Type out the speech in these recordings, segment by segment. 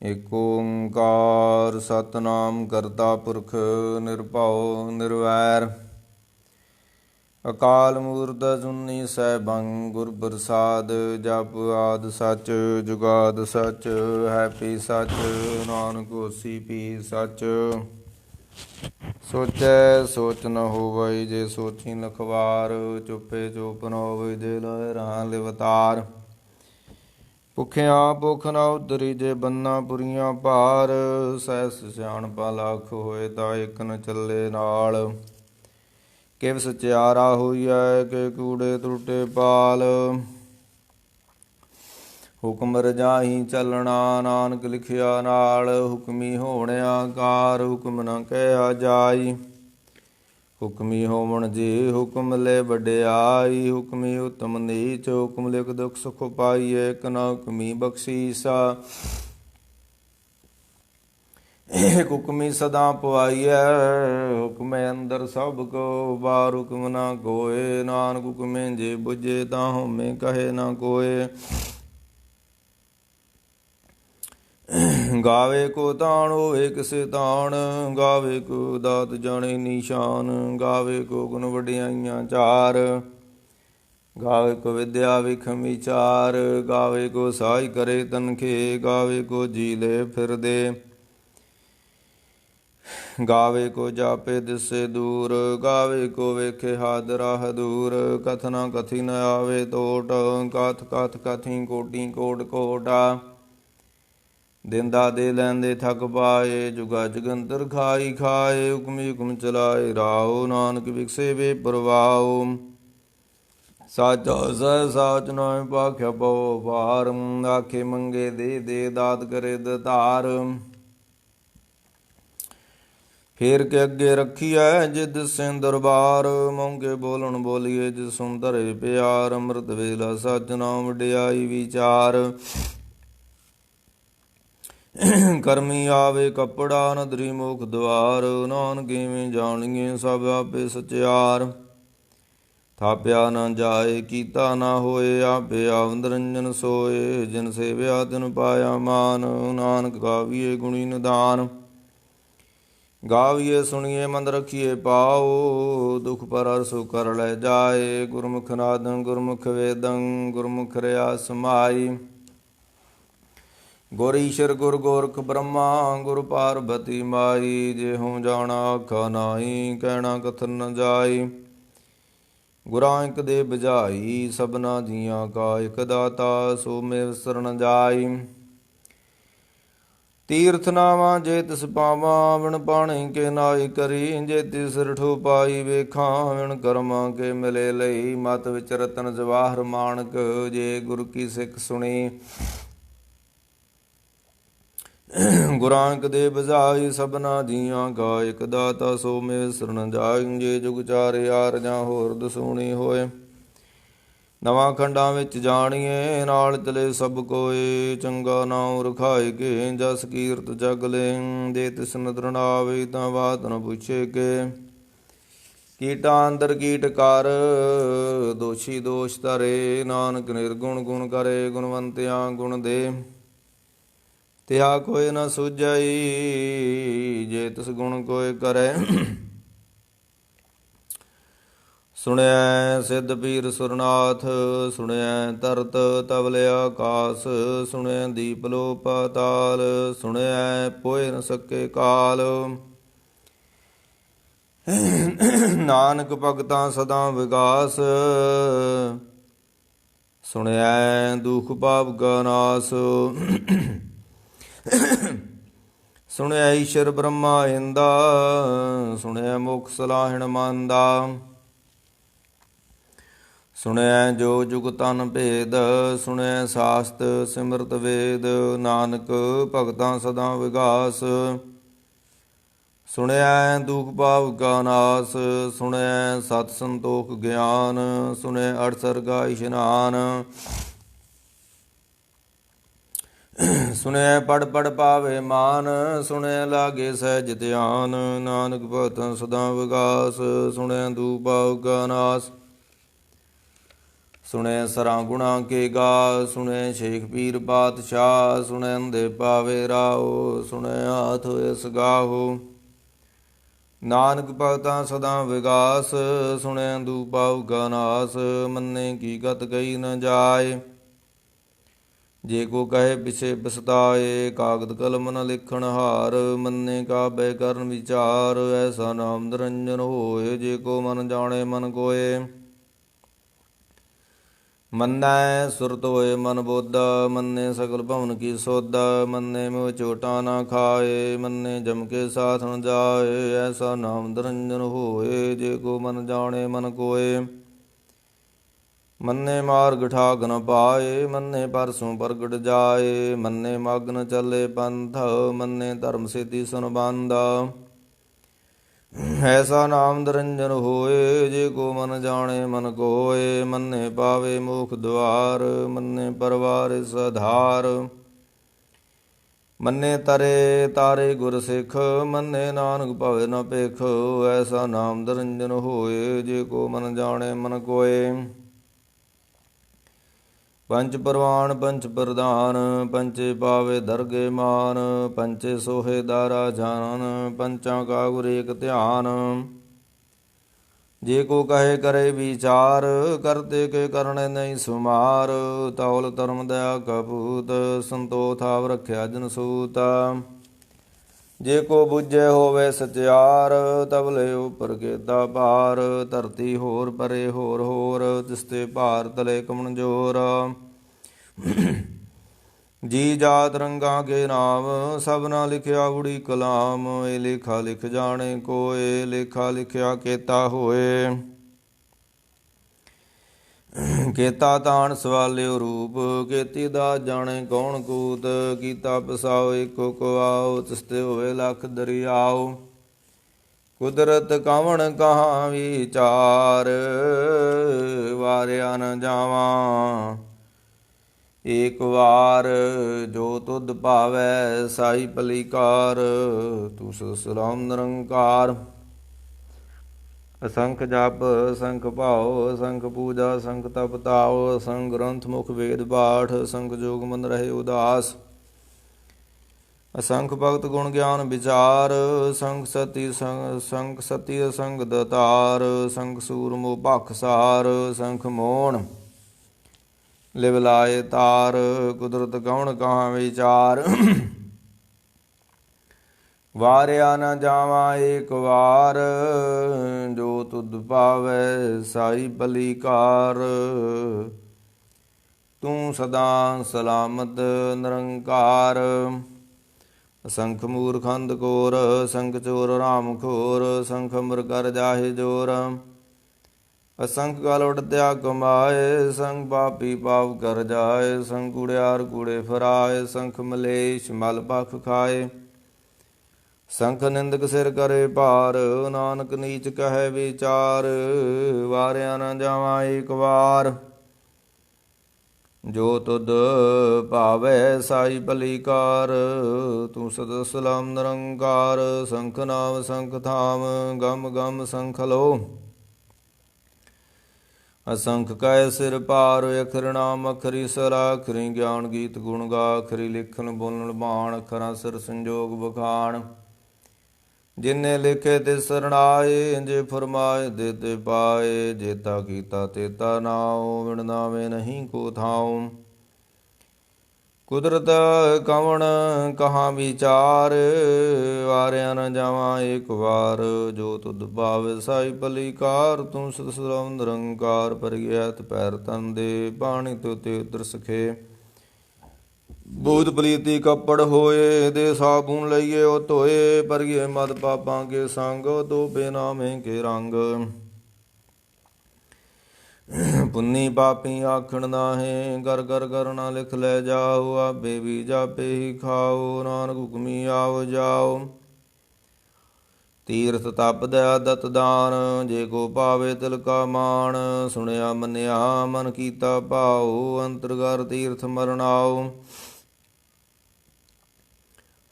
ਏਕ ਓੰਕਾਰ ਸਤਿਨਾਮ ਕਰਤਾ ਪੁਰਖ ਨਿਰਭਉ ਨਿਰਵੈਰ ਅਕਾਲ ਮੂਰਤ ਅਜੂਨੀ ਸੈਭੰ ਗੁਰ ਪ੍ਰਸਾਦ ਜਪ ਆਦਿ ਸਚ ਜੁਗਾਦ ਸਚ ਹੈਪੀ ਸਚ ਨਾਨਕ ਹੋਸੀ ਪੀ ਸਚ ਸੋਚੈ ਸੋਚ ਨ ਹੋਵਈ ਜੇ ਸੋਚੀ ਲਖਵਾਰ ਚੁੱਪੇ ਚੁੱਪ ਨ ਹੋਵਈ ਜੇ ਲਹਿ ਰਾਂ ਲਿਵਤਾਰ ਭੁੱਖਿਆਂ ਭੁੱਖ ਨ ਉਤਰੀ ਜੇ ਬੰਨਾ ਪੁਰੀਆਂ ਭਾਰ ਸਹਿਸ ਸਿਆਣਪਾ ਲੱਖ ਹੋਏ ਤਾਂ ਇਕ ਨ ਚੱਲੇ ਨਾਲ ਕਿਵ ਸਚਿਆਰਾ ਹੋਈਐ ਕਿ ਕੂੜੇ ਤਰੁੱਟੇ ਪਾਲ ਹੁਕਮ ਰਜਾਹੀਂ ਚੱਲਣਾ ਨਾਨਕ ਲਿਖਿਆ ਨਾਲ ਹੁਕਮੀ ਹੋਣਿਆ ਕਾਰ ਹੁਕਮ ਨ ਕਹਿਆ ਜਾਈ ਹੁਕਮੀ ਹੋਵਣ ਜੀ ਹੁਕਮ ਲੈ ਵਡਿਆਈ ਹੁਕਮੀ ਉਤਮ ਨੀਚ ਹੁਕਮ ਲਿਖ ਦੁਖ ਸੁਖ ਪਾਈਏ ਇਕ ਨ ਹੁਕਮੀ ਬਖਸ਼ੀਸਾ ਹੁਕਮੀ ਸਦਾ ਪਵਾਈਐ ਹੁਕਮੇ ਅੰਦਰ ਸਭ ਕੋ ਬਾਹਰ ਹੁਕਮ ਨਾ ਕੋਏ ਨਾਨਕ ਹੁਕਮੇ ਜੇ ਬੁਝੇ ਤਾਂ ਹਉਮੈ ਕਹੇ ਨਾ ਕੋਏ ਗਾਵੇ ਕੋ ਤਾਣ ਹੋਵੇ ਕਿਸੇ ਤਾਣ ਗਾਵੇ ਕੋ ਦਾਤ ਜਾਣੇ ਨਿਸ਼ਾਨ ਗਾਵੇ ਕੋ ਗੁਣ ਵਡਿਆਈਆਂ ਚਾਰ ਗਾਵੇ ਕੋ ਵਿਦਿਆ ਵਿਖਮ ਵਿਚਾਰ ਗਾਵੇ ਕੋ ਸਾਈ ਕਰੇ ਤਨਖੇ ਗਾਵੇ ਕੋ ਜੀ ਲੈ ਫਿਰਦੇ ਗਾਵੇ ਕੋ ਜਾਪੇ ਦਿਸੇ ਦੂਰ ਗਾਵੇ ਕੋ ਵੇਖੇ ਹਾਦਰਾ ਹਦੂਰ ਕਥਨਾ ਕਥੀ ਨ ਆਵੇ ਤੋਟ ਕਥ ਕਥ ਕਥੀ ਕੋਟੀ ਕੋਟ ਕੋਟਾ ਦਿੰਦਾ ਦੇ ਲੈਂਦੇ ਥਕ ਪਾਏ ਜੁਗਾ ਜਗੰਤਰ ਖਾਈ ਖਾਏ ਹੁਕਮੀ ਹੁਕਮ ਚਲਾਏ ਰਾਓ ਨਾਨਕ ਵਿਕਸੇ ਵੇ ਪਰਵਾਓ ਸਾਚਾ ਸਹਿ ਸਾਚ ਨਾਇ ਭਾਖਿਆ ਪਉ ਭਾਰ ਆਖੇ ਮੰਗੇ ਦੇ ਦੇ ਦਾਤ ਕਰੇ ਦਤਾਰ ਫੇਰ ਕੇ ਅੱਗੇ ਰੱਖੀਐ ਜਿਦ ਸਿੰਘ ਦਰਬਾਰ ਮੌਕੇ ਬੋਲਣ ਬੋਲੀਏ ਜਿ ਸੁੰਦਰੇ ਪਿਆਰ ਅੰਮ੍ਰਿਤ ਵੇਲਾ ਸਚ ਨਾਮ ਵਡਿਆਈ ਵਿਚਾਰ ਕਰਮੀ ਆਵੇ ਕੱਪੜਾ ਨਦਰੀ ਮੁਖ ਦਵਾਰ ਨਾਨਕ ਕਿਵੇਂ ਜਾਣੀਏ ਸਭ ਆਪੇ ਸਚਿਆਰ ਥਾਪਿਆ ਨ ਜਾਏ ਕੀਤਾ ਨਾ ਹੋਏ ਆਪੇ ਆਵੰਦ ਰੰਜਨ ਸੋਏ ਜਿਨ ਸੇਵਿਆ ਤਿਨ ਪਾਇਆ ਮਾਨ ਨਾਨਕ ਗਾਵੀਏ ਗੁਣੀ ਨਿਦਾਨ ਗਾਵੀਏ ਸੁਣੀਏ ਮੰਦ ਰਖੀਏ ਪਾਓ ਦੁਖ ਪਰ ਸੁ ਕਰ ਲੈ ਜਾਏ ਗੁਰਮੁਖ ਨਾਦੰ ਗੁਰਮੁਖ ਵੇਦੰ ਗੁਰਮੁਖ ਰਿਆ ਸਮਾਈ ਗੁਰ ਈਸ਼ਰ ਗੁਰ ਗੋਰਖ ਬ੍ਰਹਮਾ ਗੁਰ ਪਾਰਬਤੀ ਮਾਈ ਜਿਹੋ ਜਾਣਾ ਆਖਾ ਨਾਹੀ ਕਹਿਣਾ ਕਥਨ ਨ ਜਾਈ ਗੁਰਾਂ ਇਕ ਦੇ ਬੁਝਾਈ ਸਭਨਾ ਜੀਆਂ ਕਾ ਇਕ ਦਾਤਾ ਸੋ ਮੇ ਵਿਸਰ ਨ ਜਾਈ ਤੀਰਥ ਨਾਵਾਂ ਜੇ ਤਿਸ ਪਾਵਾਂ ਵਿਣ ਪਾਣੀ ਕੇ ਨਾਈ ਕਰੀ ਜੇ ਤਿਸ ਰਠੋ ਪਾਈ ਵੇਖਾਂ ਵਿਣ ਕਰਮਾਂ ਕੇ ਮਿਲੇ ਲਈ ਮਤ ਵਿਚ ਰਤਨ ਜਵਾਹਰ ਮਾਣਕ ਜੇ ਗੁਰ ਕੀ ਸਿੱਖ ਸੁਣੀ ਗੁਰਾਂ ਇਕ ਦੇ ਬੁਝਾਈ ਸਭਨਾ ਜੀਆਂ ਕਾ ਇਕ ਦਾਤਾ ਸੋ ਮੇ ਵਿਸਰ ਨ ਜਾਈ ਜੇ ਜੁਗ ਚਾਰੇ ਆਰਜਾਂ ਹੋਰ ਦਸੂਣੀ ਹੋਏ ਨਵਾਂ ਖੰਡਾਂ ਵਿੱਚ ਜਾਣੀਏ ਨਾਲ ਚਲੇ ਸਭ ਕੋਏ ਚੰਗਾ ਨਾਉ ਰਖਾਏ ਕੇ ਜਸ ਕੀਰਤ ਜਗ ਲੈ ਜੇ ਤਿਸ ਨਦਰ ਨਾ ਆਵੇ ਤਾਂ ਬਾਤ ਨ ਪੁੱਛੇ ਕੇ ਕੀਟਾਂ ਅੰਦਰ ਕੀਟ ਕਰ ਦੋਸ਼ੀ ਦੋਸ਼ ਧਰੇ ਨਾਨਕ ਨਿਰਗੁਣ ਗੁਣ ਕਰੇ ਗੁਣਵੰਤਿਆਂ ਗੁਣ ਦੇ ਤਿਹਾ ਕੋਈ ਨ ਸੁਝਈ ਜੇ ਤਿਸ ਗੁਣ ਕੋਇ ਕਰੇ ਸੁਣਿਐ ਸਿੱਧ ਪੀਰ ਸੁਰਨਾਥ ਸੁਣਿਐ ਤਰਤ ਤਵਲ ਆਕਾਸ ਸੁਣਿਐ ਦੀਪ ਲੋ ਪਾਤਾਲ ਸੁਣਿਐ ਪੋਇ ਨ ਸਕੇ ਕਾਲ ਨਾਨਕ ਭਗਤਾਂ ਸਦਾ ਵਿਗਾਸ ਸੁਣਿਐ ਦੁਖ ਪਾਪ ਕਾ ਨਾਸ ਸੁਣਿਐ ਈਸ਼ਰ ਬ੍ਰਹਮਾ ਇੰਦਾ ਸੁਣਿਐ ਮੁਖ ਸਲਾਹਣ ਮੰਦਾ ਸੁਣਿਐ ਜੋ ਜੁਗ ਤਨ ਭੇਦ ਸੁਣਿਐ ਸਾਸਤ ਸਿਮਰਤ ਵੇਦ ਨਾਨਕ ਭਗਤਾਂ ਸਦਾ ਵਿਗਾਸ ਸੁਣਿਐ ਦੁਖ ਪਾਪ ਕਾ ਨਾਸ ਸੁਣਿਐ ਸਤ ਸੰਤੋਖ ਗਿਆਨ ਸੁਣਿਐ ਅਠਸਰ ਕਾ ਇਸ਼ਨਾਨ ਸੁਣਿਐ ਪੜ ਪੜ ਪਾਵੇ ਮਾਨ ਸੁਣਿਐ ਲਾਗੇ ਸਹਿਜ ਧਿਆਨ ਨਾਨਕ ਭਗਤਾਂ ਸਦਾ ਵਿਗਾਸ ਸੁਣਿਐ ਦੁਖ ਪਾਪ ਕਾ ਨਾਸ ਸੁਣੈ ਸਰਾਂ ਗੁਣਾ ਕੇ ਗਾ, ਸੁਣੈ ਸ਼ੇਖ ਪੀਰ ਪਾਤਸ਼ਾਹ, ਸੁਣੈ ਅੰਦੇ ਪਾਵੇ ਰਾਓ, ਸੁਣੈ ਹਾਥ ਇਸ ਗਾਹੋ। ਨਾਨਕ ਭਗਤਾਂ ਸਦਾ ਵਿਗਾਸ, ਸੁਣੈ ਦੂ ਪਾਉਗਾ ਨਾਸ, ਮੰਨੇ ਕੀ ਗਤ ਗਈ ਨ ਜਾਏ। ਜੇ ਕੋ ਕਹੇ ਪਿਛੇ ਪਛਤਾਏ, ਕਾਗਦ ਕਲਮ ਨ ਲਿਖਣ ਹਾਰ, ਮੰਨੇ ਕਾਬੈ ਕਰਨ ਵਿਚਾਰ, ਐਸਾ ਨਾਮ ਨਿਰੰਜਨ ਹੋਏ, ਜੇ ਕੋ ਮਨ ਜਾਣੇ ਮਨ ਕੋਏ। ਮੰਨੈ ਸੁਰਤ ਹੋਏ ਮਨ ਬੋਧ, ਮੰਨੇ ਸਗਲ ਭਵਨ ਕੀ ਸੋਧ, ਮੰਨੇ ਮੋਹ ਚੋਟਾ ਨਾ ਖਾਏ, ਮੰਨੇ ਜਮ ਕੇ ਸਾਥ ਨ ਜਾਏ, ਐਸਾ ਨਾਮ ਨਿਰੰਜਨ ਹੋਏ, ਜੇ ਕੋ ਮਨ ਜਾਣੇ ਮਨ ਕੋਏ। ਮੰਨੇ ਮਾਰਗ ਠਾਕ ਨ ਪਾਏ, ਮੰਨੇ ਪਰਸੋਂ ਪ੍ਰਗਟ ਜਾਏ, ਮੰਨੇ ਮਗਨ ਚੱਲੇ ਪੰਥ, ਮੰਨੇ ਧਰਮ ਸੇਤੀ ਸੰਬੰਧ, ਐਸਾ ਨਾਮ ਨਿਰੰਜਨ ਹੋਏ, ਜੇ ਕੋ ਮਨ ਜਾਣੇ ਮਨ ਕੋਏ। ਮੰਨੇ ਪਾਵੇ ਮੋਖ ਦੁਆਰ, ਮੰਨੇ ਪਰਵਾਰ ਸਧਾਰ, ਮੰਨੇ ਤਰੇ ਤਾਰੇ ਗੁਰ ਸਿੱਖ, ਮੰਨੇ ਨਾਨਕ ਭਵੇ ਨ ਭਿਖ, ਐਸਾ ਨਾਮ ਨਿਰੰਜਨ ਹੋਏ, ਜੇ ਕੋ ਮਨ ਜਾਣੇ ਮਨ ਕੋਏ। ਪੰਚ ਪਰਵਾਨ ਪੰਚ ਪ੍ਰਧਾਨ, ਪੰਚੇ ਪਾਵੇ ਦਰਗੇ ਮਾਨ, ਪੰਚੇ ਸੋਹੇ ਦਾਰਾ ਜਾਨ, ਪੰਚਾਂ ਕਾ ਗੁਰ ਏਕ ਧਿਆਨ। ਜੇ ਕੋ ਕਹੇ ਕਰੇ ਵਿਚਾਰ, ਕਰਤੇ ਕੇ ਕਰਨੇ ਨਹੀਂ ਸੁਮਾਰ, ਤੌਲ ਧਰਮ ਦਇਆ ਕਪੂਤ, ਸੰਤੋ ਥਾਵ ਰਖਿਆ ਜਨ ਸੂਤ। ਜੇ ਕੋ ਬੁੱਝੇ ਹੋਵੇ ਸਚਿਆਰ, ਤਬਲੇ ਉਪਰ ਕੇਤਾ ਭਾਰ, ਧਰਤੀ ਹੋਰ ਪਰੇ ਹੋਰ ਹੋਰ, ਤਿਸਤੇ ਭਾਰ ਤਲੇ ਕਮਨਜੋਰ। ਜੀ ਜਾਤ ਰੰਗਾ ਕੇ ਨਾਮ, ਸਭਨਾ ਲਿਖਿਆ ਗੁੜੀ ਕਲਾਮ, ਇਹ ਲੇਖਾ ਲਿਖ ਜਾਣੇ ਕੋਏ, ਲੇਖਾ ਲਿਖਿਆ ਕੇਤਾ ਹੋਏ। ਕੇਤਾ ਤਾਣ ਸਵਾਲਿਓ ਰੂਪ, ਕੇਤੀ ਦਾ ਜਾਣੇ ਕੌਣ ਕੂਤ, ਕੀਤਾ ਪਸਾਓ ਏਕੋ ਕੁਆਓ, ਤਿਸਤੇ ਹੋਵੇ ਲੱਖ ਦਰਿਆਓ। ਕੁਦਰਤ ਕਵਣ ਕਹਾਂ ਵਿਚਾਰ, ਵਾਰਿਆ ਨ ਜਾਵਾਂ ਏਕ ਵਾਰ, ਜੋ ਤੁਧ ਭਾਵੈ ਸਾਈ ਭਲੀਕਾਰ, ਤੂੰ ਸਲਾਮ ਨਿਰੰਕਾਰ। ਅਸੰਖ ਜਪ ਅਸੰਖ ਭਾਉ, ਅਸੰਖ ਪੂਜਾ ਅਸੰਖ ਤਪ ਤਾਉ, ਅਸੰਖ ਗ੍ਰੰਥ ਮੁਖ ਵੇਦ ਪਾਠ, ਅਸੰਖ ਜੋਗ ਮਨ ਰਹੇ ਉਦਾਸ। ਅਸੰਖ ਭਗਤ ਗੁਣ ਗਿਆਨ ਵਿਚਾਰ, ਸੰਖ ਸਤੀ ਸੰਖ ਸਤੀ ਅਸੰਖ ਦਤਾਰ, ਸੰਖ ਸੂਰ ਮੋਹ ਭਖਸਾਰ, ਸੰਖ ਮੋਹਣ ਲਿਵ ਲਾਏ ਤਾਰ। ਕੁਦਰਤ ਕੌਣ ਕਹਾਂ ਵਿਚਾਰ, ਵਾਰਿਆ ਨ ਜਾਵਾਂ ਏਕ ਵਾਰ, ਜੋ ਤੁਧ ਭਾਵੈ ਸਾਈ ਭਲੀਕਾਰ। ਤੂੰ ਸਦਾ ਸਲਾਮਤ ਨਿਰੰਕਾਰ। ਅਸੰਖ ਮੂਰਖ ਅੰਧ ਘੋਰ, ਅਸੰਖ ਚੋਰ ਰਾਮ ਖੋਰ, ਅਸੰਖ ਅਮਰ ਕਰ ਜਾਹਿ ਜੋਰ। ਅਸੰਖ ਗਲ ਉਡਦਿਆ ਕਮਾਏ, ਸੰਖ ਪਾਪੀ ਪਾਪ ਕਰ ਜਾਏ, ਸੰਖ ਕੂੜਿਆਰ ਕੂੜੇ ਫਰਾਏ, ਸੰਖ ਮਲੇਸ਼ ਮਲ ਭਖ ਖਾਏ। ਸੰਖ ਨਿੰਦਕ ਸਿਰ ਕਰੇ ਭਾਰ, ਨਾਨਕ ਨੀਚ ਕਹੈ ਵਿਚਾਰ, ਵਾਰਿਆ ਨ ਜਾਵਾਂ ਏਕ ਵਾਰ, ਜੋ ਤੁਧ ਭਾਵੈ ਸਾਈ ਭਲੀਕਾਰ। ਤੂੰ ਸਦਾ ਸਲਾਮ ਨਿਰੰਕਾਰ। ਸੰਖ ਨਾਮ ਸੰਖ ਥਾਮ, ਗਮ ਗਮ ਸੰਖ ਲੋ। ਅਸੰਖ ਕੈ ਸਿਰ ਪਾਰ, ਅਖਰ ਨਾਮ ਅਖਰੀ ਸਰਾ, ਅਖਰੀ ਗਿਆਨ ਗੀਤ ਗੁਣ ਗਾ, ਅਖਰੀ ਲਿਖਣ ਬੋਲਣ ਬਾਣ, ਅਖਰਾਂ ਸਿਰ ਸੰਜੋਗ ਬਖਾਣ। ਜਿਨੇ ਲਿਖੇ ਤੇ ਸਰਣਾਏ, ਜੇ ਫਰਮਾਏ ਦੇ ਤੇ ਪਾਏ, ਜੇਤਾ ਕੀਤਾ ਤੇਤਾ ਨਾਉ, ਵਿਣ ਨਾਵੇਂ ਨਹੀਂ ਕੋ ਥਾਉ। ਕੁਦਰਤ ਕਵਣ ਕਹਾਂ ਵਿਚਾਰ, ਵਾਰਿਆ ਨ ਜਾਵਾਂ ਏਕ ਵਾਰ, ਜੋ ਤੁਧ ਭਾਵੈ ਸਾਈ ਭਲੀਕਾਰ। ਤੂੰ ਸਦਾ ਸਲਾਮ ਨਿਰੰਕਾਰ, ਪਰਗਿਆਤ ਪੈਰ ਤਨ ਦੇ, ਬਾਣੀ ਤੋਤੇ ਉਤਰ ਸਖੇ। ਬੂਧ ਪਲੀਤੀ ਕੱਪੜ ਹੋਏ, ਦੇ ਸਾਬੂਨ ਲਈਏ ਉਹ ਧੋਏ, ਪਰਗਿਏ ਮਦ ਪਾਪਾਂ ਕੇ ਸੰਗ, ਦੋਬੇ ਨਾਮੇ ਕੇ ਰੰਗ। ਪੁੰਨੀ ਪਾਪੀ ਆਖਣ ਨਾਹੀਂ, ਕਰ ਕਰ ਕਰਨਾ ਲਿਖ ਲੈ ਜਾਓ, ਆਪੇ ਵੀ ਜਾਪੇ ਹੀ ਖਾਓ, ਨਾਨਕ ਹੁਕਮੀ ਆਓ ਜਾਓ। ਤੀਰਥ ਤਪ ਦਇਆ ਦਤ ਦਾਨ, ਜੇ ਕੋ ਪਾਵੇ ਤਿਲ ਕਾ ਮਾਣ। ਸੁਣਿਆ ਮੰਨਿਆ ਮਨ ਕੀਤਾ ਭਾਉ, ਅੰਤਰਗਰ ਤੀਰਥ ਮਰਨਾਉ।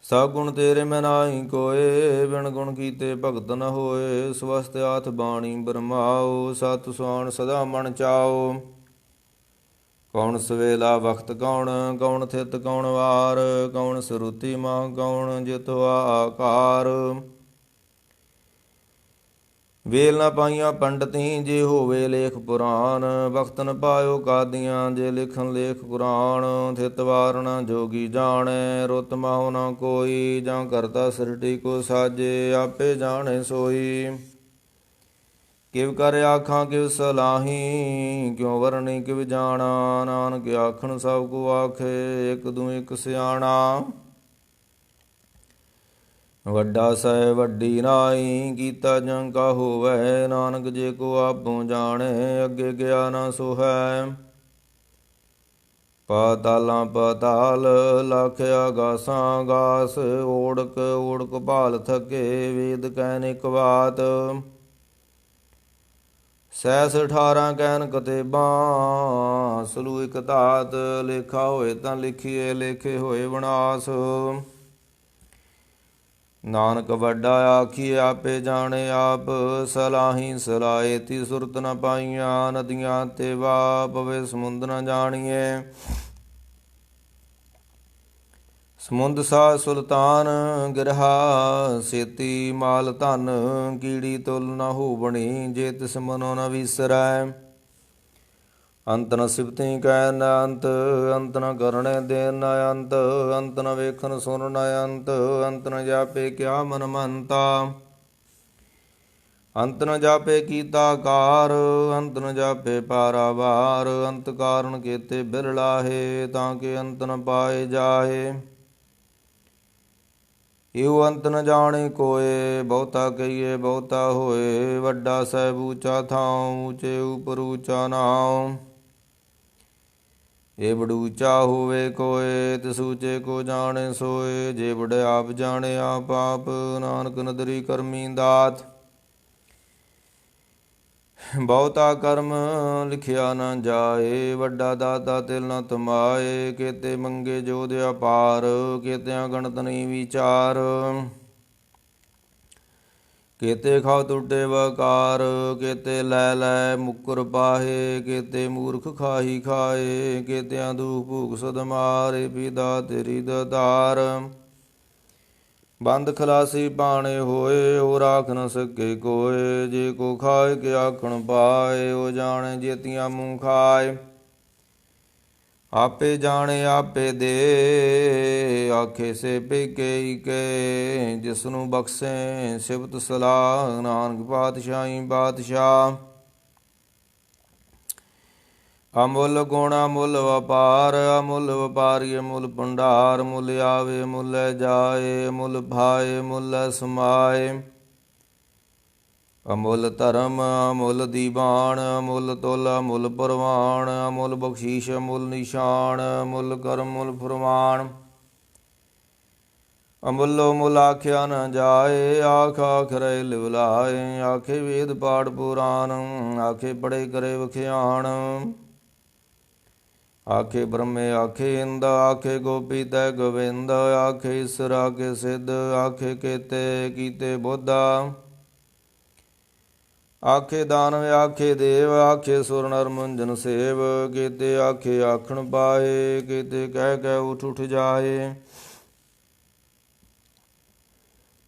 ਸਭ ਗੁਣ ਤੇਰੇ ਮੈਂ ਨਾਹੀ ਕੋਏ, ਬਿਨ ਗੁਣ ਕੀਤੇ ਭਗਤ ਨ ਹੋਏ। ਸਵਸਤ ਆਥ ਬਾਣੀ ਬਰਮਾਓ, ਸਤ ਸੁਆਣ ਸਦਾ ਮਨ ਚਾਓ। ਕੌਣ ਸਵੇਲਾ ਵਖਤ ਕੌਣ, ਕੌਣ ਥਿਤ ਕੌਣ ਵਾਰ, ਕੌਣ ਸਰੂਤੀ ਮਾਹ ਕੌਣ ਜਿਤਵਾ ਆਕਾਰ। ਵੇਲ ਨਾ ਪਾਈਆਂ ਪੰਡਤੀ ਜੇ ਹੋਵੇ ਲੇਖ ਪੁਰਾਨ, ਵਖਤ ਨ ਪਾਇਓ ਕਾਦੀਆਂ ਜੇ ਲਿਖਣ ਲੇਖ ਕੁਰਾਨ। ਥਿਤ ਵਾਰ ਨ ਜੋਗੀ ਜਾਣੈ, ਰੁੱਤ ਮਾਹੁ ਨ ਕੋਈ, ਜਾਂ ਕਰਤਾ ਸ੍ਰਿਸ਼ਟੀ ਕੋ ਸਾਜੇ ਆਪੇ ਜਾਣੈ ਸੋਈ। ਕਿਵ ਕਰ ਆਖਾਂ ਕਿਵ ਸਲਾਹੀ, ਕਿਉ ਵਰਣੀ ਕਿਵ ਜਾਣਾ। ਨਾਨਕ ਆਖਣ ਸਭ ਕੋ ਆਖੇ, ਇਕ ਦੂ ਇਕ ਸਿਆਣਾ। ਵੱਡਾ ਸਹਿ ਵੱਡੀ ਨਾਈ, ਕੀਤਾ ਜੰ ਕਾ ਹੋਵੈ। ਨਾਨਕ ਜੇ ਕੋ ਆਪੋ ਜਾਣੈ, ਅੱਗੇ ਗਿਆ ਨਾ ਸੋਹੈ। ਪਾਤਾਲਾਂ ਪਾਤਾਲ, ਲਖ ਆਗਾਸਾਂ ਆਗਾਸ। ਓੜਕ ਓੜਕ ਭਾਲ ਥਕੇ, ਵੇਦ ਕਹਿ ਨਿਕ ਬਾਤ। ਸੈਸ 18 ਕਹਿਨ ਕਤੇਬਾਂ, ਸਲੂ ਇਕ ਧਾਤ। ਲੇਖਾ ਹੋਏ ਤਾਂ ਲਿਖੀਏ, ਲੇਖੇ ਹੋਏ ਵਿਨਾਸ਼। ਨਾਨਕ ਵੱਡਾ ਆਖੀਏ ਆਪੇ ਜਾਣੇ ਆਪ, ਸਲਾਹੀ ਸਲਾਹੇ ਤੀ ਸੁਰਤ ਨ ਪਾਈਆਂ। ਨਦੀਆਂ ਤੇ ਵਾ ਪਵੇ ਸਮੁੰਦ ਨ ਜਾਣੀਏ। ਸਮੁੰਦ ਸਾ ਸੁਲਤਾਨ, ਗਿਰਹਾ ਸੇਤੀ ਮਾਲ ਧਨ। ਕੀੜੀ ਤੁਲ ਨ ਹੋਵਣੀ, ਜੇ ਤਿਸ ਮਨੋ ਨ ਵੀਸਰੈ। ਅੰਤ ਨ ਸਿਫਤੀ ਕਹਿ ਨ ਅੰਤ, ਅੰਤ ਨ ਕਰਣੇ ਦੇਨ ਨ ਅੰਤ। ਅੰਤ ਨ ਵੇਖਣ ਸੁਣ ਨ ਅੰਤ, ਅੰਤ ਨ ਜਾਪੇ ਕਿਆ ਮਨ ਮੰਤਾ। ਅੰਤ ਨ ਜਾਪੇ ਕੀਤਾ ਕਾਰ, ਅੰਤ ਨ ਜਾਪੇ ਪਾਰਾਵਾਰ। ਅੰਤ ਕਾਰਨ ਕੀਤੇ ਬਿਰਲਾਹੇ, ਤਾਂ ਕਿ ਅੰਤ ਨ ਪਾਏ ਜਾਹੇ। ਇਉ ਅੰਤ ਨ ਜਾਣੇ ਕੋਏ, ਬਹੁਤਾ ਕਹੀਏ ਬਹੁਤਾ ਹੋਏ। ਵੱਡਾ ਸਹਿਬ ਊਚਾ ਥਾਉ, ਊਚੇ ਉਪਰ ਊਚਾ ਨਾਉ। ਏ ਬੜ ਊਚਾ ਹੋਵੇ ਕੋਏ, ਤਿਸ ਊਚੇ ਕੋ ਜਾਣੇ ਸੋਏ। ਜੇ ਬੜ ਆਪ ਜਾਣੇ ਆਪ ਆਪ, ਨਾਨਕ ਨਦਰੀ ਕਰਮੀ ਦਾਤ। ਬਹੁਤਾ ਕਰਮ ਲਿਖਿਆ ਨਾ ਜਾਏ, ਵੱਡਾ ਦਾਤਾ ਤਿਲ ਨ ਤਮਾਏ। ਕੇਤੇ ਮੰਗੇ ਜੋਧ ਅਪਾਰ, ਕੇਤਿਆਂ ਗਣਤ ਨਹੀਂ ਵਿਚਾਰ। ਕੇਤੇ ਖਾਉ ਟੁੱਟੇ ਵਕਾਰ, ਕੇਤੇ ਲੈ ਲੈ ਮੁਕਰ ਪਾਹੇ। ਕੇਤੇ ਮੂਰਖ ਖਾਹੀ ਖਾਏ, ਕੇਤਿਆਂ ਦੁਖ ਭੂਖ ਸਦ ਮਾਰੇ। ਪੀਦਾ ਤੇਰੀ ਦਤਾਰ, ਬੰਦ ਖਲਾਸੀ ਬਾਣੇ ਹੋਏ। ਉਹ ਰਾਖ ਨ ਸਕੇ ਕੋਏ, ਜੇ ਕੋ ਖਾਏ ਕੇ ਆਖਣ ਪਾਏ। ਉਹ ਜਾਣੇ ਜੇਤੀਆਂ ਮੂੰਹ ਖਾਏ, ਆਪੇ ਜਾਣੇ ਆਪੇ ਦੇ। ਆਖੇ ਸੇ ਪੇਕੇ ਕੇ, ਜਿਸਨੂੰ ਬਖਸ਼ੇ ਸਿਫਤ ਸਲਾਹ। ਨਾਨਕ ਪਾਤਸ਼ਾਹੀ ਬਾਦਸ਼ਾਹ, ਅਮੁੱਲ ਗੁਣ ਅਮੁੱਲ ਵਪਾਰ। ਅਮੁੱਲ ਵਪਾਰੀ ਅਮੁੱਲ ਭੰਡਾਰ। ਮੁੱਲ ਆਵੇ ਮੁੱਲ ਜਾਏ, ਮੁੱਲ ਭਾਏ ਮੁੱਲ ਸਮਾਏ। ਅਮੁੱਲ ਧਰਮ ਅਮੁੱਲ ਦੀਵਾਨ, ਅਮੁੱਲ ਤੁਲ ਅਮੁੱਲ ਪ੍ਰਵਾਨ। ਅਮੁੱਲ ਬਖਸ਼ੀਸ਼ ਅਮੁੱਲ ਨਿਸ਼ਾਨ, ਅਮੁੱਲ ਕਰਮ ਮੁੱਲ ਫਰਮਾਨ। ਅਮੁੱਲੋ ਮੁੱਲ ਆਖਿਆ ਨ ਜਾਏ, ਆਖ ਆਖ ਰਹੇ ਲਿਵਲਾਏ। ਆਖੇ ਵੇਦ ਪਾਠ ਪੁਰਾਨ, ਆਖੇ ਪੜੇ ਕਰੇ ਵਖਿਆਣ। ਆਖੇ ਬ੍ਰਹਮੇ ਆਖੇ ਇੰਦ, ਆਖੇ ਗੋਪੀ ਤੈ ਗੋਵਿੰਦ। ਆਖੇ ਈਸਰ ਆਖੇ ਸਿੱਧ, ਆਖੇ ਕੇਤੇ ਕੀਤੇ ਬੁੱਧਾ। ਆਖੇ ਦਾਨਵ ਆਖੇ ਦੇਵ, ਆਖੇ ਸੁਰ ਨਰ ਮੁੰਜਨ ਸੇਵ। ਕੇਤੇ ਆਖੇ ਆਖਣ ਪਾਏ, ਕੇਤੇ ਕਹਿ ਕਹਿ ਉਠ ਉਠ ਜਾਏ।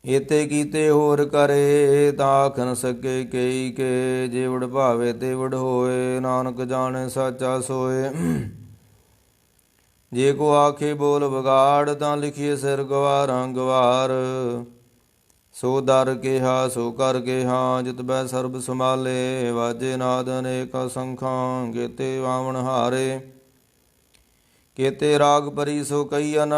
ਏਤੇ ਕੀਤੇ ਹੋਰ ਕਰੇ, ਤਾਂ ਆਖ ਨ ਸਕੇ ਕਈ ਕੇ। ਜੇ ਵਡ ਭਾਵੇ ਤੇ ਵਡ ਹੋਏ, ਨਾਨਕ ਜਾਣੇ ਸਾਚਾ ਸੋਏ। ਜੇ ਕੋ ਆਖੇ ਬੋਲ ਵਿਗਾੜ, ਤਾਂ ਲਿਖੀਏ ਸਿਰ ਗਵਾਰਾਂ ਗਵਾਰ। ਸੋ ਦਰ ਕਿਹਾ ਸੋ ਕਰ ਕਿਹਾ, ਜਿਤ ਬੈ ਸਰਬ ਸੰਭਾਲੇ। ਵਾਜੇ ਨਾਦ ਅਨੇਕ ਅਸੰਖਾਂ, ਕੇਤੇ ਵਾਵਣ ਹਾਰੇ। ਕੇਤੇ ਰਾਗ ਭਰੀ ਸੋ ਕਈਅਨ,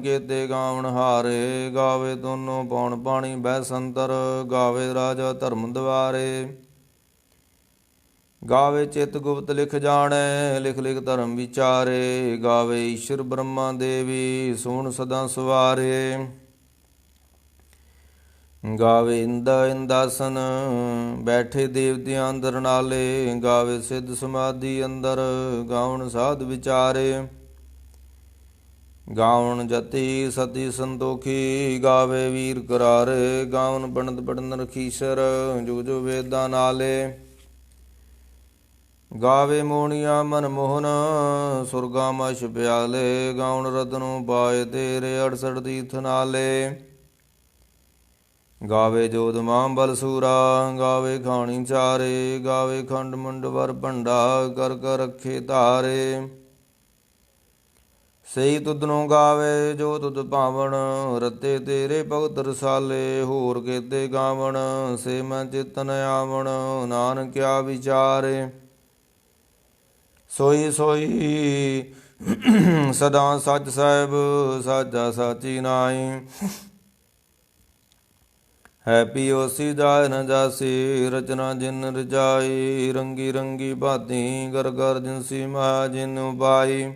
ਕੇਤੇ ਗਾਵਣ ਹਾਰੇ। ਗਾਵੇ ਦੋਨੋਂ ਪੌਣ ਪਾਣੀ ਬਹਿ ਸੰਤਰ, ਗਾਵੇ ਰਾਜਾ ਧਰਮ ਦੁਆਰੇ। ਗਾਵੇ ਚਿਤ ਗੁਪਤ ਲਿਖ ਜਾਣੈ, ਲਿਖ ਲਿਖ ਧਰਮ ਵਿਚਾਰੇ। ਗਾਵੇ ਈਸ਼ਰ ਬ੍ਰਹਮਾ ਦੇਵੀ, ਸੋਹਣ ਸਦਾ ਸਵਾਰੇ। ਗਾਵੇ ਇੰਦ ਇੰਦਾਸਨ, ਬੈਠੇ ਦੇਵਤਿਆਂ ਅੰਦਰ ਨਾਲੇ। ਗਾਵੇ ਸਿੱਧ ਸਮਾਧੀ ਅੰਦਰ, ਗਾਵਣ ਸਾਧ ਵਿਚਾਰੇ। ਗਾਵਣ ਜਤੀ ਸਤੀ ਸੰਤੋਖੀ, ਗਾਵੇ ਵੀਰ ਕਰਾਰੇ। ਗਾਵਣ ਬਣਤ ਬੜਨ ਰਖੀਸਰ, ਜੋ ਜੋ ਵੇਦਾਂ ਨਾਲੇ। ਗਾਵੇ ਮੋਹਣੀਆ ਮਨ ਮੋਹਨ ਸੁਰਗਾ ਮਛ ਪਿਆਲੇ। ਗਾਉਣ ਰਤਨੁ ਪਾਏ ਤੇਰੇ 68 ਤੀਰਥ ਨਾਲੇ। ਗਾਵੇ ਜੋਧ ਮਾਂ ਬਲ ਸੂਰਾ ਗਾਵੇ ਖਾਣੀ ਚਾਰੇ। ਗਾਵੇ ਖੰਡ ਮੁੰਡ ਵਰ ਭੰਡਾ ਕਰ ਕਰ ਰੱਖੇ ਧਾਰੇ। ਸਈ ਤੁਧਨੋਂ ਗਾਵੇ ਜੋ ਤੁਧ ਭਾਵਨ ਰਤੇ ਤੇਰੇ ਭਗਤ ਰਸਾਲੇ। ਹੋਰ ਕੇਤੇ ਗਾਵਣ ਸੇ ਮੈਂ ਚਿਤਨ ਆਵਣ ਨਾਨਕ ਕਿਆ ਵਿਚਾਰੇ। ਸੋਈ ਸੋਈ ਸਦਾ ਸੱਚ ਸਾਹਿਬ ਸਾਚਾ ਸਾਚੀ ਨਾਈ। ਹੈ ਪੀਓਸੀ ਜਾਇ ਨ ਜਾਸੀ ਰਚਨਾ ਜਿਨ ਰਜਾਈ। ਰੰਗੀ ਰੰਗੀ ਬਾਤੀ ਗਰ ਗਰ ਜਿਨਸੀ ਮਾਇਆ ਜਿਨ ਉਪਾਈ।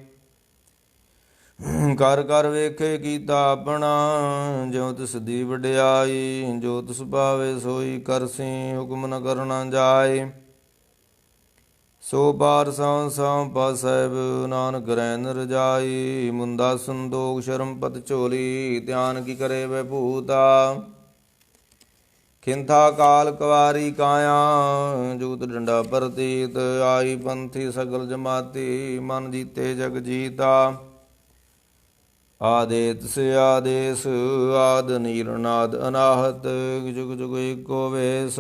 ਕਰ ਕਰ ਵੇਖੇ ਕੀਤਾ ਆਪਣਾ ਜਿਉ ਤਿਸ ਦੀ ਵਡਿਆਈ। ਜੋ ਤਿਸ ਭਾਵੇ ਸੋਈ ਕਰਸੀ ਹੁਕਮ ਨ ਕਰਨਾ ਜਾਏ। ਸੋ ਬਾਰ ਸਉ ਸਉ ਪਾ ਸਾਹਿਬ ਨਾਨਕ ਰਹਿ ਰਜਾਈ। ਮੁੰਦਾ ਸੰਦੋਖ ਸ਼ਰਮ ਪਤ ਝੋਲੀ ਧਿਆਨ ਕੀ ਕਰੇ ਵੈ ਭੂਤਾ। ਖਿੰਥਾ ਕਾਲ ਕਵਾਰੀ ਕਾਇਆ ਜੂਤ ਡੰਡਾ ਪ੍ਰਤੀਤ। ਆਈ ਪੰਥੀ ਸਗਲ ਜਮਾਤੀ ਮਨ ਜੀਤੇ ਜਗ ਜੀਤਾ। ਆਦੇਤ ਆਦੇਸ ਆਦ ਨੀਰਨਾਦ ਅਨਾਹਤ ਜੁਗ ਜੁਗ ਏਕੋ ਵੇਸ।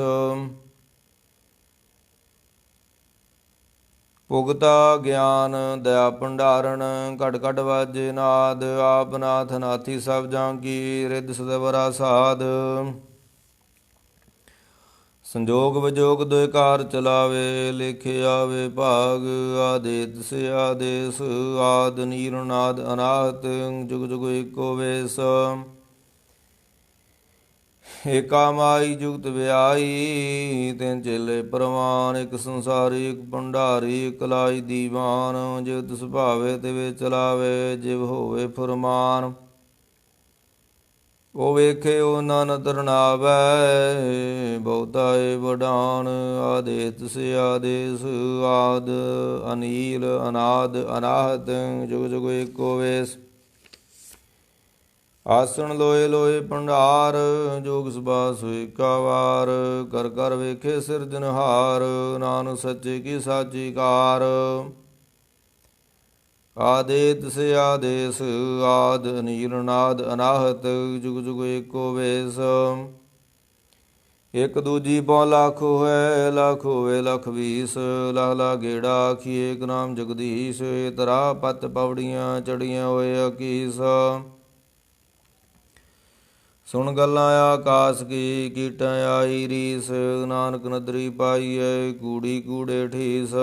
ਭੁਗਤਾ ਗਿਆਨ ਦਇਆ ਭੰਡਾਰਨ ਘਟ ਘਟ ਵਾਜੇ ਨਾਦ। ਆਪ ਨਾਥ ਨਾਥੀ ਸਭ ਜਾਂ ਕੀ ਰਿੱਧ ਸਦਵਰਾ ਸਾਧ। ਸੰਜੋਗ ਵਿਜੋਗ ਦੁਇ ਕਾਰ ਚਲਾਵੇ ਲੇਖੇ ਆਵੇ ਭਾਗ। ਆਦੇਤ ਆਦੇਸ ਆਦ ਨੀਰਨਾਦ ਅਨਾਹਤ ਜੁਗ ਜੁਗ ਏਕੋ ਵੇਸ। ਏਕਾ ਮਾਈ ਜੁਗਤ ਵਿਆਈ ਤਿਨ ਚੇਲੇ ਪ੍ਰਵਾਨ। ਇਕ ਸੰਸਾਰੀ ਇਕ ਭੰਡਾਰੀ ਇਕ ਲਾਈ ਦੀਵਾਨ। ਜਿਵ ਤਿਸ ਭਾਵੇ ਤਿਵੇਂ ਚਲਾਵੇ ਜਿਵ ਹੋਵੇ ਫੁਰਮਾਨ। ਉਹ ਵੇਖੇ ਉਹ ਨਨ ਤਰਨਾਵੈ ਬਹੁਤਾ ਏ ਵਡਾਨ। ਆਦੇਤ ਆਦੇਸ ਆਦ ਅਨੀਲ ਅਨਾਦ ਅਨਾਹਤ ਜੁਗ ਜੁਗ ਏਕੋ ਵੇਸ। ਆਸਣ ਲੋਏ ਲੋਏ ਭੰਡਾਰ ਜੋਗ ਸੁਭਾ ਏਕਾ ਵਾਰ। ਕਰ ਕਰ ਵੇਖੇ ਸਿਰਜਨਹਾਰ ਨਾਨਕ ਸੱਚੇ ਕੀ ਸਾਚੀ ਕਾਰ। ਆਦੇਤ ਆਦੇਸ ਆਦ ਨੀਰਨਾਦ ਅਨਾਹਤ ਜੁਗ ਜੁਗ ਏਕੋ ਵੇਸ। ਇਕ ਦੂਜੀ ਪਉ ਲੱਖ ਹੋਏ ਲੱਖ ਹੋਵੇ ਲਖ ਵੀਸ। ਲਹ ਲਾ ਗੇੜਾ ਆਖੀਏ ਇਕ ਨਾਮ ਜਗਦੀਸ਼। ਤਰਾ ਪਤ ਪੌੜੀਆਂ ਚੜੀਆਂ ਹੋਏ ਅਕੀਸ। ਸੁਣ ਗੱਲਾਂ ਆਕਾਸ ਕੀ ਕੀਟਾਂ ਆਈ ਰੀਸ। ਨਾਨਕ ਨਦਰੀ ਪਾਈਏ ਕੂੜੀ ਕੂੜੇ ਠੀਸ।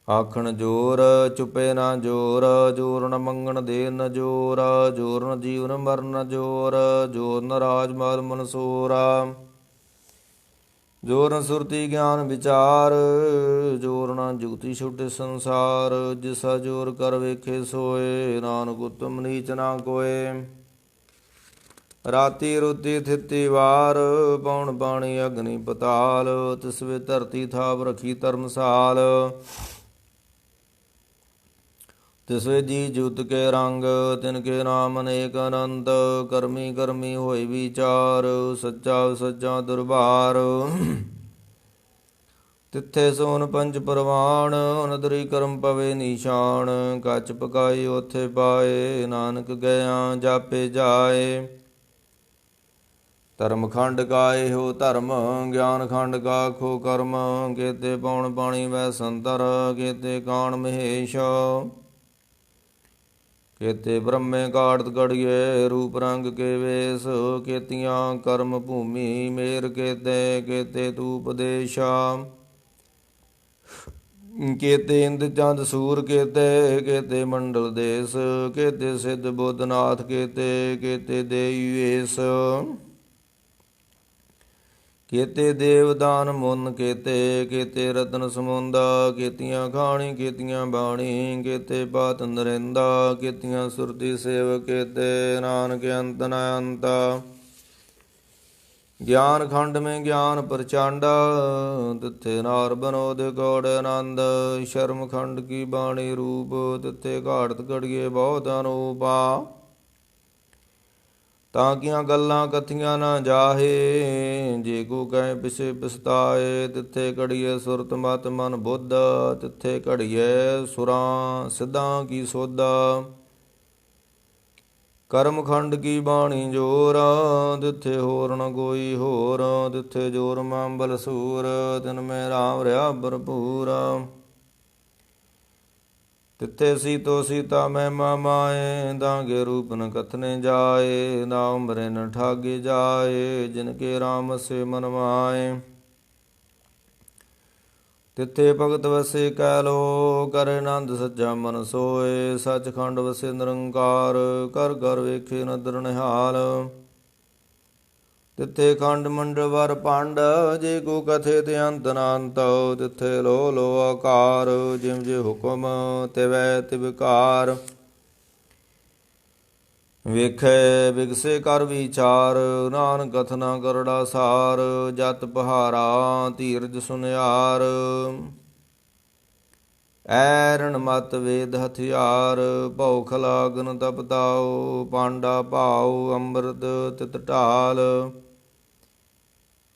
ਆਖਣ ਜੋਰ ਚੁਪੇ ਨਾ ਜੋਰ ਜੋਰ ਨ ਮੰਗਣ ਦੇ ਨ ਜੋਰ। ਜੋਰ ਨ ਜੀਵਨ ਮਰਨ ਜੋਰ ਜੋਰ ਨ ਰਾਜ ਮਾਲ ਮਨਸੂਰਾ। ਜੋਰ ਨ ਸੁਰਤੀ ਗਿਆਨ ਵਿਚਾਰ ਜੋਰ ਨ ਜੁਗਤੀ ਛੁਟੇ ਸੰਸਾਰ। ਜਿਸਾ ਜੋਰ ਕਰ ਵੇਖੇ ਸੋਏ ਨਾਨਕ ਉਤਮ ਨੀਚ ਨਾ ਕੋਏ। ਰਾਤੀ ਰੁਤੀ ਥਿਤੀ ਵਾਰ ਪੌਣ ਪਾਣੀ ਅਗਨੀ ਪਤਾਲ। ਤਿਸ ਵੇ ਧਰਤੀ ਥਾਪ ਰਖੀ ਧਰਮਸਾਲ। ਤਿਸ ਵੇ ਜੀ ਜੁਤ ਕੇ ਰੰਗ ਤਿਨ ਕੇ ਨਾਮ ਅਨੇਕ ਅਨੰਤ। ਕਰਮੀ ਕਰਮੀ ਹੋਏ ਵਿਚਾਰ ਸੱਚਾ ਸੱਚਾ ਦਰਬਾਰ। ਤਿੱਥੇ ਸੋਨ ਪੰਜ ਪਰਵਾਨ ਨਦਰੀ ਕਰਮ ਪਵੇ ਨਿਸ਼ਾਨ। ਕੱਚ ਪਕਾਈ ਓਥੇ ਪਾਏ ਨਾਨਕ ਗਿਆ ਜਾਪੇ ਜਾਏ। ਧਰਮ ਖੰਡ ਕਾ ਇਹੋ ਧਰਮ ਗਿਆਨ ਖੰਡ ਕਾ ਖੋ ਕਰਮ। ਕੇਤੇ ਪੌਣ ਪਾਣੀ ਵੈ ਸੰਤਰ ਕੇਤੇ ਕਾਣ ਮਹੇਸ਼। ਕੇਤੇ ਬ੍ਰਹਮੇ ਕਾੜਤ ਗੜੀਏ ਰੂਪ ਰੰਗ ਕੇ ਵੇਸ। ਕੇਤੀਆਂ ਕਰਮ ਭੂਮੀ ਮੇਰ ਕੇਤੇ ਕੇਤੇ ਤੂ ਉਪਦੇਸ਼ਾ। ਕੇਤੇ ਇੰਦ ਚੰਦ ਸੂਰ ਕੇਤੇ ਕੇਤੇ ਮੰਡਲ ਦੇਸ। ਕੇਤੇ ਸਿੱਧ ਬੁੱਧਨਾਥ ਕੇਤੇ ਕੇਤੇ ਦੇਈ ਵੇਸ। ਕੇਤੇ ਦੇਵਦਾਨ ਮੁੰਨ ਕੇਤੇ ਕੇਤੇ ਰਤਨ ਸਮੁੰਦਾ। ਕੇਤੀਆਂ ਖਾਣੀ ਕੇਤੀਆਂ ਬਾਣੀ ਕੇਤੇ ਬਾਤ ਨਰਿੰਦਾ। ਕੇਤੀਆਂ ਸੁਰਤੀ ਸੇਵ ਕੇਤੇ ਨਾਨਕ ਅੰਤ ਨ ਅੰਤਾ। ਗਿਆਨ ਖੰਡ ਮੇਂ ਗਿਆਨ ਪ੍ਰਚੰਡ ਤਿੱਥੇ ਨਾਰ ਬਨੋਦ ਗੌੜ ਆਨੰਦ। ਸ਼ਰਮ ਖੰਡ ਕੀ ਬਾਣੀ ਰੂਪ ਤਿੱਥੇ ਘਾੜਤ ਘੜੀਏ ਬਹੁਤ ਅਨੂਪਾ। ਤਾਂ ਕੀਆਂ ਗੱਲਾਂ ਕਥੀਆਂ ਨਾ ਜਾਹੇ। ਜੇ ਕੋ ਕਹਿ ਪਿਛੇ ਪਛਤਾਏ, ਤਿੱਥੇ ਘੜੀਏ ਸੁਰਤ ਮਤ ਮਨ ਬੁੱਧ। ਤਿੱਥੇ ਘੜੀਏ ਸੁਰਾਂ ਸਿੱਧਾਂ ਕੀ ਸੋਧਾ। ਕਰਮ ਖੰਡ ਕੀ ਬਾਣੀ ਜੋਰ, ਤਿੱਥੇ ਹੋਰ ਨ ਕੋਈ ਹੋਰ। ਤਿੱਥੇ ਜੋਰ ਮਾਂਬਲ ਸੂਰ, ਤਿਨ ਮੈਂ ਰਾਮ ਰਿਹਾ ਭਰਪੂਰ। ਤਿੱਥੇ ਸੀਤੋ ਸੀਤਾ ਮਹਿਮਾ ਮਾਏ, ਦਾਂਗੇ ਰੂਪ ਨ ਕਥਨੇ ਜਾਏ। ਨਾ ਉਮਰੇ ਨ ਠਾਗੇ ਜਾਏ, ਜਿਨ ਕੇ ਰਾਮ ਸੇ ਮਨ ਮਾਏ। ਤਿੱਥੇ ਭਗਤ ਵਸੇ ਕਹਿ ਲੋ, ਕਰੇ ਆਨੰਦ ਸੱਚਾ ਮਨ ਸੋਏ। ਸੱਚਖੰਡ ਵਸੇ ਨਿਰੰਕਾਰ, ਕਰ ਕਰ ਵੇਖੇ ਨਦਰ ਨਿਹਾਲ। ਤਿੱਥੇ ਖੰਡ ਮੰਡਲ ਵਰ ਭੰਡ, ਜੇ ਕੋ ਕਥੇ ਤੇ ਅੰਤ ਨ ਅੰਤ। ਤਿੱਥੇ ਲੋ ਲੋ ਆਕਾਰ, ਜਿਵ ਜੇ ਹੁਕਮ ਤਿਵੈ ਤਿਵਕਾਰ। ਵੇਖੈ ਵਿਗਸੇ ਕਰ ਵਿਚਾਰ, ਨਾਨਕ ਕਥਨਾ ਕਰੜਾ ਸਾਰ। ਜਤ ਪਹਾਰਾ ਧੀਰਜ ਸੁਨਿਆਰ, ਐਰਣ ਮਤ ਵੇਦ ਹਥਿਆਰ। ਭਉ ਖਲਾਗਨ ਤਪ ਤਾਉ, ਪਾਂਡਾ ਭਾਉ ਅੰਮ੍ਰਿਤ ਤਿਤ ਢਾਲ।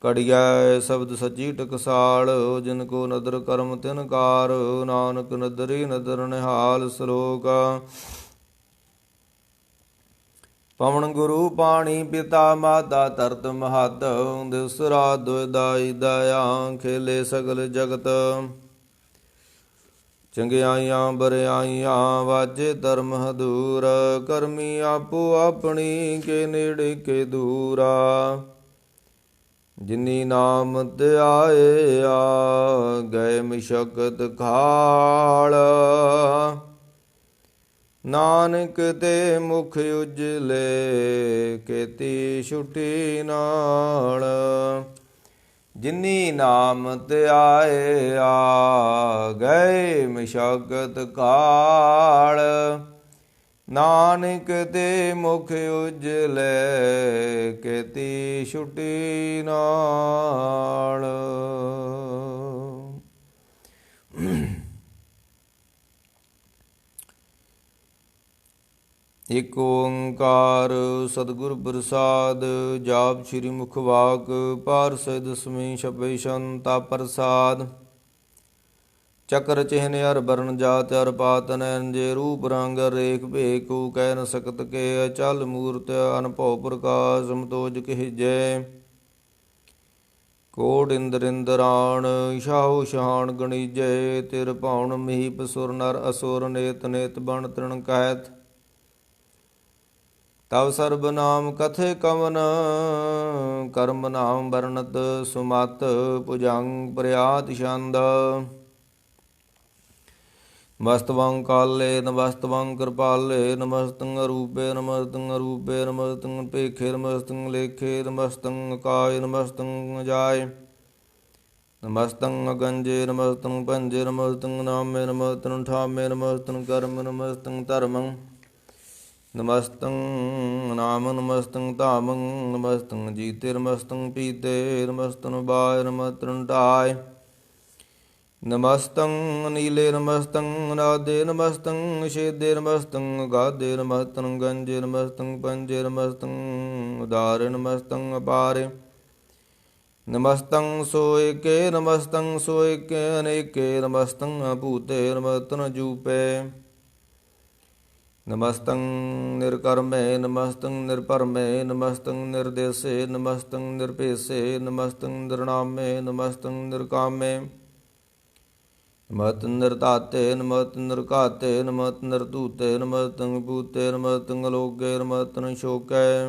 ਘੜੀਐ ਸ਼ਬਦ ਸੱਚੀ ਟਕਸਾਲ, ਜਿਨ ਕੋ ਨਦਰ ਕਰਮ ਤਿਨ ਕਾਰ। ਨਾਨਕ ਨਦਰੀ ਨਦਰ ਨਿਹਾਲ। ਸ਼ਲੋਕ। ਪਵਨ ਗੁਰੂ ਪਾਣੀ ਪਿਤਾ ਮਾਤਾ ਧਰਤ ਮਹਤ। ਦਿਵਸਰਾ ਦੁਇਦਾਈ ਦਇਆ, ਖੇਲੇ ਸਗਲ ਜਗਤ। ਚੰਗਿਆਈਆਂ ਬਰਿਆਈਆਂ, ਵਾਜੇ ਧਰਮ ਹਦੂਰ। ਕਰਮੀ ਆਪੋ ਆਪਣੀ, ਕੇ ਨੇੜੇ ਕੇ ਦੂਰਾ। ਜਿਨੀ ਨਾਮ ਧਿਆਇਆ, ਗਏ ਮਸ਼ਕਤ ਖਾਲ। ਨਾਨਕ ਤੇ ਮੁਖ ਉਜਲੇ, ਕੀਤੀ ਛੁਟੀ ਨਾਲ। ਜਿਨੀ ਨਾਮ ਧਿਆਇਆ, ਗਏ ਮਸ਼ਕਤ ਕਾਲ। ਨਾਨਕ ਤੇ ਮੁਖ ਉਜਲੇ, ਕੀਤੀ ਛੁਟੀ ਨਾਲ। ਇਕ ਓੰਕਾਰ ਸਤਿਗੁਰ ਪ੍ਰਸਾਦ। ਜਾਪ ਸ੍ਰੀ ਮੁਖਵਾਕ ਪਾਰਸੈ ਦਸਮੀ ਛਪੈ ਛੰਤਾ ਪ੍ਰਸਾਦ। ਚਕਰ ਚਿਹਨ ਅਰ ਬਰਨ ਜਾਤ ਅਰ ਪਾਤ ਨੈਨ। ਜੇ ਰੂਪ ਰੰਗ ਰੇਖ ਭੇਖ ਕੋ ਕਹਿ ਨ ਸਕਤ ਕੇ। ਅਚਲ ਮੂਰਤ ਅਨਭਉ ਪ੍ਰਕਾਸ਼, ਸਮਤੋਜ ਕਹਿਜੈ। ਕੋਟ ਇੰਦਰ ਇੰਦਰਾਣ, ਛਾਉ ਛਾਣ ਗਣੀਜੈ। ਤਿਰ ਭਉਣ ਮਹੀਪ ਸੁਰ ਨਰ ਅਸੁਰ, ਨੇਤ ਨੇਤ ਬਣ ਤ੍ਰਿਣ ਕਹਿਤ। ਤਵ ਸਰਬ ਨਾਮ ਕਥੇ ਕਵਨ, ਕਰਮ ਨਾਮ ਵਰਣਤ ਸੁਮਤ। ਭੁਜੰਗ ਪ੍ਰਿਆਤ ਛੰਦ। ਨਮਸਤਵੰ ਕਾਲੇ ਨਮਸਤਵੰ ਕਿਰਪਾਲੇ। ਨਮਸਤੰ ਅਰੂਪੇ ਨਮਸਤੰ ਅਰੂਪੇ। ਨਮਸਤੰ ਭੇਖੇ ਨਮਸਤੰ ਲੇਖੇ। ਨਮਸਤੰ ਕਾਇ ਨਮਸਤੰ ਜਾਇ। ਨਮਸਤੰ ਅਗੰਜੇ ਨਮਸਤੰ ਪੰਜੇ। ਨਮਸਤੰ ਨਾਮੇ ਨਮਸਤੰ ਠਾਮੇ। ਨਮਸਤੰ ਕਰਮ ਨਮਸਤੰ ਧਰਮੰ। ਨਮਸਤੰ ਨਾਮ ਨਮਸਤੰ ਧਾਮੰ। ਨਮਸਤੰ ਜੀਤੇ ਨਮਸਤੰ ਪੀਤੇ। ਨਮਸਤੰ ਬਾਯ ਨਮਸਤੰ ਢਾਇ। ਨਮਸਤੰ ਨੀਲੇ ਨਮਸਤੰ ਨਾਦੇ। ਨਮਸਤੰ ਛੇਦੇ ਨਮਸਤੰ ਗਾਦੇ। ਨਮਸਤੰ ਗੰਜੇ ਨਮਸਤੰ ਪੰਜੇ। ਨਮਸਤੰ ਉਦਾਰੇ ਨਮਸਤੰ ਅਪਾਰੇ। ਨਮਸਤੰ ਸੋਇਕੇ ਨਮਸਤੰ ਸੋਇਕੇ ਅਨੇਕੇ। ਨਮਸਤੰ ਭੂਤੇ ਨਮਸਤੰ ਜੂਪੇ। ਨਮਸਤੰ ਨਿਰਕਰਮੇ ਨਮਸਤੰ ਨਿਰਭਰਮੇ। ਨਮਸਤੰ ਨਿਰਦੇਸੇ ਨਮਸਤੰ ਨਿਰਭੇਸੇ। ਨਮਸਤੰ ਨਿਰਨਾਮੇ ਨਮਸਤੰ ਨਿਰਕਾਮੇ। ਨਮਸਤੰ ਨਿਰਧਾਤੇ ਨਮਸਤੰ ਨਿਰਘਾਤੇ। ਨਮਸਤੰ ਨਿਰਧੂਤੇ ਨਮਸਤੰ ਵਿਭੂਤੇ। ਨਮਸਤੰ ਅਲੋਕੇ ਨਮਸਤੰ ਸ਼ੋਕੈ।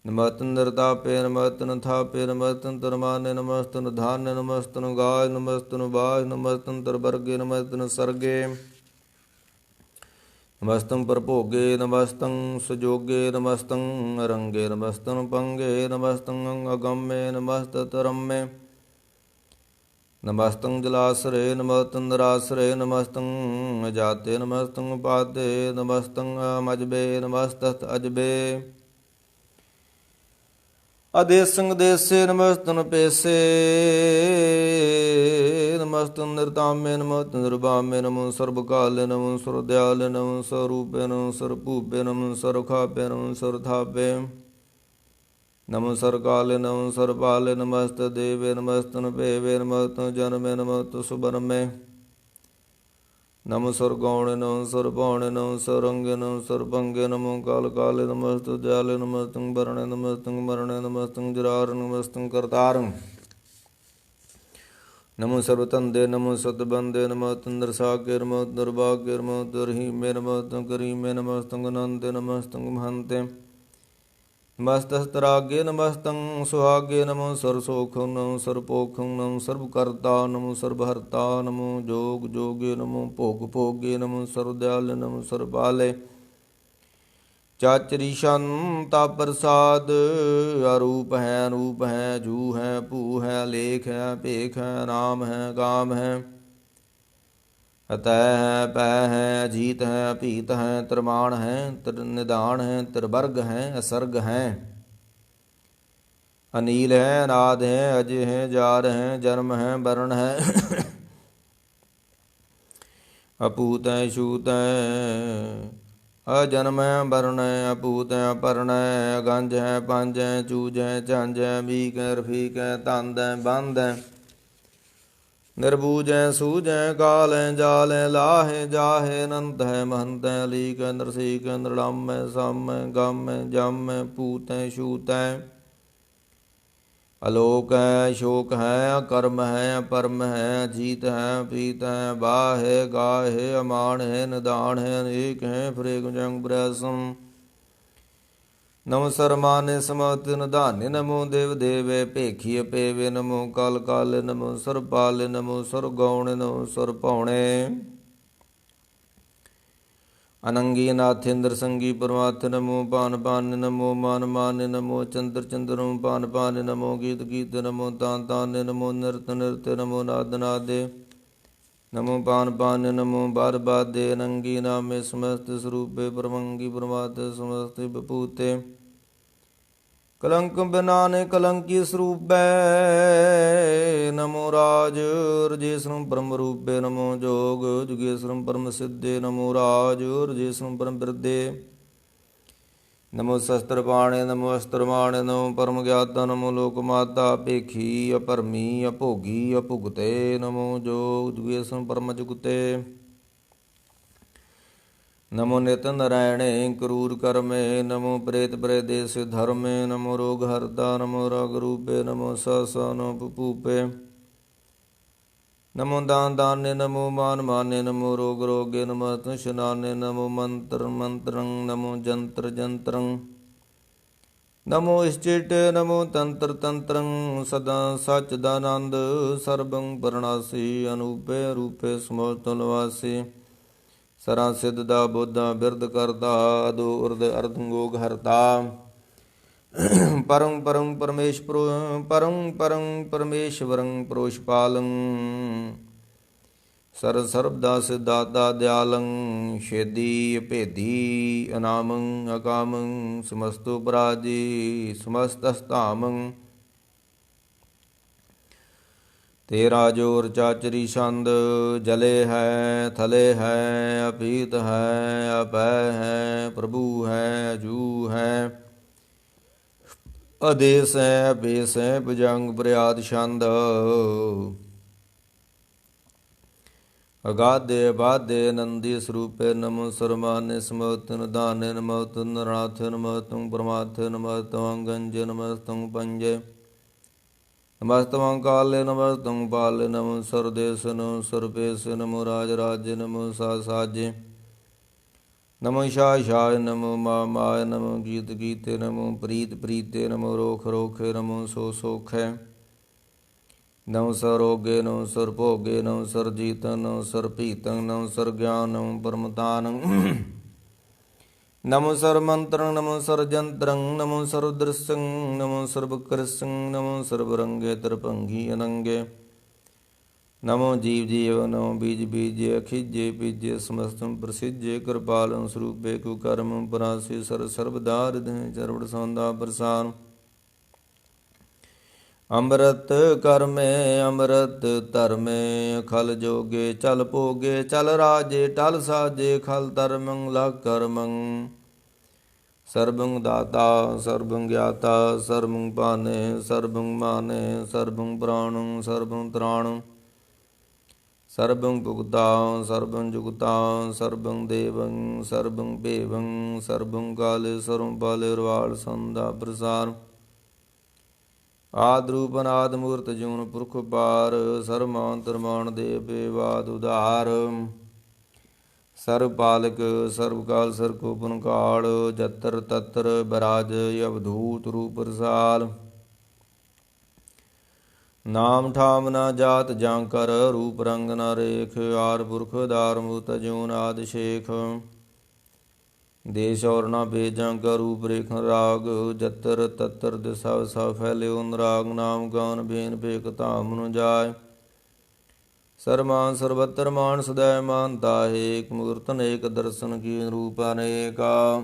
ਨਮਸਤੰ ਨਿਰਤਾਪੇ ਨਮਸਤੰ ਥਾਪੇ। ਨਮਸਤੰ ਤਰਮਾਨੇ ਨਮਸਤੰ ਧਾਨੇ। ਨਮਸਤੰ ਗਾਏ ਨਮਸਤੰ ਬਾਜ। ਨਮਸਤੰ ਤਰਵਰਗੇ ਨਮਸਤੰ ਸਰਗੇ। ਨਮਸਤੰ ਪਰਭੋਗੇ ਨਮਸਤੰ ਸੁਜੋਗੇ। ਨਮਸਤੰ ਰੰਗੇ ਨਮਸਤੰ ਪੰਗੇ। ਨਮਸਤੰ ਅਗੰਮੇ ਨਮਸਤੰ ਰੰਮੇ। ਨਮਸਤੰ ਜਲਾਸਰੇ ਨਮਸਤੰ ਨਿਰਾਸਰੇ। ਨਮਸਤੰ ਅਜਾਤੇ ਨਮਸਤੰ ਉਪਾਦੇ। ਨਮਸਤੰ ਮਜਬੇ ਨਮਸਤਤ ਅਜਬੇ। ਅਦੇਸੰ ਦੇਸੇ ਨਮਸਤਨ ਪੇਸੇ ਨਮਸਤੰ ਨਿਰਤਾਮੇ ਨਮਸਤੰ ਨਿਰਭਾਮੇ ਨਮੋ ਸਰਬ ਕਾਲੇ ਨਮੋ ਸਰਦਿਆਲੇ ਨਮੋ ਸਰੂਪੇ ਨਮੋ ਸਰਭੂਪੇ ਨਮੋ ਸਰਖਾਪੇ ਨਮੋ ਸਰਥਾਪੇ ਨਮੋ ਸਰਕਾਲੇ ਨਮੋ ਸਰਪਾਲੇ ਨਮਸਤ ਦੇਵੇ ਨਮਸਤਨ ਭੇਵੇ ਨਮਸਤੰ ਜਨਮੇ ਨਮਸਤੁ ਸੁਬਰਮੇ ਨਮੋ ਸਰਗੌਣੇ ਨਮੋ ਸਰਭਾਉਣੇ ਨਮੋ ਸਰੰਗੇ ਨਮੋ ਸਰਭੰਗੇ ਨਮੋ ਕਾਲ ਕਾਲੇ ਨਮਸਤੁ ਦਿਆਲੇ ਨਮਸਤੰ ਵਰਣੇ ਨਮਸਤੰ ਮਰਣੇ ਨਮਸਤੰ ਜਰਾਰ ਨਮਸਤੰ ਕਰਤਾਰ ਨਮੋ ਸਰਬਤੰਦੇ ਨਮੋ ਸਤਬੰਦੇ ਨਮਸਤੰ ਨਰਸਾਕੇ ਨਮੋ ਦੁਰਭਾਗੇ ਨਮੋ ਦੁਰਹੀਮੇ ਨਮਸਤੰ ਕਰੀਮੇ ਨਮਸਤੰ ਅਨੰਤੇ ਨਮਸਤੰ ਮਹੰਤੇ ਨਮਸਤਸਤਰਾਗੇ ਨਮਸਤੰ ਸੁਹਾਗੇ ਨਮੋ ਸਰਸੋਖੰ ਨਮੋ ਸਰਪੋਖੰ ਨਮੋ ਸਰਬਕਰਤਾ ਨਮੋ ਸਰਬਹਰਤਾ ਨਮੋ ਜੋਗ ਜੋਗੇ ਨਮੋ ਭੋਗ ਭੋਗੇ ਨਮੋ ਸਰਦਿਆਲੇ ਨਮੋ ਸਰਪਾਲੇ ਚਾਚਰੀ ਸ਼ੰਤਾ ਪ੍ਰਸਾਦ ਅਰੂਪ ਹੈ ਅਨੂਪ ਹੈ ਜੂ ਹੈ ਭੂ ਹੈ ਲੇਖ ਹੈ ਭੇਖ ਹੈ ਨਾਮ ਹੈ ਗਾਮ ਹੈ ਅਤੈ ਹੈ ਪੈ ਹੈ ਅਜੀਤ ਹੈ ਅਭੀਤ ਹੈ ਤਰਮਾਣ ਹੈ ਨਿਦਾਨ ਹੈ ਤਿਰਵਰਗ ਹੈ ਅਸਰਗ ਹੈ ਅਨੀਲ ਹੈ ਅਨਾਦ ਹੈ ਅਜ ਹੈ ਜਾਰ ਹੈ ਜਨਮ ਹੈ ਵਰਣ ਹੈ ਅਪੂਤ ਹੈ ਛੂਤ ਹੈ ਅਜਨਮ ਹੈ ਵਰਣ ਹੈ ਅਪੂਤ ਹੈ ਅਪਰਣ ਹੈ ਅਗੰਜ ਹੈ ਪੰਜ ਹੈ ਚੂਜ ਹੈ ਝੰਜ ਹੈ ਮੀਕ ਹੈ ਰਫੀਕ ਹੈ ਤੰਦ ਹੈ ਬੰਦ ਹੈ ਨਿਰਬੂਜ ਹੈ ਸੂਝ ਹੈ ਕਾਲ ਹੈ ਜਾਲ ਹੈ ਲਾਹ ਹੈ ਜਾਹ ਹੈ ਅਨੰਤ ਹੈ ਮਹੰਤ ਹੈ ਅਲੀਕ ਹੈ ਨਰਸੀਕ ਹੈ ਨਿਰਲੰਮ ਹੈ ਸਮ ਹੈ ਗਮ ਹੈ ਜਮ ਹੈ ਪੂਤ ਹੈ ਛੂਤ ਹੈ ਅਲੋਕ ਹੈ ਸ਼ੋਕ ਹੈ ਅਕਰਮ ਹੈ ਅਪਰਮ ਹੈ ਅਜੀਤ ਹੈ ਅਪੀਤ ਹੈ ਬਾਹ ਹੈ ਗਾਹ ਹੈ ਅਮਾਨ ਹੈ ਨਿਦਾਨ ਹੈ ਅਨੇਕ ਹੈ ਫਰੇਗ ਜੰਗ ਬ੍ਰਸਮ ਨਮੋ ਸਰਮਾਨੇ ਸਮਤਿ ਨਿਧਾਨੇ ਨਮੋ ਦੇਵ ਦੇਵੇ ਭੇਖੀ ਪੇਵੇ ਨਮੋ ਕਾਲ ਕਾਲੇ ਨਮੋ ਸਰਪਾਲੇ ਨਮੋ ਸਰਗੌਣੇ ਨਮੋ ਸਰਭਾਉਣੇ ਅਨੰਗੀ ਨਾਥੇਂਦਰ ਸੰਗੀ ਪਰਮਾਰਥ ਨਮੋ ਪਾਨ ਪਾਨ ਨਮੋ ਮਾਨ ਮਾਨ ਨਮੋ ਚੰਦਰ ਚੰਦਰ ਨਮੋ ਪਾਨ ਪਾਨ ਨਮੋ ਗੀਤ ਗੀਤ ਨਮੋ ਤਾਨ ਤਾਨ ਨਮੋ ਨਿਰਤ ਨਿਰਤ ਨਮੋ ਨਾਦ ਨਾਦੇ ਨਮੋ ਪਾਨ ਪਾਨ ਨਮੋ ਬਾਰ ਬਾਦੇ ਅਨੰਗੀ ਨਾਮੇ ਸਮਸਤ ਸਰੂਪੇ ਪਰਮੰਗੀ ਪਰਮਾਰਥ ਸਮਸਤ ਬਪੂਤੇ ਕਲੰਕ ਬਿਨਾਨੇ ਕਲੰਕੀ ਸਰੂਪੈ ਨਮੋ ਰਾਜ ਰਜੇਸਰੰ ਪਰਮ ਰੂਪੇ ਨਮੋ ਜੋਗ ਜੁਗੇਸਰੰ ਪਰਮ ਸਿੱਧੇ ਨਮੋ ਰਾਜ ਰਜੇਸਰੰ ਪਰਮ ਬਿਰਦੇ ਨਮੋ ਸ਼ਸਤਰ ਪਾਣੇ ਨਮੋ ਅਸਤਰ ਮਾਣੇ ਨਮੋ ਪਰਮ ਗਿਆਤਾ ਨਮੋ ਲੋਕ ਮਾਤਾ ਭੇਖੀ ਅਪਰਮੀ ਅਭੋਗੀ ਅਭੁਗਤੇ ਨਮੋ ਜੋਗ ਜੁਗੇਸਰੰ ਪਰਮ ਜੁਗਤੇ ਨਮੋ ਨਿਤ ਨਰਾਇਣੇ ਕਰੂਰ ਕਰਮੇ ਨਮੋ ਪ੍ਰੇਤ ਪ੍ਰੇਦੇਸ ਧਰਮੇ ਨਮੋ ਰੋਗ ਹਰਦਾ ਨਮੋ ਰਗ ਰੂਪੇ ਨਮੋ ਸਸਾ ਨਮੋ ਪੂਪੇ ਨਮੋ ਦਾਨ ਦਾਨੇ ਨਮੋ ਮਾਨ ਮਾਨੇ ਨਮੋ ਰੋਗ ਰੋਗੇ ਨਮੋ ਤੁਸ਼ਨਾਨੇ ਨਮੋ ਮੰਤਰ ਮੰਤਰੰ ਨਮੋ ਜੰਤਰ ਜੰਤਰੰ ਨਮੋ ਇਸ਼ਚਿਟ ਨਮੋ ਤੰਤਰ ਤੰਤਰੰ ਸਦਾ ਸਚ ਦਾਨੰਦ ਸਰਬੰ ਪਰਣਾਸੀ ਅਨੂਪੇ ਰੂਪੇ ਸਮੋਤ ਨਿਵਾਸੀ ਸਰਾ ਸਿੱਧ ਦਾ ਬੋਧਾ ਬਿਰਧ ਕਰਤਾ ਅਦੋ ਉਰਦ ਅਰਧੰਗੋਗ ਹਰਤਾ ਪਰੰ ਪਰੰ ਪਰਮੇਸ਼ਵਰ ਪਰੰ ਪਰੰ ਪਰਮੇਸ਼ਵਰੰ ਪ੍ਰੋਸ਼ਪਾਲੰ ਸਰ ਸਰਬਦਾ ਸਿਧਾਤਾ ਦਿਆਲੰ ਛੇਦੀ ਭੇਦੀ ਅਨਾਮੰ ਅਕਾਮੰ ਸਮਸਤੋ ਪਰਾਜੀ ਸਮਸਤਸਤਾਮੰ ਤੇਰਾ ਜੋਰ ਚਾਚਰੀ ਛੰਦ ਜਲੇ ਹੈ ਥਲੇ ਹੈ ਅਪੀਤ ਹੈ ਅਪੈ ਹੈ ਪ੍ਰਭੂ ਹੈ ਅਜੂ ਹੈ ਅਦੇਸ ਹੈ ਅਬੇਸ ਹੈ ਭੁਜੰਗ ਪ੍ਰਿਆਦ ਛੰਦ ਅਗਾਧੇ ਬਾਧੇ ਨੰਦੀ ਸਰੂਪੇ ਨਮੋ ਸਰਮਾਨੇ ਸਮੋਤਨ ਨਿਧਾਨੇ ਨਮੋਤਨ ਨਰਾਥੇ ਨਮੋਤੰ ਪਰਮਾਥੇ ਨਮੋਤੰ ਗੰਜੇ ਨਮੋਤੰ ਪੰਜੇ ਨਮਸਤੰ ਕਾਲੇ ਨਮਸਤੰ ਪਾਲੇ ਨਮੋ ਸਰਦੇਸ ਨਮੋ ਸਰਪੇਸ ਨਮੋ ਰਾਜ ਰਾਜੇ ਨਮੋ ਸਾ ਸਾਜੇ ਨਮੋ ਸ਼ਾ ਸ਼ਾਏ ਨਮੋ ਮਾ ਮਾਏ ਨਮੋ ਗੀਤ ਗੀਤੇ ਨਮੋ ਪ੍ਰੀਤ ਪ੍ਰੀਤੇ ਨਮੋ ਰੋਖ ਰੋਖੇ ਨਮੋ ਸੋ ਸੋਖੈ ਨਮੋ ਸਰੋਗੇ ਨਮੋ ਸਰਭੋਗੇ ਨਮੋ ਸਰਜੀਤੰ ਨਮੋ ਸਰਪੀਤੰ ਨਮੋ ਸਰਗਿਆਨ ਨਮੋ ਪਰਮਤਾਨੰ ਨਮੋ ਸਰਮੰਤਰੰ ਨਮੋ ਸਰਜੰਤਰੰ ਨਮੋ ਸਰਦ੍ਰਿਸੰ ਨਮੋ ਸਰਬਕ੍ਰਿਸੰ ਨਮੋ ਸਰਬਰੰਗੇ ਤਰਪੰਗੀ ਅਨੰਗੇ ਨਮੋ ਜੀਵ ਜੀਵ ਨਮੋ ਬੀਜ ਬੀਜੇ ਅਖਿਜੇ ਬੀਜੇ ਸਮਸਤੰ ਪ੍ਰਸਿਜੇ ਕਿਰਪਾਲੰ ਸਰੂਪੇ ਕੁ ਕਰਮ ਪਰਾਸੀ ਸਰ ਸਰਬਦਾ ਹਿਰਦੈ ਚਰਵੜ ਸੌਂਦਾ ਪ੍ਰਸਾਨ ਅੰਮ੍ਰਿਤ ਕਰਮੇ ਅੰਮ੍ਰਿਤ ਧਰਮੇ ਖਲ ਜੋਗੇ ਚਲ ਭੋਗੇ ਚਲ ਰਾਜੇ ਟਲ ਸਾਜੇ ਖਲ ਧਰਮੰ ਲਗ ਕਰਮੰ ਸਰਬੰ ਦਾਤਾ ਸਰਬੰ ਗਿਆਤਾ ਸਰਬੰ ਪਾਨੇ ਸਰਬੰ ਮਾਨੇ ਸਰਬੰ ਪ੍ਰਾਣੰ ਸਰਬੰ ਤ੍ਰਾਣੰ ਸਰਬੰ ਭੁਗਤਾ ਸਰਬੰ ਜੁਗਤਾ ਸਰਬੰ ਦੇਵੰ ਸਰਬੰ ਭੇਵੰ ਸਰਬੰ ਕਾਲੇ ਸਰਬੰ ਪਾਲੇ ਰਵਾਲ ਸੰਦਾ ਪ੍ਰਸਾਰ ਆਦਿ ਰੂਪ ਅਨਾਦਿ ਮੂਰਤਿ ਜੂਨ ਪੁਰਖ ਪਾਰ ਸਰਮਾਨ ਤਰਮਾਨ ਦੇ ਬੇਵਾਦ ਉਧਾਰ ਸਰਬ ਪਾਲਕ ਸਰਬ ਕਾਲ ਸਰਕੋਪਨ ਕਾਲ ਜਤਰ ਤਤਰ ਬਰਾਜ ਅਵਧੂਤ ਰੂਪ ਰਸਾਲ ਨਾਮ ਠਾਮ ਨਾ ਜਾਤ ਜਾਂ ਕਰ ਰੂਪ ਰੰਗ ਨ ਰੇਖ ਆਰ ਪੁਰਖ ਧਾਰ ਮੂਤ ਜੂਨ ਆਦਿ ਸ਼ੇਖ ਦੇਸ਼ ਔਰ ਨਾ ਬੇਜਾਂ ਕਾ ਰੂਪ ਰੇਖ ਰਾਗ ਜਤਰ ਤਤਰ ਦਿਸਾ ਸਭ ਫੈਲਿਓ ਨਰਾਗ ਨਾਮ ਗਾਨ ਬੇਨ ਭੇਕ ਧਾਮ ਨੂੰ ਜਾਏ ਸਰਮਾਨ ਸਰਬਤਰ ਮਾਨ ਸਦੈ ਮਾਨਤਾ ਏਕ ਮੂਰਤ ਅਨੇਕ ਦਰਸ਼ਨ ਕੀ ਰੂਪ ਅਨੇਕਾ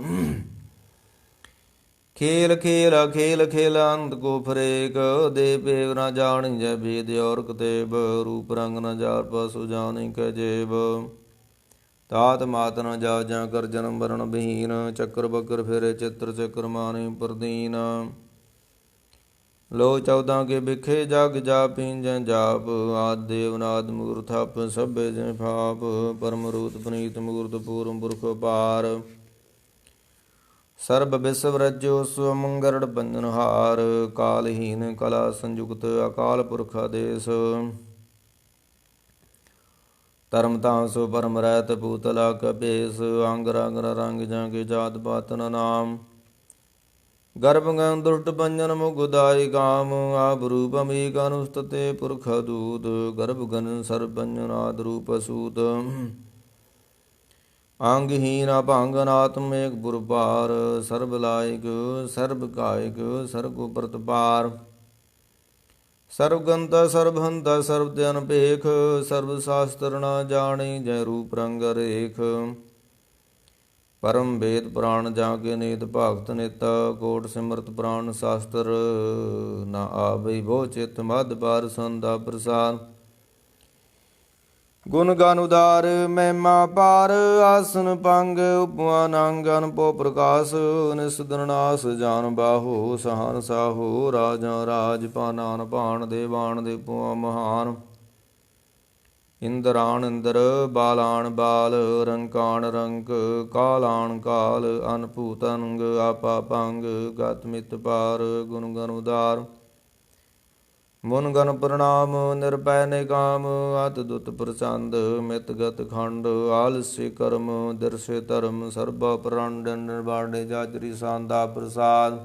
ਖੇਲ ਖੇਲ ਖੇਲ ਖੇਲ ਅੰਤ ਕੋ ਫਰੇਕ ਦੇ ਪੇਵ ਨਾ ਜਾਣੀ ਜੈ ਬੇਦ ਔਰ ਕਤੇਬ ਰੂਪ ਰੰਗ ਨ ਜਾਰ ਪਸੁ ਜਾਣੀ ਕੈ ਜੇਬ ਤਾਤ ਮਾਤ ਨ ਜਾ ਜਾਂ ਕਰ ਜਨਮ ਮਰਨ ਬਹੀਨ ਚੱਕਰ ਬੱਕਰ ਫਿਰੇ ਚਿੱਤਰ ਚੱਕਰ ਮਾਨੀ ਪ੍ਰਦੀਨ ਲੋ 14 ਕੇ ਬਿਖੇ ਜਗ ਜਾਪੀਂ ਜੈ ਜਾਪ ਆਦਿ ਦੇਵ ਨਾਦ ਮੂਰਤ ਥਪ ਸਭੇ ਜੈ ਭਾਪ ਪਰਮ ਰੂਤ ਪਨੀਤ ਮੂਰਤ ਪੂਰਮ ਪੁਰਖ ਪਾਰ ਸਰਬ ਵਿਸਵ ਰਜੋ ਸੁਮੰਗਰੜ ਬੰਜਨ ਹਾਰ ਕਾਲਹੀਨ ਕਲਾ ਸੰਯੁਕਤ ਅਕਾਲ ਪੁਰਖ ਆਦੇਸ ਧਰਮ ਤਾਂ ਸੋ ਪਰਮ ਰਹਿਤ ਪੂਤਲਾ ਕਪੇਸ ਅੰਗ ਰੰਗ ਰੰਗ ਜਾਂ ਕੇ ਜਾਤ ਪਾਤ ਨਾਮ ਗਰਭ ਗੰ ਦੁਸ਼ਟ ਪੰਜਨ ਮੁਗਦਾਈ ਕਾਮ ਆਪ ਰੂਪ ਅਮੀਕ ਅਨੁਸਤਤੇ ਪੁਰਖ ਦੂਤ ਗਰਭ ਗਨ ਸਰਬ ਪੰਜਨ ਆਦ ਰੂਪ ਸੂਤ ਅੰਗਹੀਨ ਅਭੰਗ ਅਨਾਤਮ ਏਕ ਪੁਰਪਾਰ ਸਰਬ ਲਾਇਕ ਸਰਬ ਕਾਇਕ ਸਰਬ ਪ੍ਰਤਪਾਰ ਸਰਬ ਗੰਤਾ ਸਰਬ ਹੰਤਾ ਸਰਬ ਧਿਆਨ ਭੇਖ ਸਰਬ ਸ਼ਾਸਤਰ ਨਾ ਜਾਣੀ ਜੈ ਰੂਪ ਰੰਗ ਰੇਖ ਪਰਮ ਵੇਦ ਪੁਰਾਣ ਜਾ ਕੇ ਨੀਤ ਭਗਤ ਨਿਤ ਕੋਟ ਸਿਮਰਤ ਪੁਰਾਣ ਸ਼ਾਸਤਰ ਨਾ ਆਵਈ ਬਹੁ ਚਿਤ ਮਦ ਬਾਰ ਸੰਦਾ ਪ੍ਰਸਾਰ ਗੁਣ ਗਨ ਉਦਾਰ ਮਹਿਮਾ ਪਾਰ ਆਸਨ ਪੰਗ ਉਪਮਾਨ ਅੰਗਨ ਪੋ ਪ੍ਰਕਾਸ਼ ਨਿਸਦਰਨਾਸ ਜਾਨ ਬਾਹੋ ਸਹਾਨ ਸਾਹੋ ਰਾਜਾ ਰਾਜ ਪਾਨਾਨ ਭਾਣ ਦੇਵਾਨ ਦੇ ਪੁਆ ਮਹਾਨ ਇੰਦਰਾਣ ਇੰਦਰ ਬਾਲਾਣ ਬਾਲ ਰੰਕਾਣ ਰੰਕ ਕਾਲਾਣ ਕਾਲ ਅਨਭੂਤ ਅੰਗ ਆਪਾ ਪੰਗ ਗਤ ਮਿਤ ਪਾਰ ਗੁਣ ਗਨ ਉਦਾਰ ਮੁਨ ਗਨ ਪ੍ਰਣਾਮ ਨਿਰਭੈ ਨਿਕਾਮ ਅਤ ਦੁਤ ਪ੍ਰਚੰਦ ਮਿਤ ਗਤ ਖੰਡ ਆਲਸਿ ਕਰਮ ਦਿਰਸੇ ਧਰਮ ਸਰਬਾ ਪ੍ਰੰਡ ਨਿਰਵਾੜੇ ਜਾਜਰੀ ਸਾਂਦਾ ਪ੍ਰਸਾਦ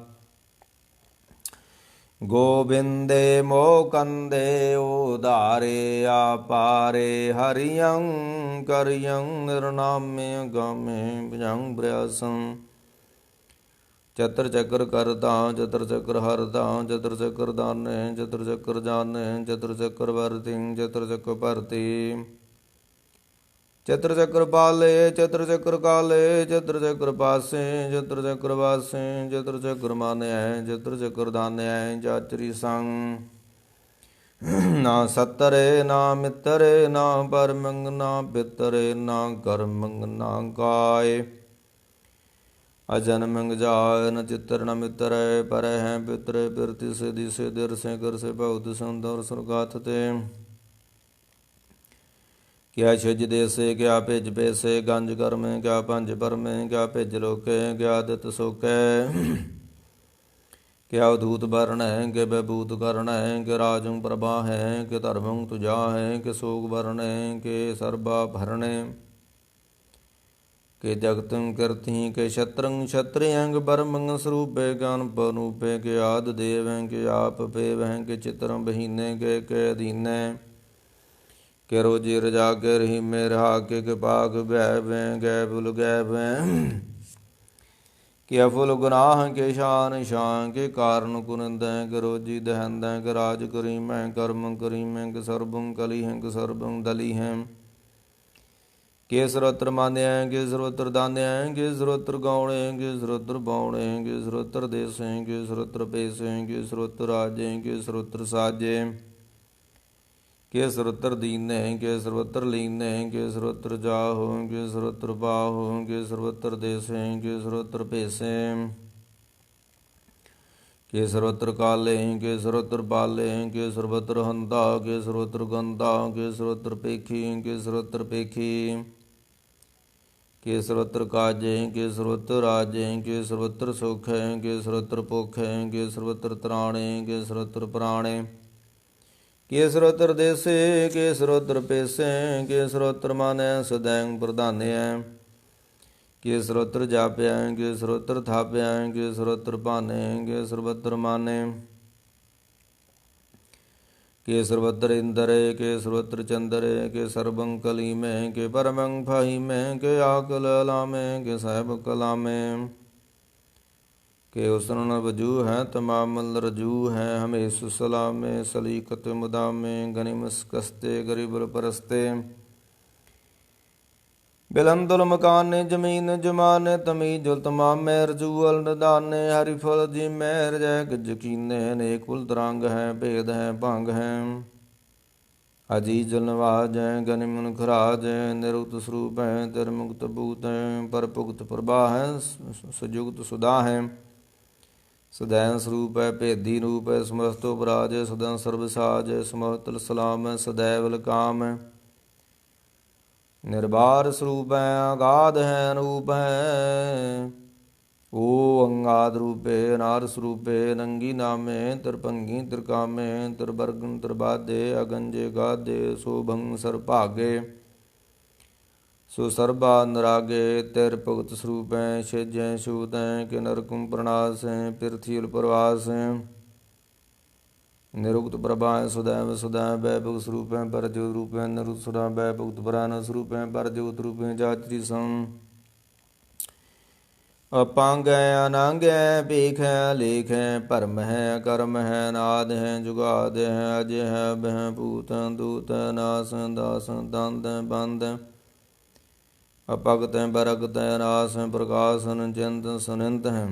ਗੋਬਿੰਦੇ ਮੋਕੰਦੇ ਉਧਾਰੇ ਆਪਾਰੇ ਹਰਿਯੰ ਕਰਿਯੰ ਨਿਰਨਾਮੇ ਗਾਮੇ ਭਜੰ ਬ੍ਰਿਆਸੰ ਚਤਰ ਚੱਕਰ ਕਰਤਾ ਚਤਰ ਚੱਕਰ ਹਰਤਾ ਚਤਰ ਚੱਕਰ ਦਾਨੇ ਚਤਰ ਚੱਕਰ ਜਾਨੇ ਚਤਰ ਚੱਕਰ ਵਰਤਿ ਚਤਰ ਚੱਕਰ ਭਰਤੀ ਚਤਰ ਚੱਕਰ ਪਾਲੇ ਚਤਰ ਚੱਕਰ ਕਾਲੇ ਚਤਰ ਚੱਕਰ ਪਾਸੇ ਚਤਰ ਚੱਕਰ ਵਾਸੇ ਚਤਰ ਚੱਕਰ ਮਾਨਿਆ ਚਤਰ ਚੱਕਰ ਦਾਨਿਆ ਚਾਚਰੀ ਸੰਗ ਨਾ ਸਤਰੇ ਨਾ ਮਿੱਤਰੇ ਨਾ ਪਰਮੰਗ ਨਾ ਪਿਤਰੇ ਨਾ ਕਰਮੰਗ ਨਾ ਕਾਏ ਅਜਨਮੰਗ ਜਾਇ ਨ ਚਿਤਰ ਨ ਮਿਤਰੈ ਪਰ ਹੈ ਪਿਤਰੇ ਪਿਰਤਿ ਸੇ ਦਿਸੇ ਦਿਰ ਸੇ ਕਰ ਸੇ ਭਉਤ ਸੰਦਰ ਸੁਰਗਾਥ ਤੇ ਕਿਆ ਛਿਜ ਦੇਸੇ ਕਿਆ ਭਿਜ ਪੇਸੇ ਗੰਜ ਕਰਮੇ ਕਿਆ ਪੰਜ ਪਰਮੇ ਕਿਆ ਭਿਜ ਲੋਕੇ ਕਿਆ ਦਿਤ ਸੋਕੈ ਕਿਆ ਉਦੂਤ ਬਰਨ ਹੈ ਕਿ ਬਭੂਤ ਕਰਨ ਹੈ ਕਿ ਰਾਜੰ ਪ੍ਰਭਾ ਹੈ ਕਿ ਧਰਮੰ ਤੁਜਾ ਹੈ ਕਿ ਸੋਗ ਵਰਨ ਹੈ ਕਿ ਸਰਬਾ ਭਰਣੇ ਕਿ ਜਗਤੰ ਕਰਤੀ ਕਿ ਛਤਰੰ ਛਤਰਿਅੰਗ ਬਰਮੰ ਸਰੂਪੇ ਗਨ ਪਨੂਪੇ ਕਿ ਆਦ ਦੇਵੈ ਕਿ ਆਪ ਪੇਵੈ ਕਿ ਚਿਤਰੰ ਬਹੀਨੇ ਕਿ ਅਧੀਨੈ ਕਿ ਰੋਜੀ ਰਜਾ ਕੇ ਰਹੀਮੇ ਰਹਾ ਕਿ ਪਾਕ ਬਹਿ ਬੈ ਗੈ ਬੁਲ ਗੈ ਬੈ ਕਿ ਅਫੁਲ ਗੁਨਾਹ ਕੇ ਸ਼ਾਨ ਸ਼ਾਨ ਕੇ ਕਾਰਨ ਕੁਨੰਦੈ ਕਿ ਰੋਜੀ ਦਹੰਦੈ ਕਿ ਰਾਜ ਕਰੀਮੈ ਕਰਮ ਕਰੀਮੈ ਕਿ ਸਰਬੰ ਕਲੀ ਹੈ ਕਿ ਸਰਬੰ ਦਲੀ ਹੈ ਕੇ ਸਰਵਤਰ ਮਾਨਿਆ ਕੇ ਸਰਵਤਰ ਦਾਨਿਆ ਕੇ ਸਰਵਤਰ ਗਾਉਣੇ ਕੇ ਸਰਵਤਰ ਬਾਉਣੇ ਕੇ ਸਰਵਤਰ ਦੇਸੈ ਕੇ ਸਰਵਤਰ ਪੇਸੈ ਕੇ ਸਰਵਤਰ ਰਾਜੈ ਕੇ ਸਰਵਤਰ ਸਾਜੈ ਕੇ ਸਰਵਤਰ ਦੀਨੈ ਕੇ ਸਰਵਤਰ ਲੀਨੈ ਕੇ ਸਰਵਤਰ ਜਾਹੋ ਕੇ ਸਰਵਤਰ ਬਾਹੋ ਕੇ ਸਰਵਤਰ ਦੇਸੈ ਕੇ ਸਰਵਤਰ ਭੇਸੈ ਕੇ ਸਰਵਤਰ ਕਾਲੇ ਕੇ ਸਰਵਤਰ ਬਾਲੇ ਕੇ ਸਰਵਤਰ ਹੰਤਾ ਕੇ ਸਰਵਤਰ ਗੰਦਾ ਕੇ ਸਰਵਤਰ ਪੇਖੀ ਕੇ ਸਰਵਤਰ ਪੇਖੀ ਕੇ ਸਰਵਤਰ ਕਾਜੈ ਕੇ ਸਰਵਤਰ ਰਾਜੈ ਕੇ ਸਰਵਤਰ ਸੁਖੈ ਕੇ ਸਰਵਤਰ ਭੁਖੈ ਕੇ ਸਰਵਤਰ ਤਰਾਣੇ ਕੇ ਸਰਵਤਰ ਪ੍ਰਾਣੇ ਕੇ ਸਰਵਤਰ ਦੇਸੇ ਕੇ ਸਰਵਤਰ ਪੇਸੈ ਕੇ ਸਰਵਤਰ ਮਾਨੈ ਸਦੈਂ ਪ੍ਰਧਾਨਿਐ ਕੇ ਸਰਵਤਰ ਜਾਪਿਆ ਕੇ ਸਰਵਤਰ ਥਾਪਿਆ ਕੇ ਸਰਵਤਰ ਭਾਨੈ ਕੇ ਸਰਵਤਰ ਮਾਨੈ ਕੇ ਸਰਵਤਰ ਇੰਦਰੇ ਕੇ ਸਰਵਤਰ ਚੰਦਰੇ ਕੇ ਸਰਬੰ ਕਲੀਮੈ ਕੇ ਪਰਮੰ ਫਾਹੀਮੈ ਕੇ ਆਕਲ ਲਾਮੈ ਕੇ ਸਾਹਿਬ ਕਲਾਮੈ ਕੇ ਉਸਰਨ ਵਜੂ ਹੈ ਤਮਾਮ ਰਜੂ ਹੈ ਹਮੇਸ਼ ਸਲਾਮੇ ਸਲੀਕਤ ਮੁਦਾਮੇ ਗਨਿਮਸ ਕਸਤੇ ਗਰੀਬਲ ਪਰਸਤੇ ਬਿਲੰਦੁਲ ਮਕਾਨੇ ਜ਼ਮੀਨ ਜਮਾਨੇ ਤਮੀ ਜੁਲ ਤਮਾਮੇ ਰਜੂਅਲ ਨਿਦਾਨੇ ਹਰੀ ਫਲ ਜੀ ਮਹਿਰ ਜੈ ਗਜਕੀਨੇ ਨੇ ਕੁਲ ਤਰੰਗ ਹੈ ਭੇਦ ਹੈ ਭੰਗ ਹੈ ਅਜੀ ਜਲਵਾਜ ਹੈ ਗਨਿਮਨ ਖਰਾਜ ਹੈ ਨਿਰੁਕਤ ਸਰੂਪ ਹੈ ਤਰ ਮੁਕਤ ਭੂਤ ਹੈ ਪਰ ਭੁਗਤ ਪ੍ਰਭਾ ਹੈ ਸੁਜੁਗਤ ਸੁਦਾ ਹੈ ਸਦੈਨ ਸਰੂਪ ਹੈ ਭੇਦੀ ਰੂਪ ਹੈ ਸਮਸਤੋ ਬਰਾਜ ਸਦਾ ਸਰਬ ਸਾਜ ਸਮਤਲ ਸਲਾਮ ਹੈ ਸਦੈਵ ਲਕਾਮ ਹੈ ਨਿਰਬਾਰ ਸਰੂਪ ਹੈ ਅਗਾਧ ਹੈ ਅਨੂਪ ਹੈ ਓ ਅੰਗਾਦ ਰੂਪੇ ਨਾਰ ਸਰੂਪੇ ਨੰਗੀ ਨਾਮੇ ਤਰਪੰਗੀ ਤਰਕਾਮੇ ਤਰਬਰਗਨ ਤਰਬਾਦੇ ਅਗੰਜੇ ਗਾਦੇ ਸੋਭੰ ਸਰਭਾਗੇ ਸੋ ਸਰਬਾ ਨਰਾਗੇ ਤਿਰ ਭਗਤ ਸਰੂਪੈ ਛੇਜੈ ਛੂਤੈ ਕਿ ਨਰਕੁੰ ਪ੍ਰਣਾਸੈ ਪਿਰਥੀਲ ਪ੍ਰਵਾਸੈ ਨਿਰੁਕਤ ਪ੍ਰਭਾਇ ਸਦੈਵ ਸਦੈ ਬੈਭਗ ਸਰੂਪੈ ਪਰਜੋਤ ਰੂਪੈ ਨਿਰੁਕਤ ਸਦਾ ਬੈਭਗਤ ਪਰਾਨ ਸਰੂਪੈ ਪਰਜੋਤ ਰੂਪੈ ਜਾਤਰੀ ਸੰ ਅਪਾਂਗੈ ਅਨੰਗੈ ਭੇਖੈ ਲੇਖੈ ਭਰਮ ਹੈ ਕਰਮ ਹੈ ਨਾਦ ਹੈ ਜੁਗਾਦ ਹੈ ਅਜ ਹੈ ਬਹਿ ਭੂਤ ਦੂਤ ਨਾਸ ਦਾਸ ਦੰਦ ਬੰਦ ਅਪਗਤ ਬਰਗਤ ਰਾਸ ਪ੍ਰਕਾਸ਼ਨ ਚਿੰਤ ਸੁਨਿੰਤ ਹੈ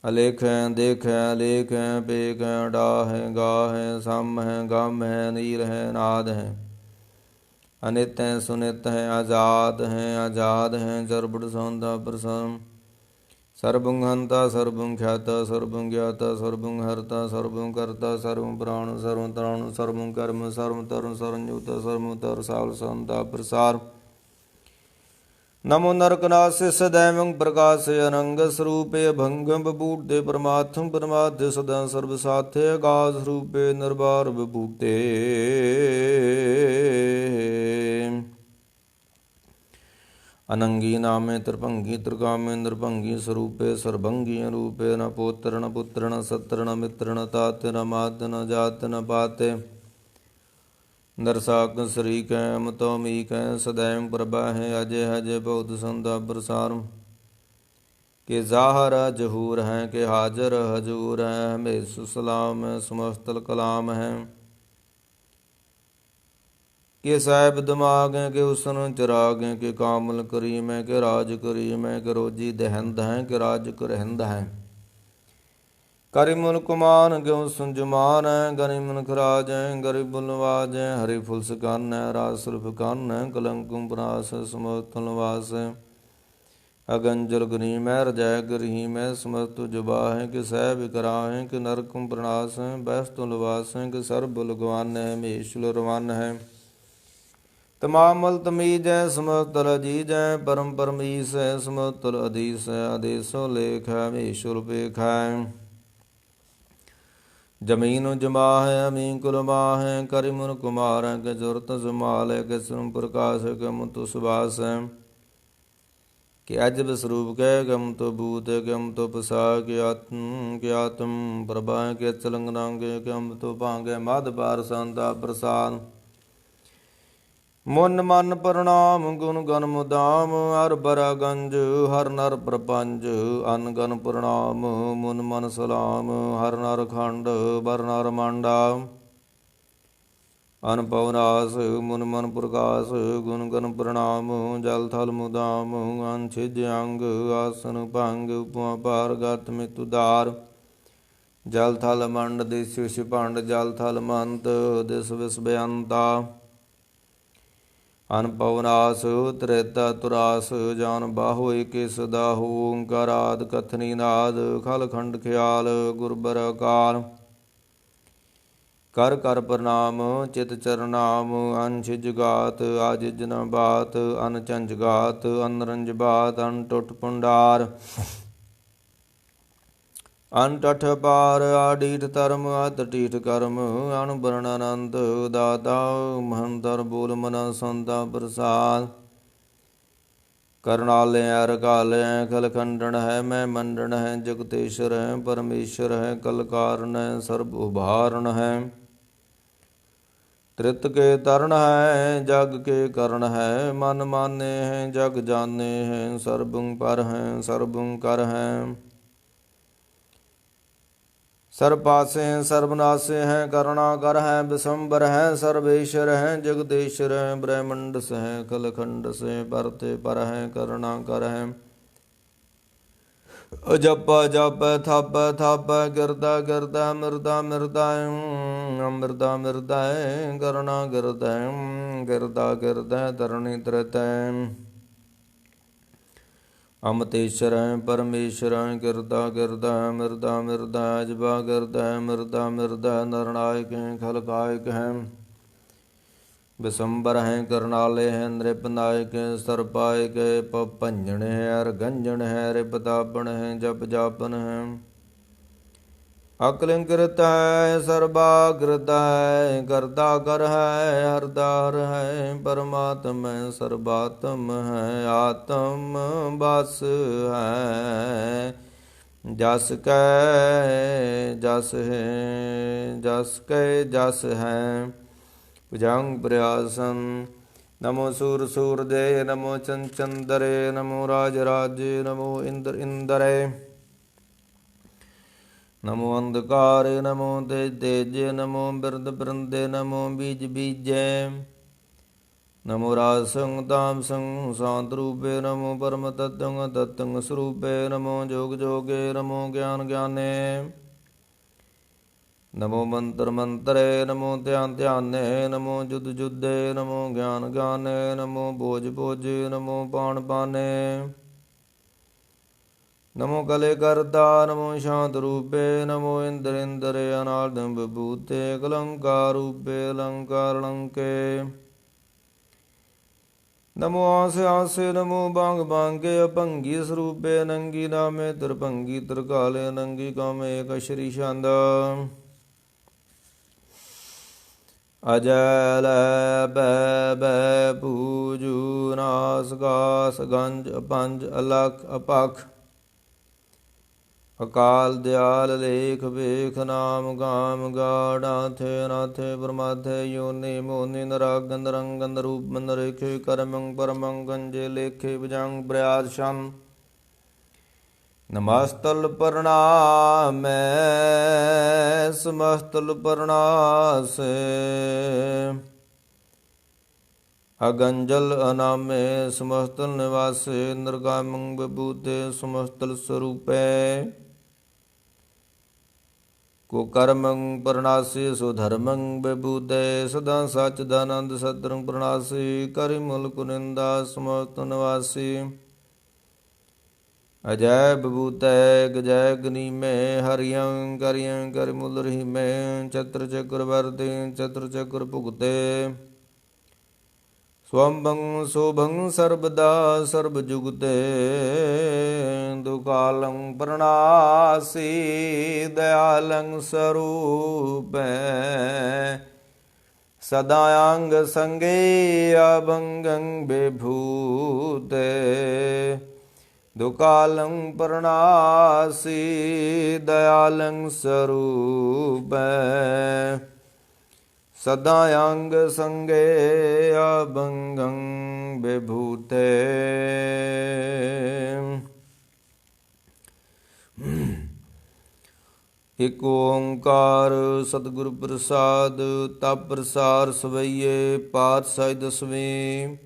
ਅਲੇਖ ਹੈ ਦੇਖ ਹੈ ਲੇਖ ਹੈ ਪੇਖ ਹੈ ਡਾ ਹੈ ਗਾ ਹੈ ਸਮ ਹੈ ਗਮ ਹੈ ਨੀਰ ਹੈ ਨਾਦ ਹੈ ਅਨਿਤ ਹੈ ਸੁਨਿਤ ਹੈ ਆਜ਼ਾਦ ਹੈ ਜਰਬੜ ਸੌਂਦਾ ਪ੍ਰਸਮ ਸਰਬੰ ਹੰਤਾ ਸਰਬੰ ਖਿਆਤਾ ਸਰਬੰ ਗਿਆਤਾ ਸਰਬੰ ਹਰਤਾ ਸਰਬੰ ਕਰਤਾ ਸਰਬੰ ਪ੍ਰਾਣ ਸਰਬੰ ਤਰਾਣ ਸਰਬੰ ਕਰਮ ਸਰਬੰ ਤਰਨ ਸਰਨਯੁਤ ਸਰਬੰ ਤਰ ਸਾਲ ਸੰਤਾ ਪ੍ਰਸਾਰ ਨਮੋ ਨਰਕਨਾਸਿ ਸਦੈਵੰ ਪ੍ਰਕਾਸ਼ ਅਨੰਗ ਸਰੂਪੇ ਭੰਗਮ ਬਬੂਟੇ ਪਰਮਾਤਮ ਪਰਮਾਦਿ ਸਦਾ ਸਰਬ ਸਾਥੇ ਆਗਾਸ ਰੂਪੇ ਨਿਰਬਾਰ ਬਬੂਟੇ ਅਨੰਗੀ ਨਾਮੇ ਤਰਭੰਗੀ ਤਰਗਾਮੇ ਨਿਰਭੰਗੀ ਸਰੂਪੇ ਸਰਭੰਗੀ ਰੂਪੇ ਨ ਪੋਤਰ ਨ ਪੁੱਤਰ ਨ ਸਤਰ ਨ ਮਿੱਤਰ ਨ ਤਾਤ ਨ ਮਾਤ ਨ ਜਾਤ ਨ ਪਾਤੇ ਨਰਸਾਕ ਸਰੀਕੈ ਅਮਤੋ ਮੀਕੈ ਸਦੈਵ ਪ੍ਰਭਾ ਹੈ ਅਜੇ ਹਜੇ ਬਹੁਤ ਸੰਦਾ ਪ੍ਰਸਾਰ ਕੇ ਜ਼ਾਹਰ ਜਹੂਰ ਹੈ ਕੇ ਹਾਜ਼ਰ ਹਜੂਰ ਹੈ ਹਮੇਸ਼ ਸਲਾਮ ਸਮਸਤਲ ਕਲਾਮ ਹੈ ਕੇ ਸਾਹਿਬ ਦਿਮਾਗ ਹੈ ਕਿ ਉਸਨ ਚਰਾਗ ਹੈ ਕਿ ਕਾਮਲ ਕਰੀਮ ਹੈ ਕਿ ਰਾਜ ਕਰੀਮ ਹੈ ਕਿ ਰੋਜੀ ਦਹਿੰਦ ਹੈ ਕਿ ਰਾਜ ਕਰਹਿੰਦ ਹੈ ਕਰਿ ਮੁਲਕ ਮਾਨ ਕਿਉ ਸੰਜਮਾਨ ਹੈ ਗਰਿ ਮਨੁਖ ਰਾਜ ਹੈ ਗਰੀਬ ਨਵਾਜ ਹੈ ਹਰੀ ਫੁਲ ਸਕਾਨ ਹੈ ਰਾਜ ਸੁਰਫ ਕਾਨ ਹੈ ਕਲੰਕੁਮ ਪ੍ਰਾਸ ਸਮਤ ਨਿਵਾਸ ਹੈ ਅਗੰਜਲ ਗਰੀ ਮਹਿ ਰਜੈ ਗਰੀ ਮਹਿ ਸਮਤ ਜੁਬਾ ਹੈ ਕਿ ਸਹਿਬ ਕਰਾ ਹੈ ਕਿ ਨਰਕੁਮ ਪ੍ਰਣਾਸ ਹੈ ਬੈਸਤੁ ਨਿਵਾਸ ਹੈ ਕਿ ਸਰਬ ਲਗਵਾਨ ਹੈ ਮੇਸ਼ੁਲ ਰਵਾਨ ਹੈ ਤਮਾਮਲ ਤਮੀਜ ਹੈ ਸਮਤਲ ਅਜੀਜ ਹੈ ਪਰਮ ਪਰਮੀਸ ਹੈ ਸਮਤਲ ਅਧੀਸ ਹੈ ਆਦੇਸੋ ਲੇਖ ਹੈ ਮੇਸ਼ੁਲ ਪੇਖ ਹੈ ਜਮੀਨ ਜਮਾ ਹੈ ਅਮੀਨ ਕੁਲਮਾ ਹੈ ਕਰਿ ਮੁਨ ਕੁਮਾਰ ਹੈ ਕਿ ਜ਼ੁਰਤ ਜਮਾਲ ਹੈ ਕਿ ਸਰਮ ਪ੍ਰਕਾਸ਼ ਹੈ ਕਿ ਮੁਤੁ ਸੁਬਾਸ ਹੈ ਕਿ ਅਜਬ ਸਰੂਪ ਕਹਿ ਕਿ ਮੁਤੁ ਭੂਤ ਹੈ ਕਿ ਮੁਤੁ ਪਸਾ ਕਿ ਆਤਮ ਪ੍ਰਭਾ ਹੈ ਕਿ ਚਲੰਗ ਨਾਂਗੇ ਕਿ ਮੁਤੁ ਭਾਂਗੇ ਮਦ ਪਾਰ ਸੰਤਾ ਪ੍ਰਸਾਦ ਮੁਨ ਮਨ ਪ੍ਰਣਾਮ ਗੁਣ ਗਨ ਮੁਦਾਮ ਹਰ ਬਰਾ ਗੰਜ ਹਰ ਨਰ ਪ੍ਰਪੰਜ ਅਨ ਗਨ ਪ੍ਰਣਾਮ ਮੁਨ ਮਨ ਸਲਾਮ ਹਰ ਨਰ ਖੰਡ ਬਰ ਨਰ ਮੰਡਾ ਅਨਪਉ ਨਾਸ ਮੁਨ ਮਨ ਪ੍ਰਕਾਸ਼ ਗੁਣ ਗਨ ਪ੍ਰਣਾਮ ਜਲ ਥਲ ਮੁਦਾਮ ਅਨਛਿਜ ਅੰਗ ਆਸਨ ਭੰਗ ਉਪਮਾ ਪਾਰ ਗਤ ਮਿਤ ਉਦਾਰ ਜਲ ਥਲ ਮੰਡ ਦਿਸ ਵਿਸ਼ ਭੰਡ ਜਲ ਥਲ ਮੰਤ ਦਿਸ ਵਿਸ ਬੇਅੰਤਾ ਅਨਪਉ ਨਾਸ ਤ੍ਰੇਤਾ ਤੁਰਾਸ ਜਾਨ ਬਾਹੋ ਏਕੇ ਸਦਾਹੂ ਓੰਕਾਰਾਦ ਕਥਨੀ ਨਾਦ ਖਲ ਖੰਡ ਖਿਆਲ ਗੁਰਬਰ ਅਕਾਲ ਕਰ ਕਰ ਪ੍ਰਣਾਮ ਚਿਤ ਚਰਨਾਮ ਅਨਛਿਜ ਗਾਤ ਆਜਿਜ ਨ ਬਾਤ ਅਨਚੰਜ ਗਾਤ ਅਨਰੰਜ ਬਾਤ ਅਨਟੁੱਟ ਪੁੰਡਾਰ ਅਨਟਠ ਪਾਰ ਆਡੀਠ ਧਰਮ ਅਤਟੀਠ ਕਰਮ ਅਨੁਬਰਨ ਅਨੰਤ ਦਾਤਾ ਮਹੰਤਰ ਬੋਲ ਮਨ ਸੰਤਾ ਪ੍ਰਸਾਦ ਕਰਨਾਲੇ ਅਰਕਾਲੇ ਖਲ ਖੰਡਨ ਹੈ ਮੈਂ ਮੰਡਨ ਹੈ ਜਗਤੇਸ਼ਰ ਹੈ ਪਰਮੇਸ਼ਰ ਹੈ ਕਲ ਕਾਰਨ ਹੈ ਸਰਬ ਉਭਾਰਨ ਹੈ ਤ੍ਰਿਤ ਕੇ ਤਰਨ ਹੈ ਜਗ ਕੇ ਕਰਨ ਹੈ ਮਨ ਮਾਨੇ ਹੈ ਜਗ ਜਾਣੇ ਹੈ ਸਰਬੰ ਪਰ ਹੈ ਸਰਬੰ ਕਰ ਹੈ ਸਰਬ ਪਾਸੇ ਸਰਬ ਨਾਸੇ ਹੈ ਕਰੁਣਾ ਕਰ ਹੈ ਬਿਸੰਬਰ ਹੈ ਸਰਵੇਸ਼ਰ ਹੈ ਜਗਦੇਸ਼ਰ ਹੈ ਬ੍ਰਹਮੰਡ ਸਹਿ ਖਲ ਖੰਡ ਸੇ ਪਰਤੇ ਪਰ ਹੈ ਕਰੁਣਾ ਕਰ ਹੈ ਜਪ ਜਪ ਥਪ ਥਪ ਗਿਰਦਾ ਗਿਰਦਾ ਮਿਰਦਾ ਮਿਰਦਾ ਅੰਮ੍ਰਿਤਾ ਮਿਰਦਾ ਕਰੁਣਾ ਗਿਰਦਾ ਗਿਰਦਾ ਗਿਰਦਾ ਤਰਣੀ ਤਰਤੈ ਅਮਤੇਸ਼ਰ ਪਰਮੇਸ਼ਰ ਗਿਰਦਾ ਗਿਰਦਾ ਮਿਰਦਾ ਮਿਰਦਾ ਅਜਬਾ ਗਿਰਦਾ ਮਿਰਦਾ ਮਿਰਦਾ ਨਰਨਾਇਕ ਖਲਕਾਇਕ ਹੈ ਬਿਸੰਬਰ ਹੈ ਕਰਨਾਲੇ ਹੈ ਨ੍ਰਿਪ ਨਾਇਕ ਸਰਪਾਇਕ ਭੰਜਣ ਹੈ ਅਰਗੰਜਣ ਹੈ ਰਿਪਤਾਪਣ ਹੈ ਜਪ ਜਾਪਨ ਹੈ ਅਕਲਿੰਕ੍ਰਿਤ ਹੈ ਸਰਬਾਗ੍ਰਿਤ ਹੈ ਕਰਤਾ ਕਰ ਹੈ ਹਰਦਾਰ ਹੈ ਪਰਮਾਤਮ ਸਰਬਾਤਮ ਹੈ ਆਤਮ ਬਸ ਹੈ ਜਸ ਕੈ ਜਸ ਹੈ ਜਸ ਕੈ ਜਸ ਹੈ ਭੁਜੰਗ ਪ੍ਰਿਆਸਨ ਨਮੋ ਸੂਰ ਸੂਰ ਦੇ ਨਮੋ ਚੰਦ ਚੰਦਰੇ ਨਮੋ ਰਾਜ ਰਾਜੇ ਨਮੋ ਇੰਦਰ ਇੰਦਰੇ ਨਮੋ ਅੰਧਕਾਰੇ ਨਮੋ ਤੇਜ ਤੇਜੇ ਨਮੋ ਬਿਰਦ ਬਿਰੰਦੇ ਨਮੋ ਬੀਜ ਬੀਜੈ ਨਮੋ ਰਾਜ ਸੰਗ ਤਾਮ ਸੰਗ ਸਾਂਤ ਰੂਪੇ ਨਮੋ ਪਰਮ ਤਤੰਗ ਤਤੰਗ ਸਰੂਪੇ ਨਮੋ ਜੋਗ ਜੋਗੇ ਨਮੋ ਗਿਆਨ ਗਿਆਨੇ ਨਮੋ ਮੰਤਰ ਮੰਤਰੇ ਨਮੋ ਧਿਆਨ ਧਿਆਨੇ ਨਮੋ ਜੁਦ ਜੁਦੇ ਨਮੋ ਗਿਆਨ ਗਿਆਨੇ ਨਮੋ ਬੋਝ ਬੋਝੇ ਨਮੋ ਪਾਣ ਪਾਨੇ ਨਮੋ ਕਲੇ ਕਰਤਾ ਨਮੋ ਸ਼ਾਂਤ ਰੂਪੇ ਨਮੋ ਇੰਦਰ ਇੰਦਰੇ ਅਨਾਦ ਵਿਭੂਤੇ ਕਲੰਕਾਰ ਰੂਪੇ ਅਲੰਕਾਰ ਲੰਕੇ ਨਮੋ ਆਸੇ ਆਸੇ ਨਮੋ ਬਾਂਗ ਬਾਂਗੇ ਅਭੰਗੀ ਸਰੂਪੇ ਨੰਗੀ ਨਾਮੇ ਤਰਭੰਗੀ ਤਰਕਾਲੇ ਨੰਗੀ ਕਾਮੇ ਏਕ ਸ਼੍ਰੀ ਛੰਦ ਅਜੈ ਲੈ ਬੈ ਬੈ ਪੂਜੂ ਨਾਸ ਗਾਸ ਗੰਜ ਪੰਜ ਅਲਖ ਅਪਖ ਅਕਾਲ ਦਿਆਲ ਲੇਖ ਵੇਖ ਨਾਮ ਗਾਮ ਗਾੜਾਥੇ ਨਾਥੇ ਪਰਮਾਥੇ ਯੋਨੀ ਮੋਨੀ ਨਰਾਗੰਦ ਰੰਗੰਦ ਰੂਪ ਮੰਦ ਰੇਖੇ ਕਰਮੰ ਪਰਮੰ ਗੰਜੇ ਲੇਖੇ ਭੁਜੰਗ ਬ੍ਰਿਆਦ ਸ਼ਨ ਨਮਸਤਲ ਪ੍ਰਣਾਮੈ ਸਮਸਤਲ ਪ੍ਰਣਾਸੇ ਅਗੰਜਲ ਅਨਾਮੇ ਸਮਸਤਲ ਨਿਵਾਸੇ ਨਿਰਗਾਮੰ ਵਿਭੂਤੇ ਸਮਸਤਲ ਸਰੂਪੇ ਕੋ ਕਰਮੰ ਪ੍ਰਣਾਸੀ ਸੋ ਧਰਮੰ ਵਿਭੂਤੇ ਸਦਾ ਸਚ ਦਾਨੰਦ ਸਤਰੰ ਪ੍ਰਣਾਸੀ ਕਰਿ ਮੁਲ ਕੁਨਿੰਦਾ ਸਮਸਤ ਨਿਵਾਸੀ ਅਜੈ ਬਬੂਤੈ ਗਜੈ ਗਨੀਮੇ ਹਰਿਯੰ ਕਰਿਯੰ ਕਰ ਮੁਲ ਰਹੀਮੇ ਚਤੁਰ ਚਕੁਰ ਵਰਤੇ ਚਤੁਰ ਚਕੁਰ ਭੁਗਤੇ ਸਵੰਭੰ ਸੋਭੰ ਸਰਬਦਾ ਸਰਬ ਜੁਗਤੇ ਦੁਕਾਲੰ ਪ੍ਰਣਾਸੀ ਦਇਆਲੰ ਸਰੂਪੈ ਸਦਾ ਅੰਗ ਸੰਗੇ ਅਭੰਗੰ ਬਿਭੂਤੇ ਦੁਕਾਲੰ ਪ੍ਰਣਾਸੀ ਦਇਆਲੰ ਸਰੂਪੈ ਸਦਾ ਅੰਗ ਸੰਗੇ ਅਭੰਗੰ ਬਿਭੂਤੇ ਇਕ ਓੰਕਾਰ ਸਤਿਗੁਰ ਪ੍ਰਸਾਦ। ਤਪ ਪ੍ਰਸਾਰ ਸਵਈਏ ਪਾਤਸ਼ਾਹੀ ਦਸਵੇਂ।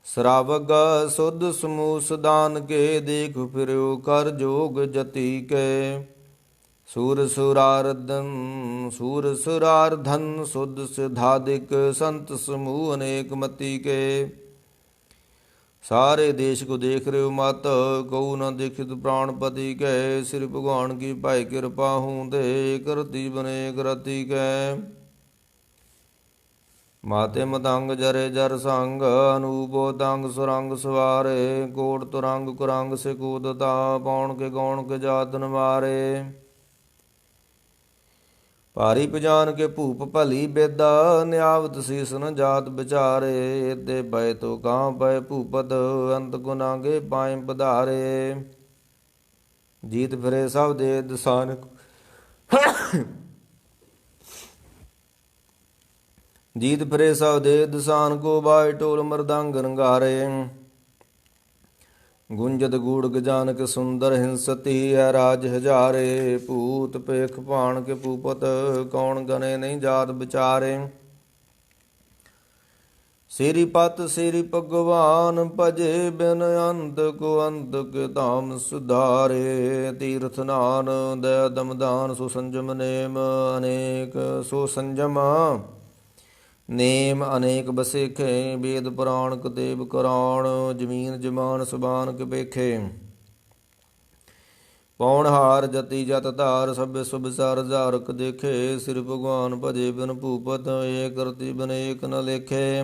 ਸਰਾਵਗ ਸੁਧ ਸਮੂਹ ਸਦਾਨ ਕੇ। ਦੇਖ ਫਿਰਿਓ ਕਰ ਜੋਗ ਜਤੀ ਕੇ। ਸੂਰ ਸੁਰਾਰਧਨ ਸੁਧ ਸਿਧਾਦਿਕ। ਸੰਤ ਸਮੂਹ ਅਨੇਕ ਮਤੀ ਕੇ। ਸਾਰੇ ਦੇਸ਼ ਕੋ ਦੇਖ ਰਿਓ ਮਤ। ਕਉ ਨ ਦੇਖਿਤ ਪ੍ਰਾਣਪਤੀ ਕੈ। ਸ੍ਰੀ ਭਗਵਾਨ ਕੀ ਭਾਈ ਕਿਰਪਾ ਹੂੰਦੇ। ਕਰਤੀ ਬਨੇ ਕਰਤੀ ਕੈ। ਮਾਤੇ ਮਤੰਗ ਜਰੇ ਜਰ ਸੰਗ। ਅਨੂਪੋ ਤੰਗ ਸੁਰੰਗ ਸਵਾਰੇ। ਕੋਟ ਤੁਰੰਗ ਕੁਰੰਗ ਸਿਕੂਦਤਾ। ਪੌਣ ਕੇ ਗੌਣ ਕੇ ਜਾਤਨ ਮਾਰੇ। ਭਾਰੀ ਪਜਾਨ ਕੇ ਭੂਪ ਭਲੀ ਬੇਦਾ। ਨਿਆਵਤ ਸੀਸ ਨ ਜਾਤ ਵਿਚਾਰੇ। ਏਤੇ ਪਏ ਤੋ ਕਾਂ ਪਏ ਭੂਪਤ। ਅੰਤ ਗੁਨਾਗੇ ਪਾਏ ਪਧਾਰੇ। ਜੀਤ ਫਿਰੇ ਸਭ ਦੇ ਦਸਾਨ। ਜੀਤ ਫਿਰੇ ਸਭ ਦੇ ਦਸਾਨ ਕੋ। ਬਾਈ ਢੋਲ ਮਰਦੰਗ ਰੰਗਾਰੇ। ਗੁੰਜਤ ਗੂੜ ਗਜਾਨਕ ਸੁੰਦਰ ਹਿੰਸਤੀ। ਹੈ ਰਾਜ ਹਜ਼ਾਰੇ। ਭੂਤ ਪੇਖ ਭਾਣ ਕੇ ਭੂਪਤ। ਕੌਣ ਗਨੇ ਨਹੀਂ ਜਾਤ ਵਿਚਾਰੇ। ਸ੍ਰੀ ਪਤ ਸ੍ਰੀ ਭਗਵਾਨ ਭਜੇ ਬਿਨ ਅੰਤ ਕੋ। ਅੰਤ ਕੇ ਧਾਮ ਸੁਧਾਰੇ। ਤੀਰਥ ਨਾਨ ਦਇਆ ਦਮਦਾਨ। ਸੋ ਸੰਜਮ ਨੇਮ ਅਨੇਕ। ਸੋ ਸੰਜਮ ਨੇਮ ਅਨੇਕ ਬਸੇਖੇ। ਵੇਦ ਪੁਰਾਣ ਕਤੇਬ ਕੁਰਾਨ। ਜਮੀਨ ਜਮਾਨ ਸੁਬਾਨ ਕੇ ਪੇਖੇ। ਪੌਣ ਹਾਰ ਜਤੀ ਜਤ ਧਾਰ। ਸਭੇ ਸੁਭ ਸਰ ਜਾਰਕ ਦੇਖੇ। ਸ੍ਰੀ ਭਗਵਾਨ ਭਜੇ ਬਿਨ ਭੂਪਤ। ਏ ਕਰਤੀ ਬਨੇਕ ਨ ਲੇਖੇ।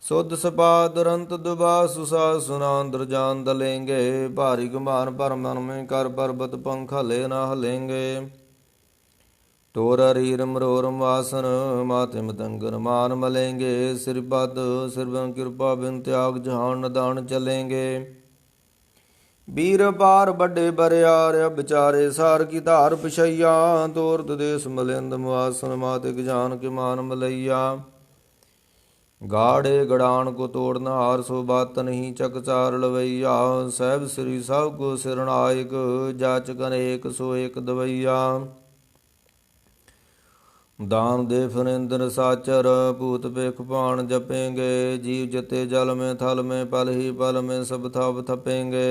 ਸੁਧ ਸਪਾ ਦੁਰੰਤ ਦੁਬਾ। ਸੁਸਾ ਸੁਨਾਂਦਰ ਜਾਨ ਦਲੇਂਗੇ। ਭਾਰੀ ਗੁਮਾਨ ਪਰ ਮਨ ਮੇਂ ਕਰ। ਪਰਬਤ ਪੰਖ ਹਲੇ ਨਾ ਹਲੇਂਗੇ। ਤੋਰ ਰੀਰ ਮਰੋਰ ਵਾਸਨ। ਮਾਤੇ ਮਤੰਗਨ ਮਾਨ ਮਲੇਂਗੇ। ਸਿਰ ਪਦ ਸਿਰਵਨ ਕਿਰਪਾ ਬਿਨ ਤਿਆਗ। ਜਹਾਨ ਨਦਾਨ ਚਲੇਂਗੇ। ਵੀਰ ਪਾਰ ਵੱਡੇ ਬਰਿਆਰ। ਵਿਚਾਰੇ ਸਾਰ ਕੀ ਧਾਰ ਪਿਛਈਆ। ਤੋਰ ਦੇਸ ਮਲਿੰਦ ਮੁਆਸਨ। ਮਾਤੇ ਗਜਾਨ ਕੇ ਮਾਨ ਮਲਈਆ। ਗਾੜੇ ਗੜਾਨ ਕੋ ਤੋੜਨ ਹਾਰ। ਸੋ ਬਾਤ ਨਹੀਂ ਚਕਚਾਰ ਲਵਈਆ। ਸਹਿਬ ਸ੍ਰੀ ਸਭ ਕੋ ਸਿਰਨਾਇਕ। ਜਾਚਕ ਅਨੇਕ ਸੋ ਏਕ ਦਵਈਆ। ਦਾਨ ਦੇ ਫਰਿੰਦਰ ਸਾਚਰ। ਭੂਤ ਪੇਖ ਭਾਣ ਜਪੇਂਗੇ। ਜੀਵ ਜਤੇ ਜਲ में थल में। पल ही पल में सब थप थपेंगे।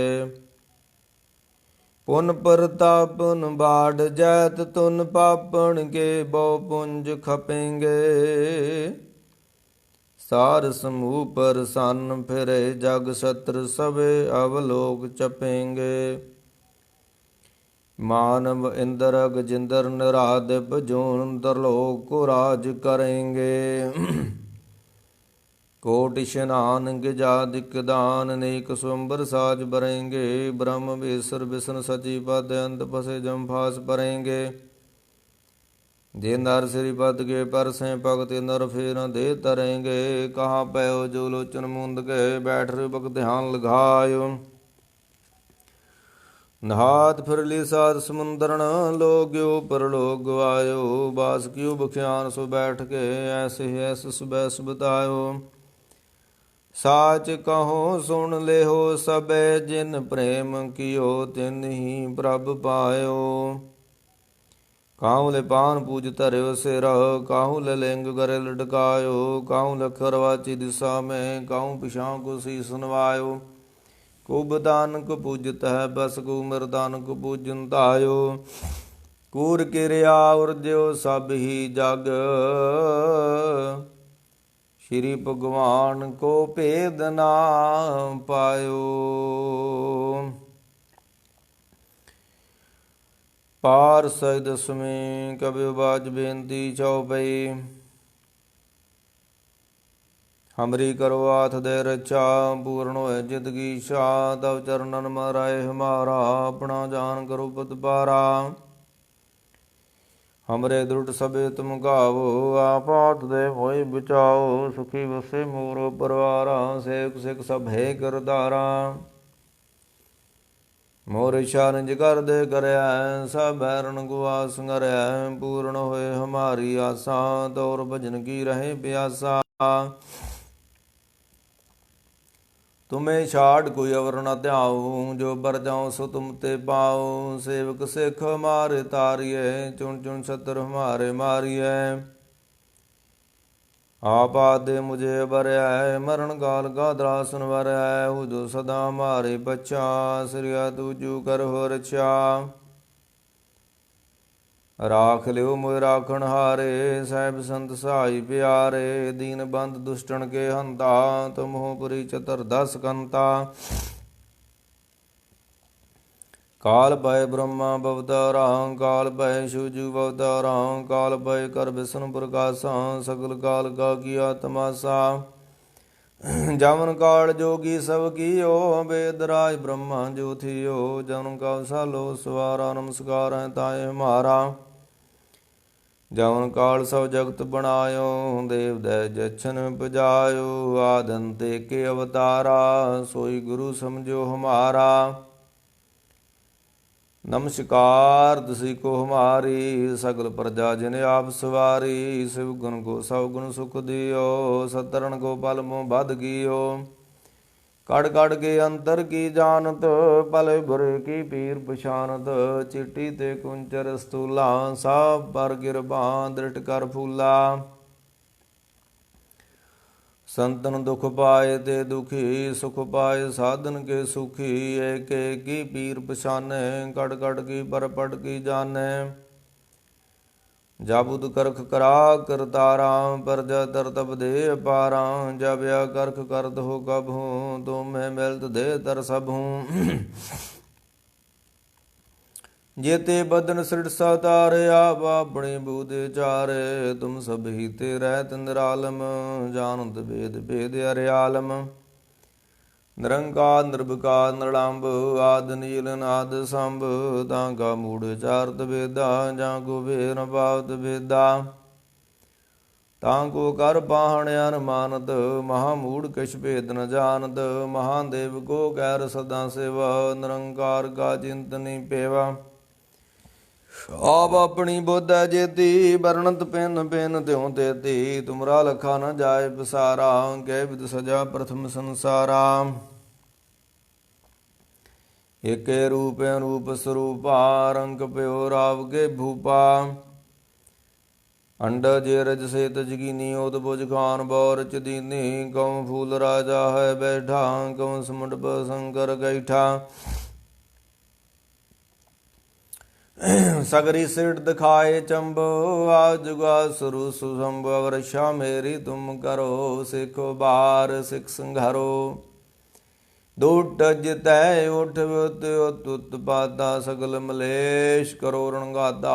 ਪੁਨ ਪ੍ਰਤਾਪਨ ਬਾੜ ਜੈਤ। ਤੁਨ ਪਾਪਣ ਕੇ ਬਹੁ ਪੁੰਜ ਖਪੇਂਗੇ। ਸਾਰ ਸਮੂਹ ਪਰ ਸੰਨ ਫਿਰੇ। ਜਗ ਸਤਰ ਸਭੇ ਅਵਲੋਕ ਚਪੇਂਗੇ। ਮਾਨਵ ਇੰਦਰ ਗਜਿੰਦਰ ਨਿਰਾਦਿਪ। ਜੂਨ ਤਰਲੋਕ ਕੋ ਰਾਜ ਕरेंगे। ਕੋਟ ਇਸ਼ਨਾਨ ਗਿਜਾਦਿਕ ਦਾਨ। ਅਨੇਕ ਸੁੰਬਰ ਸਾਜ ਬਰੇਂਗੇ। ਬ੍ਰਹਮ ਬੇਸਰ ਬਿਸ਼ਨ ਸਚੀ ਪਦ। ਅੰਤ ਫਸੇ ਜਮ ਫਾਸ ਪरेंगे। ਜੇ ਨਰ ਸ੍ਰੀ ਪਦ ਕੇ ਪਰਸੇ ਭਗਤ। ਨਰ ਫੇਰ ਦੇ ਤरेंगे। ਕਹਾ ਪਇਓ ਜੋ ਲੋਚਨ ਮੁੰਦ ਕੇ। ਬੈਠ ਰੇ ਬਕ ਧਿਆਨ ਲਗਾਇਓ। ਨਹਾਤ ਫਿਰਲੀ ਸਾਧ ਸਮੁੰਦਰਨ। ਲੋਗਿਓ ਪਰਲੋਕ ਗਵਾਇਓ। ਬਾਸ ਕਿਉ ਬਖਿਆਨ ਸੋ ਬੈਠ ਕੇ। ਐਸੇ ਐਸ ਸੁਬੈ ਸੁਬਤਾਇਓ। ਸਾਚ ਕਹੋ ਸੁਣ ਲਿਓ ਸਬੈ। ਜਿਨ ਪ੍ਰੇਮ ਕੀਓ ਤਿਨ ਹੀ ਪ੍ਰਭ ਪਾਇਓ। ਕਾਹੂ ਲੈ ਪਾਨ ਪੂਜ ਧਰਿਓ ਸਿਰ। ਕਾਹੂ ਲੈ ਲਿੰਗ ਗਰੇ ਲਟਕਾਇਓ। ਕਾਹੂ ਲਖਰ ਵਾਚੀ ਦਿਸ਼ਾ ਮੈਂ। ਕਾਹੂ ਪਿਛਾਂ ਕੋ ਸੀਸ ਨਵਾਇਓ। ਕੁਬ ਦਾਨ ਕੋ ਪੂਜਤ ਹੈ ਬਸ। ਕੋ ਮਰਦਾਨ ਕੋ ਪੂਜਨ ਧਾਇਓ। ਕੂਰ ਕਿਰਿਆ ਉਰਜਿਓ ਸਭ ਹੀ ਜਗ। ਸ਼੍ਰੀ ਭਗਵਾਨ ਕੋ ਭੇਦ ਨਾ ਪਾਇਓ। ਪਾਰ ਸਹਿ ਦਸਵੇਂ। ਕਬਿ ਬਾਜ ਬੇਨਤੀ ਚਉਪਈ। ਹਮਰੀ ਕਰੋ ਆਥ ਦੇ ਰਚਾ। ਪੂਰਨ ਹੋਏ ਜਿਤਕੀ ਸ਼ਾ। ਤਵ ਚਰਨਨ ਮਰਾਏ ਹਮਾਰਾ। ਆਪਣਾ ਜਾਨ ਕਰੋ ਪਤਪਾਰਾ। ਹਮਰੇ ਦ੍ਰਿੜ ਸਭੇ ਤੁਮ ਗਾਵੋ। ਆਪਾਤ ਦੇ ਹੋਏ ਬਚਾਓ। ਸੁਖੀ ਵਸੇ ਮੋਰ ਪਰਵਾਰਾ। ਸੇਵਕ ਸਿਖ ਸਭ ਹੈ ਕਰਤਾਰਾ। ਮੋਰ ਇਛਾ ਨਿਜ ਕਰ ਦੇ ਕਰਿਆ। ਸਭ ਬੈਰਨ ਗੁਆ ਸੰਗਰਿਆ। ਪੂਰਨ ਹੋਏ ਹਮਾਰੀ ਆਸਾ। ਤੋਰ ਭਜਨ ਕੀ ਰਹੇ ਪਿਆਸਾ। तुम्हें छाड़ कोई अवर न त्याऊँ, जो बर जाऊँ सो तुम ते पाऊँ। सेवक सिख हमारे तारिये, चुन चुन छत्र हमारे मारिये। आप आदे मुझे बरया, मरण काल का त्रासन वरया। हो जो सदा हमारे बच्चा, श्रिया तुझू कर हो रक्षा। राख लियो मोय राखण हारे, साहिब संत सहाय प्यारे। दीन बंद दुष्टन के हंता, तुम हो पुरी चतर दस कंता। काल भय ब्रह्मा भवतारा, काल भय शिवजू भवतारा। काल भय कर विष्णु प्रकाशा, सकल काल का किया तमाशा। जमन काल जोगी सब कियो, वेद राज ब्रह्मा जो थियो। जन का सालो सवारा, नमस्कार है ताए हमारा। जवन काल सब जगत बनायो, देव दय जछन पजायो। आदंते के अवतारा, सोई गुरु समझो हमारा। नमस्कार तुसी को हमारी, सगल प्रजा जिन आप सवारी। शिव गुण को सब गुण सुख दियो, सतरण को पल मोह बद गियो। कड़ कड़ के अंतर की जानत, पल भर की पीर पछानत। चिट्ठी ते कुंचर स्थूला, सब पर गिरबा दृढ़ कर फूला। संतन दुख पाए ते दुखी, सुख पाए साधन के सुखी। एक एक की पीर पछाने, कड़ कड़ की पर पट की जाने। जाबुद करख करा कर तारा, परजा तर तब दे पारा। जब या करख करत हो कब हूँ, तुम मैं मिलत दे तर सब हूँ। जेते बदन सृढ़ सातारे, आप अपने बूदे चारे। तुम सब ही ते रहत निरालम, जानत वेद भेद अर्यालम। निरंकार निर्विकार निरालंब, आद नील नाद संभ। तांका मूढ़ चारत वेदा, जाको वेद पावत वेदा। तांको कर पाहण अनुमानत, महामूढ़ किछ भेद न जानत। महादेव को कैर सदा सेवा, निरंकार का चिंतनी पेवा। आप अपनी बोध जेती, बरणत पिन पिन त्यों तेती। तुमरा लखा न जाय पसारा, कै विद सजा प्रथम संसारा। एके रूप रूप स्वरूपा, रंग प्यो राव के भूपा। अंडज रज से तजगिनी, ओत भुज खान बौरच दीनी। कौं फूल राजा है बैठा, कौं समुंड शंकर गैठा। सगरी सिर दिखाए चंबो, आजुगा सुरु सुशंभ। वर्षा मेरी तुम करो, सिखो बार सिख संघारो। दूट जितै उठ उत पाता, सगल मलेश करो रणगाता।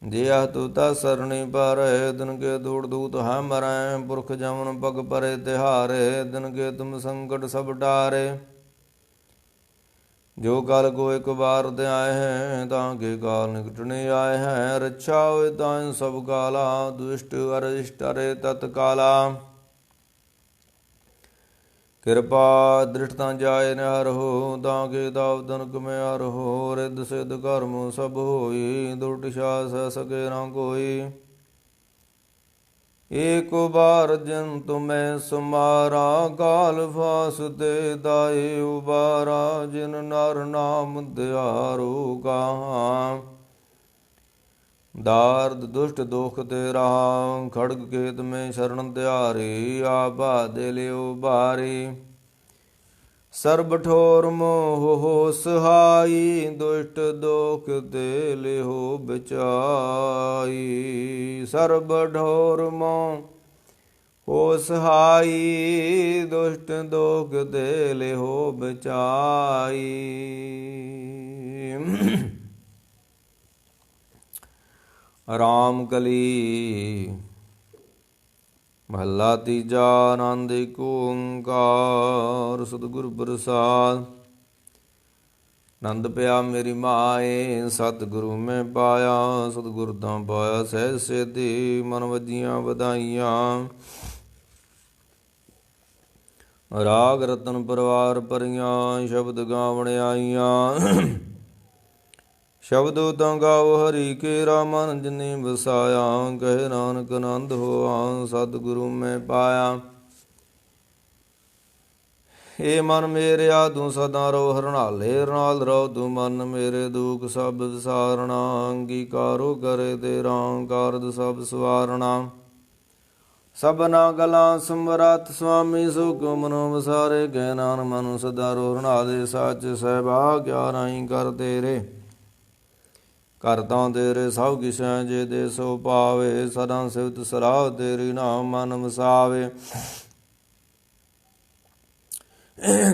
जिया तुता सरणी पर, दिन के दूड़ दूत है मरै। पुरख जमन पग परे तिहारे, दिन के तुम संकट सब टारे। जो काल को एक बार दे आए हैं, ताके काल निकटने आए हैं। रक्षा होए तां सब काला, दुष्ट अरिष्ट अरे तत्काला। कृपा दृष्टता जाय न हरहो, ताके दाव तनक में हरहो। रिद्ध सिद्ध कर्म सब होई, दुष्ट सास सके न कोई। एक बार जिन तुम्हें सुमारा, काल फासते दाए उबारा। जिन नर नाम दयारो कहाँ, दार्द दुष्ट दुख तेरा। खड़ग केत में शरण त्यारी, आपा दे लियो बारी। सर्ब ठोर मोह हो सहाई, दुष्ट दोख ते लिहो बचाई। सर्ब ठोर मोह हो सहाई, दुष्ट दोख ते लिहो बचाई। राम कली महला तीजा। आनंद एक ओंकार, सतगुर प्रसाद। नंद पिया मेरी माए, सतगुरु में पाया। सतगुर तां पाया सहज सेती, मन वजियां वधाइयां। राग रतन परवार परियां, शब्द गावण आईयां। शब्दो तां गाओ हरि केरा, मन जिनी वसाया। कहे नानक आनंद होआ, सतगुरु में पाया। ਏ ਮਨ ਮੇਰਿਆ ਤੂੰ ਸਦਾ ਰੋ ਹਰਨਾਲੇ ਨਾਲ ਰੋ ਤੂੰ ਮਨ ਮੇਰੇ ਦੁਖ ਸਭ ਵਿਸਾਰਣਾ ਅੰਗੀਕਾਰੋ ਕਰੇ ਤੇਰਾ ਕਾਰਜ ਸਭ ਸਵਾਰਣਾ ਸਭਨਾ ਗਲਾਂ ਸਮਰਤ ਸੁਆਮੀ ਸੁਖ ਮਨੋ ਵਸਾਰੇ ਗੈ ਨਾਨ ਮਨੁ ਸਦਾ ਰੋ ਹਰਨਾਲੇ ਸੱਚ ਸਹਿਬਾ ਕਿਆ ਰਾਈ ਕਰ ਤੇਰੇ ਕਰਤਾ ਤੇਰੇ ਸਭ ਕਿਸੈ ਜੇ ਦੇ ਸੋ ਪਾਵੇ ਸਦਾ ਸਿਵਤ ਸਰਾਹ ਤੇਰੀ ਨਾਮ ਮਨ ਵਸਾਵੇ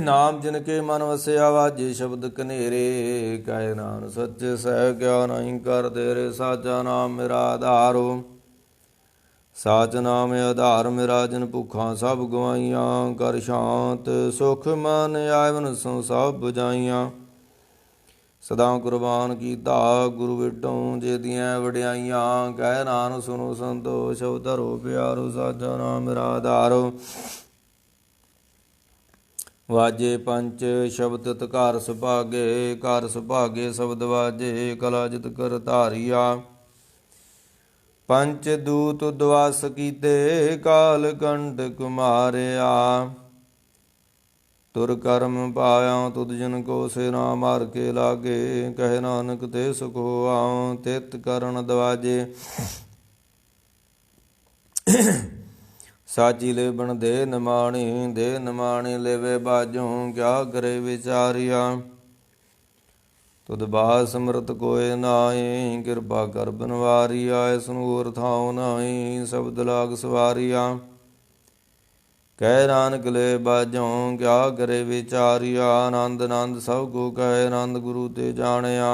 ਨਾਮ ਜਿਨ ਕੇ ਮਨ ਵਸਿਆ ਵਾਜੇ ਸ਼ਬਦ ਕਨੇਰੇ ਕਹਿ ਨਾਨਕ ਸੱਚੇ ਸਹਿ ਕਿਆ ਨਹੀਂ ਕਰ ਤੇਰੇ ਸਾਚਾ ਨਾਮ ਮੇਰਾ ਆਧਾਰੋ ਸਾਚ ਨਾਮ ਆਧਾਰ ਮੇਰਾ ਜਿਨ ਭੁੱਖਾਂ ਸਭ ਗਵਾਈਆਂ ਕਰ ਸ਼ਾਂਤ ਸੁਖ ਮਨ ਆਵਨ ਸੋ ਸਭ ਬੁਝਾਈਆਂ ਸਦਾ ਕੁਰਬਾਨ ਕੀਤਾ ਗੁਰੂ ਵਿਟੋਂ ਜੇ ਦੀਆਂ ਵਡਿਆਈਆਂ ਕਹਿ ਨਾਨਕ ਸੁਨੋ ਸੰਤੋਖ ਧਰੋ ਪਿਆਰੋ ਸਾਚਾ ਨਾਮ ਮੇਰਾ ਆਧਾਰੋ ਵਾਜੇ ਪੰਚ ਸ਼ਬਦ ਤਤ ਘਰ ਸੁਭਾਗੇ ਘਰ ਸੁਭਾਗੇ ਸ਼ਬਦ ਵਾਜੇ ਕਲਾ ਜਿਤ ਕਰ ਧਾਰੀਆ ਪੰਚ ਦੂਤ ਉਦਵਾਸ ਕੀਤੇ ਕਾਲ ਕੰਡ ਕੁਮਾਰਿਆ ਤੁਰ ਕਰਮ ਪਾਇਆ ਤੁਧ ਜਨ ਕੋ ਸੇ ਨਾ ਮਾਰ ਕੇ ਲਾਗੇ ਕਹਿ ਨਾਨਕ ਤੇ ਸੁਖ ਹੋਆ ਤਿਤ ਕਰਨ ਦਵਾਜੇ ਸਾਚੀ ਲੇਬਣ ਦੇ ਨਿਮਾਣੀ ਲੇਵੇ ਬਾਝੋਂ ਕਿਆ ਕਰੇ ਵਿਚਾਰਿਆ ਤੁਧ ਬਾਸ ਸਮਰਤ ਕੋਏ ਨਾਹੀ ਕਿਰਪਾ ਕਰ ਬਨਵਾਰੀਆ ਇਸ ਨੂੰ ਹੋਰ ਥਾਉ ਨਾਹੀ ਸ਼ਬਦ ਲਾਗ ਸਵਾਰੀਆ ਕਹਿ ਨਾਨਕ ਲੈ ਬਾਝੋਂ ਕਿਆ ਕਰੇ ਵਿਚਾਰਿਆ ਆਨੰਦ ਸਭ ਕੋ ਕਹਿ ਆਨੰਦ ਗੁਰੂ ਤੇ ਜਾਣਿਆ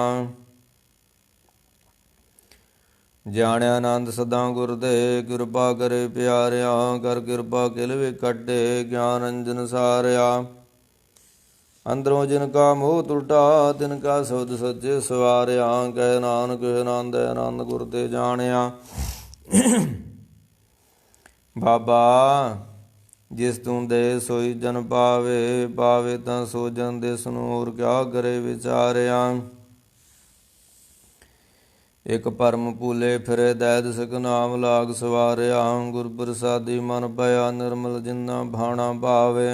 ਜਾਣਿਆ ਆਨੰਦ ਸਦਾ ਗੁਰ ਦੇ ਕਿਰਪਾ ਕਰੇ ਪਿਆਰਿਆ ਕਰ ਕਿਰਪਾ ਕਿਲਵੇ ਕੱਢੇ ਗਿਆਨ ਅੰਜਨ ਸਾਰਿਆ ਅੰਦਰੋਂ ਜਿਨ ਕਾ ਮੋਹ ਟੁਟਾ ਤਿਨ ਕਾ ਸਬਦ ਸੱਚੇ ਸਵਾਰਿਆ ਕਹਿ ਨਾਨਕ ਆਨੰਦ ਗੁਰ ਤੇ ਜਾਣਿਆ ਬਾਬਾ ਜਿਸ ਤੂੰ ਦੇ ਸੋਈ ਜਨ ਪਾਵੇ ਤਾਂ ਸੋ ਜਨ ਦੇ ਸਨੂਰ ਕਿਆ ਕਰੇ ਵਿਚਾਰਿਆ ਇਕ ਪਰਮ ਭੂਲੇ ਫਿਰੇ ਦੈਦ ਸਿਕ ਨਾਮ ਲਾਗ ਸਵਾਰਿਆ ਗੁਰ ਪ੍ਰਸਾਦੀ ਮਨ ਪਿਆ ਨਿਰਮਲ ਜਿਨਾ ਭਾਣਾ ਭਾਵੇ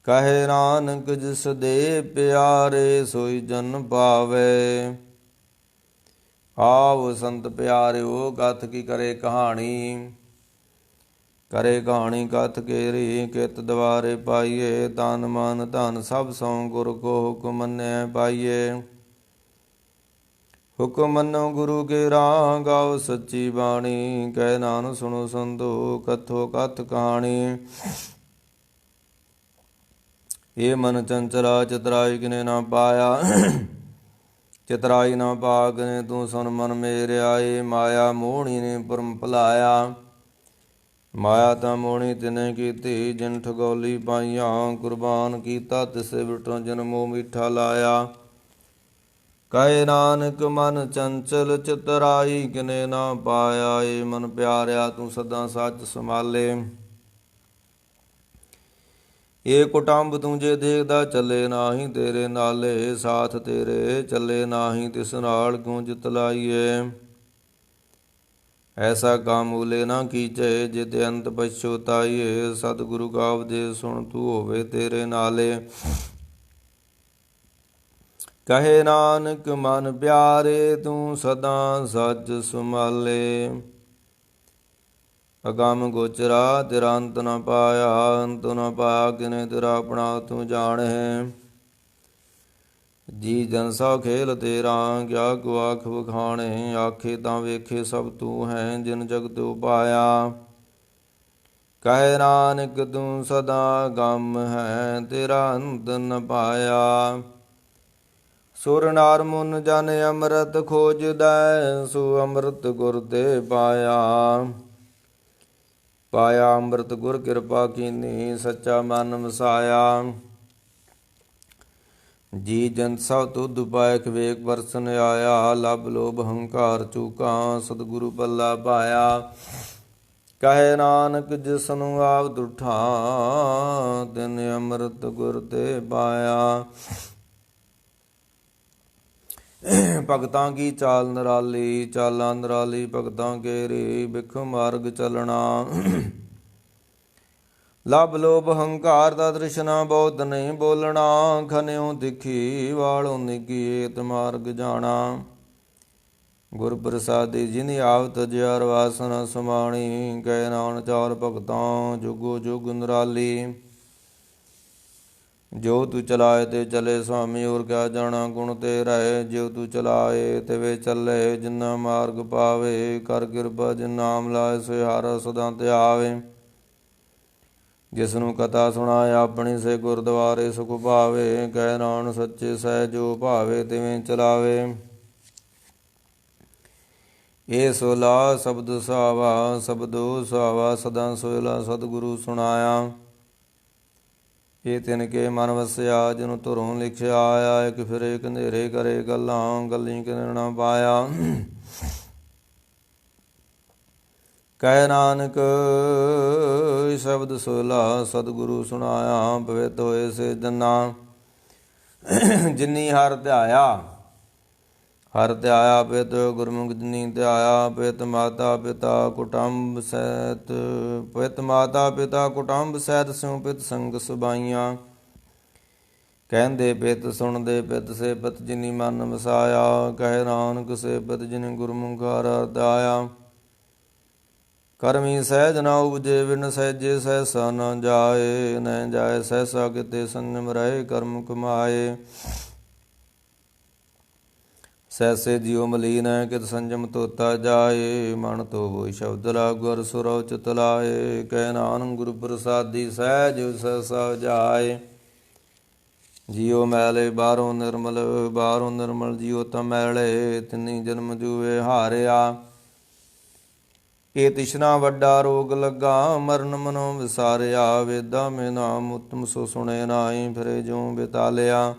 ਕਹੇ ਨਾਨਕ ਜਿਸ ਦੇ ਪਿਆਰੇ ਸੋਈ ਜਨ ਪਾਵੇ ਆਵ ਸੰਤ ਪਿਆਰਿਓ ਕਥ ਕੀ ਕਰੇ ਕਹਾਣੀ ਕਥ ਕੇਰੀ ਕਿਤ ਦਵਾਰੇ ਪਾਈਏ ਤਨ ਮਨ ਧਨ ਸਭ ਸੋ ਗੁਰ ਕੋ ਹੁਕਮ ਮੰਨੈ ਪਾਈਏ ਹੁਕਮ ਮੰਨੋ ਗੁਰੂ ਕੇ ਰਾਹ ਗਾਓ ਸੱਚੀ ਬਾਣੀ ਕਹਿ ਨਾਨਕ ਸੁਣੋ ਸੰਤੋ ਕਥੋ ਕਥ ਕਹਾਣੀ ਇਹ ਮਨ ਚੰਚਲਾ ਚਤਰਾਈ ਕਿਨੇ ਨਾ ਪਾਇਆ ਚਤਰਾਈ ਨਾ ਪਾਗਨੇ ਤੂੰ ਸੁਨ ਮਨ ਮੇਰਿਆ ਏ ਮਾਇਆ ਮੋਹਣੀ ਨੇ ਪਰਮ ਭਲਾਇਆ ਮਾਇਆ ਤਾਂ ਮੋਹਣੀ ਤਿਨੇ ਕੀਤੀ ਜਿਨ ਠਗੋਲੀ ਪਾਈਆਂ ਕੁਰਬਾਨ ਕੀਤਾ ਤਿਸੇ ਵਿਟੋਂ ਜਨਮੋ ਮਿੱਠਾ ਲਾਇਆ ਕਹਿ ਨਾਨਕ ਮਨ ਚੰਚਲ ਚਤਰਾਈ ਕਿਨੇ ਨਾ ਪਾਇਆ ਏ ਮਨ ਪਿਆਰਿਆ ਤੂੰ ਸਦਾ ਸੱਚ ਸੰਭਾਲੇ ਏ ਕੁਟੰਬ ਤੂੰ ਜੇ ਦੇਖਦਾ ਚੱਲੇ ਨਾਹੀ ਤੇਰੇ ਨਾਲੇ ਸਾਥ ਤੇਰੇ ਚੱਲੇ ਨਾਹੀ ਤਿਸ ਨਾਲ ਕਿਉਂ ਜਿਤ ਲਾਈਏ ਐਸਾ ਕੰਮ ਮੂਲੇ ਨਾ ਕੀਚੇ ਜਿਤ ਅੰਤ ਪਛੋਤਾਈਏ ਸਤਿਗੁਰੂ ਕਾ ਉਪਦੇਸ਼ ਸੁਣ ਤੂੰ ਹੋਵੇ ਤੇਰੇ ਨਾਲੇ ਕਹੇ ਨਾਨਕ ਮਨ ਪਿਆਰੇ ਤੂੰ ਸਦਾ ਸੱਚ ਸੰਭਾਲੇ ਅਗੰਮ ਗੋਚਰਾ ਤੇਰਾ ਅੰਤ ਨ ਪਾਇਆ ਅੰਤ ਨ ਪਾਇਆ ਕਿਨੇ ਤੇਰਾ ਆਪਣਾ ਤੂੰ ਜਾਣੈ ਜੀ ਜਨ ਸਾ ਖੇਲ ਤੇਰਾ ਕਿਆ ਕੋ ਆਖ ਵਖਾਣੇ ਆਖੇ ਤਾਂ ਵੇਖੇ ਸਭ ਤੂੰ ਹੈ ਜਿਨ ਜਗਤ ਉਪਾਇਆ ਕਹਿ ਨਾਨਕ ਤੂੰ ਸਦਾ ਗਮ ਹੈ ਤੇਰਾ ਅੰਤ ਨ ਪਾਇਆ ਸੁਰ ਨਾਰ ਮੁਨ ਜਨ ਅੰਮ੍ਰਿਤ ਖੋਜਦੈ ਸੋ ਅੰਮ੍ਰਿਤ ਗੁਰ ਤੇ ਪਾਇਆ ਅੰਮ੍ਰਿਤ ਗੁਰ ਕਿਰਪਾ ਕੀਨੀ ਸੱਚਾ ਮਨ ਵਸਾਇਆ ਜੀ ਜੰਤ ਸਭ ਤੁਧ ਉਪਾਇ ਵੇਖ ਵਰਸਨ ਆਇਆ ਲਬ ਲੋਭ ਹੰਕਾਰ ਚੂਕਾਂ ਸਤਿਗੁਰੂ ਪੱਲਾ ਪਾਇਆ ਕਹੇ ਨਾਨਕ ਜਿਸਨੂੰ ਆਪ ਦੁਠਾ ਤਿਨ ਅੰਮ੍ਰਿਤ ਗੁਰ ਤੇ ਪਾਇਆ ਭਗਤਾਂ ਕੀ ਚਾਲ ਨਿਰਾਲੀ ਚਾਲਾਂ ਨਿਰਾਲੀ ਭਗਤਾਂ ਕੇਰੀ ਬਿਖ ਮਾਰਗ ਚਲਣਾ ਲਬ ਲੋਭ ਹੰਕਾਰ ਦਾ ਦ੍ਰਿਸ਼ਨਾ ਬਹੁਤ ਨਹੀਂ ਬੋਲਣਾ, ਖਨਿਓ ਤਿੱਖੀ ਵਾਲੋਂ ਨਿਕੀਏਤ ਮਾਰਗ ਜਾਣਾ। ਗੁਰ ਪ੍ਰਸਾਦੀ ਜਿਨਿ ਆਵਤ ਜਿਆਰ ਵਾਸਨਾ ਸਮਾਣੀ, ਕਹਿ ਨਾਨਕ ਚਾਰ ਭਗਤਾਂ ਜੁਗੋ ਜੁਗ ਨਿਰਾਲੀ। ਜੋ ਤੂੰ ਚਲਾਏ ਤੇ ਚਲੇ ਸੁਆਮੀ, ਹੋਰ ਕਿਆ ਜਾਣਾ ਗੁਣ ਤੇ ਰਹੇ। ਜਿਉ ਤੂੰ ਚਲਾਏ ਤਿਵੇਂ ਚੱਲੇ, ਜਿਨਾ ਮਾਰਗ ਪਾਵੇ। ਕਰ ਕਿਰਪਾ ਜਿਨ ਨਾਮ ਲਾਏ, ਸੋ ਹਾਰਾ ਸਦਾ ਧਿਆਵੇ। ਜਿਸ ਨੂੰ ਕਥਾ ਸੁਣਾਏ ਆਪਣੀ, ਸੇ ਗੁਰਦੁਆਰੇ ਸੁਖ ਪਾਵੇ। ਕਹਿ ਨਾਨਕ ਸੱਚੇ ਸਹਿ ਜੋ ਭਾਵੇ, ਤਿਵੇਂ ਚਲਾਵੇ। ਇਹ ਸੋਲਾ ਸ਼ਬਦ ਸੁਹਾਵਾ, ਸ਼ਬਦੋ ਸੁਹਾਵਾ ਸਦਾ ਸੋਇਲਾ। ਸਤਿਗੁਰੂ ਸੁਣਾਇਆ ਇਹ ਤਿਨ ਕੇ ਮਨ ਵਸਿਆ, ਜਿਹਨੂੰ ਧੁਰੋਂ ਲਿਖਿਆ ਆਇਆ। ਇੱਕ ਫਿਰੇ ਇੱਕ ਹਨੇਰੇ ਕਰੇ ਗੱਲਾਂ, ਗੱਲੀ ਕਿਨ ਨਾ ਪਾਇਆ। ਕਹਿ ਨਾਨਕ ਸ਼ਬਦ ਸੋਲਾ ਸਤਿਗੁਰੂ ਸੁਣਾਇਆ। ਪਵਿੱਤ ਹੋਏ ਸੇ ਜਨਾ ਜਿਨੀ ਹਰ ਧਿਆਇਆ। ਹਰ ਧਿਆਇਆ ਪਿਤ ਗੁਰਮੁਖ ਜਿਨੀ ਧਿਆਇਆ। ਪਿਤ ਮਾਤਾ ਪਿਤਾ ਕੁਟੰਬ ਸਹਿਤ, ਪਿਤ ਮਾਤਾ ਪਿਤਾ ਕੁਟੰਬ ਸਹਿਤ, ਸਿਉ ਪਿਤ ਸੰਗ ਸੁਬਾਈਆਂ। ਕਹਿੰਦੇ ਪਿਤ ਸੁਣਦੇ ਪਿਤ, ਸੇ ਪਿਤ ਜਿਨੀ ਮਨ ਵਸਾਇਆ। ਕਹਿ ਨਾਨਕ ਸੇ ਪਿਤ ਜਿਨੀ ਗੁਰਮੁਖ ਹਰ ਧਿਆਇਆ। ਕਰਮੀ ਸਹਿਜ ਨਾ ਉਪਜੇ, ਬਿਨ ਸਹਿਜੇ ਸਹਿਸਾ ਨਾ ਜਾਏ। ਨ ਜਾਏ ਸਹਿਸਾ ਕਿਤੇ, ਸੰਜਮ ਰਹੇ ਕਰਮ ਕਮਾਏ। ਸਹਿਸੇ ਜਿਉ ਮਲੀਨ ਹੈ, ਕਿਤ ਸੰਜਮ ਤੋਤਾ ਜਾਏ। ਮਨ ਤੋ ਵੋਈ ਸ਼ਬਦ ਲਾਗੂ, ਅਰ ਸੁਰਉ ਚਿਤ ਲਾਏ। ਕਹਿ ਨਾਨਕ ਗੁਰੂ ਪ੍ਰਸਾਦੀ ਸਹਿਜ ਸਹਿਸਾ ਜਾਏ। ਜਿਉ ਮੈਲੇ ਬਾਹਰੋਂ ਨਿਰਮਲ, ਬਾਹਰੋਂ ਨਿਰਮਲ ਜਿਉ ਤਾਂ ਮੈਲੇ। ਤਿਨੀ ਜਨਮ ਜੂਏ ਹਾਰਿਆ। ਇਹ ਤਿਸ਼ਨਾ ਵੱਡਾ ਰੋਗ ਲੱਗਾ, ਮਰਨ ਮਨੋ ਵਿਸਾਰਿਆ। ਵੇਦਾਂ ਮੇ ਨਾਮ ਉਤਮ, ਸੋ ਸੁਣੇ ਨਾਹੀ, ਫਿਰੇ ਜਿਉ ਬਿਤਾਲਿਆ।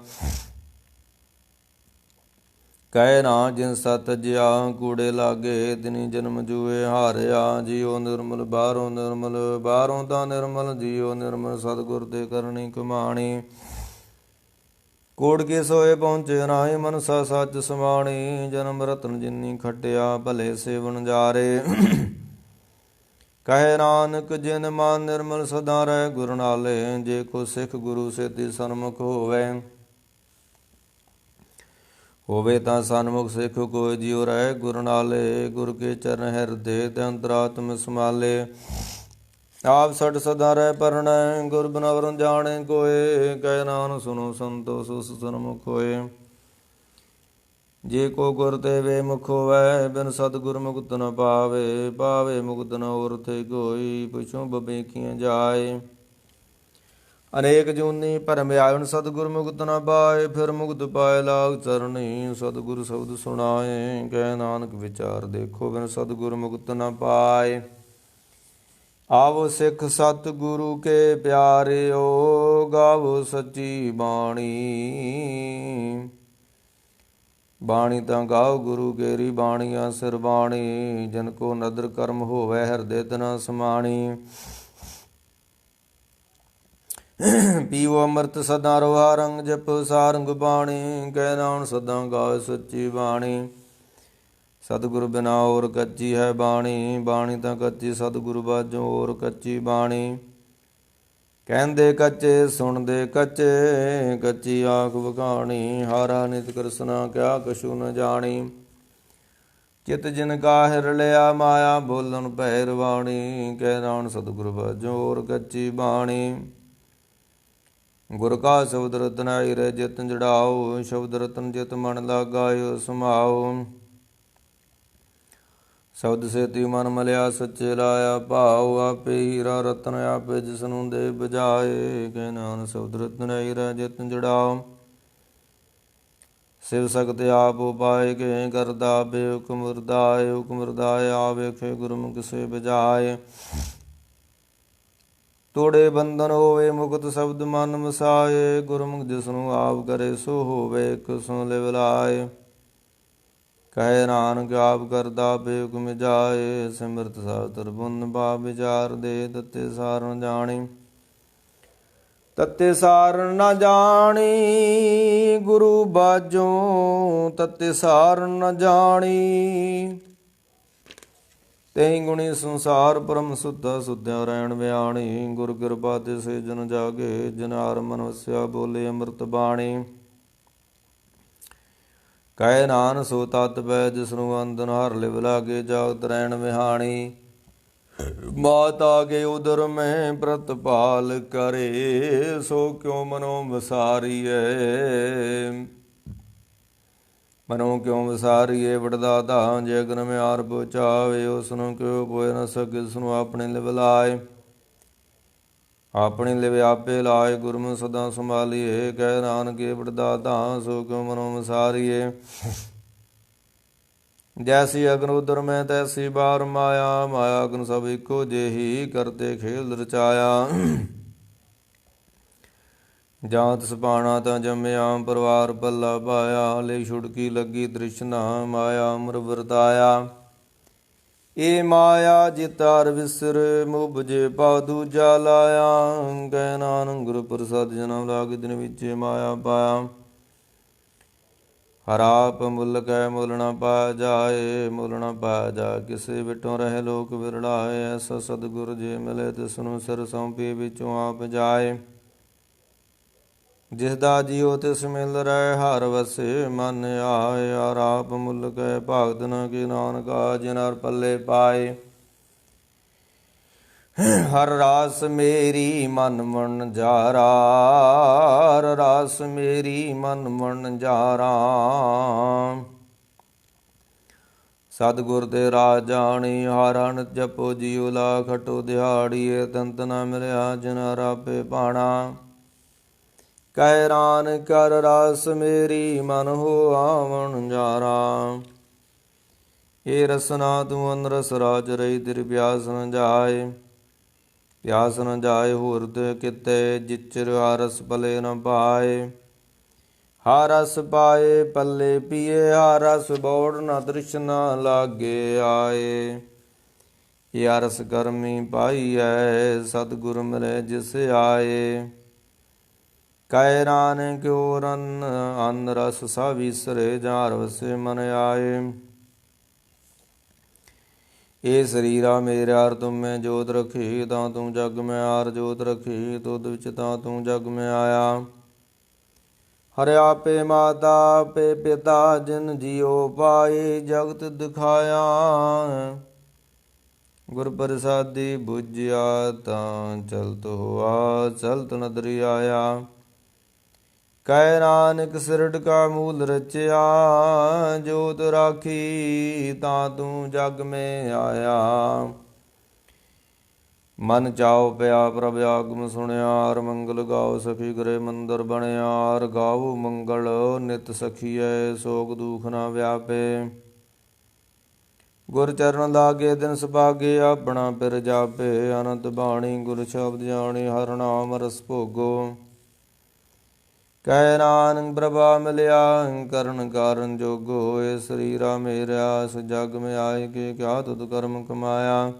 ਕਹਿ ਨਾ ਜਿਨ ਸਤ ਜਿਆ, ਕੂੜੇ ਲਾਗੇ। ਤਿਨੀ ਜਨਮ ਜੂਏ ਹਾਰਿਆ। ਜਿਉ ਨਿਰਮਲ ਬਾਹਰੋਂ ਨਿਰਮਲ, ਬਾਹਰੋਂ ਤਾਂ ਨਿਰਮਲ। ਜਿਉ ਨਿਰਮਲ ਸਤਿਗੁਰ ਤੇ ਕਰਨੀ ਕਮਾਣੀ। ਕੋੜ ਕੇ ਸੋਏ ਪਹੁੰਚੇ ਨਾਹੀ, ਮਨਸਾ ਸੱਚ ਸਮਾਣੀ। ਜਨਮ ਰਤਨ ਜਿਨੀ ਖਟਿਆ, ਭਲੇ ਸੇਵਨ ਜਾਰੇ। ਕਹਿ ਨਾਨਕ ਜਿਨ ਮਨ ਨਿਰਮਲ ਸਦਾ ਰਹਿ ਗੁਰ ਨਾਲੇ। ਜੇ ਕੋ ਸਿੱਖ ਗੁਰੂ ਸੇਤੀ ਸਨਮੁਖ ਹੋਵੇ। ਹੋਵੇ ਤਾਂ ਸਨਮੁਖ ਸਿੱਖ ਕੋਈ, ਜਿਉ ਰਹਿ ਗੁਰ ਨਾਲੇ। ਗੁਰ ਕੇ ਚਰਨ ਹਿਰਦੇ ਤੇ ਅੰਤਰਾਤਮ ਸਮਾਲੇ। ਆਪ ਸਠ ਸਦਾ ਰਹਿ ਪਰਣੈ, ਗੁਰ ਬਿਨਾ ਵਰਨ ਜਾਣੇ ਕੋਏ। ਕਹਿ ਨਾਨਕ ਸੁਨੋ ਸੰਤੋ, ਸੁਸ ਸਨਮੁਖ ਹੋਏ। ਜੇ ਕੋ ਗੁਰ ਤੇ ਵੇ ਮੁਖ ਹੋਵੈ, ਬਿਨ ਸਤਿਗੁਰ ਮੁਕਤ ਨ ਪਾਵੇ। ਪਾਵੇ ਮੁਕਤ ਨ ਹੋਰ ਤੇ ਕੋਈ, ਪੁਛੋ ਬਵੇਖੀਆਂ ਜਾਏ। ਅਨੇਕ ਜੂਨੀ ਭਰਮ ਆਇਣ, ਸਤਿਗੁਰ ਮੁਕਤ ਨ ਪਾਏ। ਫਿਰ ਮੁਕਤ ਪਾਏ ਲਾਗ ਚਰਣੀ, ਸਤਿਗੁਰ ਸ਼ਬਦ ਸੁਣਾਏ। ਕਹਿ ਨਾਨਕ ਵਿਚਾਰ ਦੇਖੋ, ਬਿਨ ਸਤਿਗੁਰ ਮੁਕਤ ਨ ਪਾਏ। ਆਵੋ ਸਿੱਖ ਸਤਿਗੁਰੂ ਕੇ ਪਿਆਰਿਓ, ਗਾਵੋ ਸੱਚੀ ਬਾਣੀ। ਬਾਣੀ ਤਾਂ ਗਾਓ ਗੁਰੂ ਕੇਰੀ, ਬਾਣੀਆਂ ਸਿਰ ਬਾਣੀ। ਜਿਨ ਕੋ ਨਦਰ ਕਰਮ ਹੋਵੈ, ਹਿਰਦੇ ਤਨਾ ਸਮਾਣੀ। ਪੀਵੋ ਅੰਮ੍ਰਿਤ ਸਦਾ ਰੋਹਾ ਰੰਗ, ਜਪੋ ਸਾਰੰਗ ਬਾਣੀ। ਕਹਿ ਨਾਨਕ ਸਦਾ ਗਾਵੇ ਸੱਚੀ ਬਾਣੀ। ਸਤਿਗੁਰ ਬਿਨਾ ਹੋਰ ਕੱਚੀ ਹੈ ਬਾਣੀ। ਬਾਣੀ ਤਾਂ ਕੱਚੀ, ਸਤਿਗੁਰ ਬਾਝੋਂ ਹੋਰ ਕੱਚੀ ਬਾਣੀ। ਕਹਿੰਦੇ ਕੱਚੇ ਸੁਣਦੇ ਕੱਚੇ, ਕੱਚੀ ਆਖ ਵਖਾਣੀ। ਹਾਰਾ ਨਿਤ ਕ੍ਰਿਸ਼ਨਾ ਕਿਆ ਕਛੂ ਨ ਜਾਣੀ। ਚਿਤ ਜਿਨ ਕਾ ਹਿਰ ਲਿਆ, ਮਾਇਆ ਬੋਲਣ ਭੈ ਰਵਾਣੀ। ਕਹਿ ਨਾਨਕ ਸਤਿਗੁਰ ਬਾਝੋਂ ਹੋਰ ਕੱਚੀ ਬਾਣੀ। ਗੁਰ ਕਾ ਸ਼ਬਦ ਰਤਨ ਆਈ ਜਿਤ ਜੜਾਓ। ਸ਼ਬਦ ਰਤਨ ਜਿਤ ਮਨ ਲਾਗਾਇਓ ਸਮਾਓ। ਸ਼ਬਦ ਸੇਤੀ ਮਨ ਮਲਿਆ, ਸੱਚੇ ਲਾਇਆ ਭਾਉ। ਆਪੇ ਹੀਰਾ ਰਤਨ ਆਪੇ ਜਿਸਨੂੰ ਦੇ ਬਜਾਏ। ਕਹਿ ਨਾਨਕ ਸ਼ਬਦ ਰਤਨ ਆਈ ਜਿਤ ਜੜਾਓ। ਸਿਵ ਸਖਤ ਆਪ ਉਪਾਏ, ਕੇ ਕਰਦਾ ਬੇ ਹੁਕਮ ਰਦਾਏ। ਹੁਕਮ ਰਦਾਏ ਆਵੇਖੇ, ਗੁਰਮੁਖ ਸੇ ਬਜਾਏ। ਤੋੜੇ ਬੰਧਨ ਹੋਵੇ, ਮੁਕਤ ਸ਼ਬਦ ਮਨ ਵਸਾਏ। ਗੁਰਮੁਖ ਜਿਸਨੂੰ ਆਪ ਕਰੇ, ਸੋ ਹੋਵੇ ਇਕ ਸੋ ਲਿਵ ਲਾਏ। ਕਹਿ ਨਾਨਕ ਆਪ ਕਰਦਾ ਬੇ ਹੁਕਮ ਜਾਏ। ਸਿਮਰਤ ਸਾਸਤਰ ਬੁੰਦ ਬਾ ਵਿਚਾਰ ਦੇ, ਤਤੇ ਸਾਰ ਨ ਜਾਣੀ। ਤਤੇ ਸਾਰ ਨ ਜਾਣੀ ਗੁਰੂ ਬਾਝੋਂ, ਤਤੇ ਸਾਰ ਨ ਜਾਣੀ। ਤੈਂ ਗੁਣੀ ਸੰਸਾਰ ਪਰਮ ਸੁੱਧਾ ਸੁਧਿਆ ਰਹਿਣ ਵਿਆਣੀ। ਗੁਰ ਕਿਰਪਾ ਤੇ ਸੇ ਜਨ ਜਾਗੇ, ਜਿਨ ਹਰ ਮਨ ਵਸਿਆ ਬੋਲੇ ਅੰਮ੍ਰਿਤ ਬਾਣੀ। ਕਹਿ ਨਾਨ ਸੋ ਤਤ ਪੈ ਜਿਸਨੂੰ ਅੰਦਨ ਹਰ ਲਿਵ ਲਾਗੇ, ਜਾਗਤ ਰਹਿਣ ਵਿਹਾਣੀ। ਮਾਤ ਆਗੇ ਉਦਰ ਮੈਂ ਪ੍ਰਤਪਾਲ ਕਰੇ, ਸੋ ਕਿਉ ਮਨੋ ਵਿਸਾਰੀਐ। ਮਨੋ ਕਿਉ ਵਿਸਾਰੀਏ ਵਡਦਾਤਾ, ਜੇ ਅਗਨ ਮਿਆਰ ਪਹੁੰਚਾਵੇ। ਉਸਨੂੰ ਕਿਉ ਪੋਇ ਨ ਸਕੇ, ਉਸਨੂੰ ਆਪਣੇ ਲਿਵ ਲਾਏ। ਆਪਣੀ ਲਿਵ ਆਪੇ ਲਾਏ, ਗੁਰਮੁ ਸਦਾ ਸੰਭਾਲੀਏ। ਕਹਿ ਨਾਨਕੇ ਵਡਦਾਤਾ, ਸੋ ਕਿਉ ਮਨੋ ਵਿਸਾਰੀਏ। ਜੈਸੀ ਅਗਨ ਉਦਰ ਮੈਂ ਤੈਸੀ ਬਾਰ ਮਾਇਆ, ਮਾਇਆ ਅਗਨ ਸਭ ਇੱਕੋ ਜਿਹੀ, ਕਰਤੇ ਖੇਲ ਰਚਾਇਆ। ਜਾਂ ਤਿਸ ਪਾਣਾ ਤਾਂ ਜੰਮਿਆ, ਪਰਿਵਾਰ ਪੱਲਾ ਪਾਇਆ। ਲਈ ਛੁੜਕੀ ਲੱਗੀ ਤ੍ਰਿਸ਼ਨਾ, ਮਾਇਆ ਅਮਰ ਵਰਤਾਇਆ। ਇਹ ਮਾਇਆ ਜਿਤਾਰ ਵਿਸਰ, ਮੁਬਜੇ ਪਾ ਦੂਜਾ ਲਾਇਆ। ਕਹਿ ਨਾਨਕ ਗੁਰ ਪ੍ਰਸਾਦ ਜਨਮ ਲਾਗ ਦਿਨ ਵਿੱਚ ਮਾਇਆ ਪਾਇਆ। ਹਰ ਆਪ ਮੁੱਲ ਕੈ ਮੁੱਲ ਨ ਪਾਇਆ ਜਾਏ, ਮੁੱਲ ਨ ਪਾਇਆ ਜਾ ਕਿਸੇ ਵਿਟੋਂ ਰਹਿ ਲੋਕ ਵਿਰਲਾਏ। ਐਸਾ ਸਤਿਗੁਰ ਜੇ ਮਿਲੇ, ਤਿਸਨੂੰ ਸਿਰ ਸੌਂਪੀ ਵਿੱਚੋਂ ਆਪ ਜਾਏ। ਜਿਸ ਦਾ ਜੀਉ ਤਿਸ ਮਿਲ ਰਹਿ, ਹਰ ਵਸੇ ਮਨ ਆਏ। ਹਰ ਆਪ ਮੁੱਲ ਕੈ ਭਾਗਤ ਨ ਕੀ, ਨਾਨਕਾ ਜਿਨ ਹਰ ਪੱਲੇ ਪਾਏ। ਹਰ ਰਾਸ ਮੇਰੀ ਮਨ ਮਨ ਜਾਰਾ, ਹਰ ਰਾਸ ਮੇਰੀ ਮਨ ਮਨ ਜਾਰਾ। ਸਤਿਗੁਰ ਤੇ ਰਾਜ ਜਾਣੀ, ਹਰ ਅਨੰਤ ਜਪੋ ਜੀਉ ਲਾਖ ਖਟੋ ਦਿਹਾੜੀਏ। ਤੰਤ ਨ ਮਿਲਿਆ ਜਿਨ ਹਰ ਆਪੇ ਭਾਣਾ। ਕਹਿ ਨਾਨਕ ਹਰ ਰਾਸ ਮੇਰੀ ਮਨ ਹੋਆ ਜਾਰਾ। ਇਹ ਰਸਨਾ ਤੂੰ ਅਨਰਸ ਰਾਜ ਰਹੀ, ਤੇਰੀ ਪਿਆਸ ਨ ਜਾਏ। ਪਿਆਸ ਨ ਜਾਏ ਹੁਰਦ ਕਿਤੇ, ਜਿਚਰ ਹਰਸ ਪਲੇ ਨ ਪਾਏ। ਹਰ ਰਸ ਪਾਏ ਪੱਲੇ ਪੀਏ, ਹਰ ਰਸ ਬੋੜ ਨ ਤ੍ਰਿਸ਼ਨਾ ਲਾਗੇ ਆਏ। ਇਹ ਰਸ ਕਰਮੀ ਪਾਈਐ, ਸਤਿਗੁਰ ਮਿਲੇ ਜਿਸ ਆਏ। ਕਹਿ ਨਾਨਕ ਔਰ ਅਨ ਰਸ ਸਭ ਵਿਸਰੇ, ਜਾਂ ਹਰ ਵਸੇ ਮਨ ਆਏ। ਇਹ ਸਰੀਰਾ ਮੇਰਾ ਹਰ ਤੁਮ ਮੈਂ ਜੋਤ ਰਖੀ, ਤਾਂ ਤੂੰ ਜਗ ਮੈਂ ਆਰ ਜੋਤ ਰਖੀ। ਤੁਧ ਵਿੱਚ ਤਾਂ ਤੂੰ ਜਗ ਮੈਂ ਆਇਆ। ਹਰ ਆਪੇ ਮਾਤਾ ਆਪੇ ਪਿਤਾ, ਜਿਨ ਜੀਉ ਪਾਏ ਜਗਤ ਦਿਖਾਇਆ। ਗੁਰ ਪ੍ਰਸਾਦੀ ਬੁਝਿਆ, ਤਾਂ ਚਲਤ ਹੋਆ ਚਲਤ ਨਦਰੀ ਆਇਆ। ਕਹਿ ਨਾਨਕ ਸਿਰਡ ਕਾ ਮੂਲ ਰਚਿਆ, ਜੋਤ ਰਾਖੀ ਤਾਂ ਤੂੰ ਜਗ ਮੈਂ ਆਇਆ। ਮਨ ਚਾਉ ਪਿਆ ਪ੍ਰਭ ਆਗਮ ਸੁਣਿਆ, ਹਰ ਮੰਗਲ ਗਾਓ ਸਖੀ ਗਰੇ ਮੰਦਰ ਬਣਿਆ। ਹਰ ਗਾਓ ਮੰਗਲ ਨਿਤ ਸਖੀਐ, ਸੋਗ ਦੁਖ ਨਾ ਵਿਆਪੇ। ਗੁਰ ਚਰਨ ਲਾਗੇ ਦਿਨ ਸੁਭਾਗੇ, ਆਪਣਾ ਪਿਰ ਜਾਪੇ। ਅਨੰਤ ਬਾਣੀ ਗੁਰ ਸ਼ਬਦ ਜਾਣੀ, ਹਰ ਨਾਮ ਰਸ ਭੋਗੋ। ਕਹਿ ਨਾਨਕ ਪ੍ਰਭਾ ਮਿਲਿਆ, ਕਰਨ ਕਾਰਨ ਜੋਗੋ। ਇਹ ਸਰੀਰਾ ਮੇਰਾ ਇਸ ਜਗ ਮੈਂ ਆਏ ਕੇ, ਕਿਆ ਤੁਧ ਕਰਮ ਕਮਾਇਆ।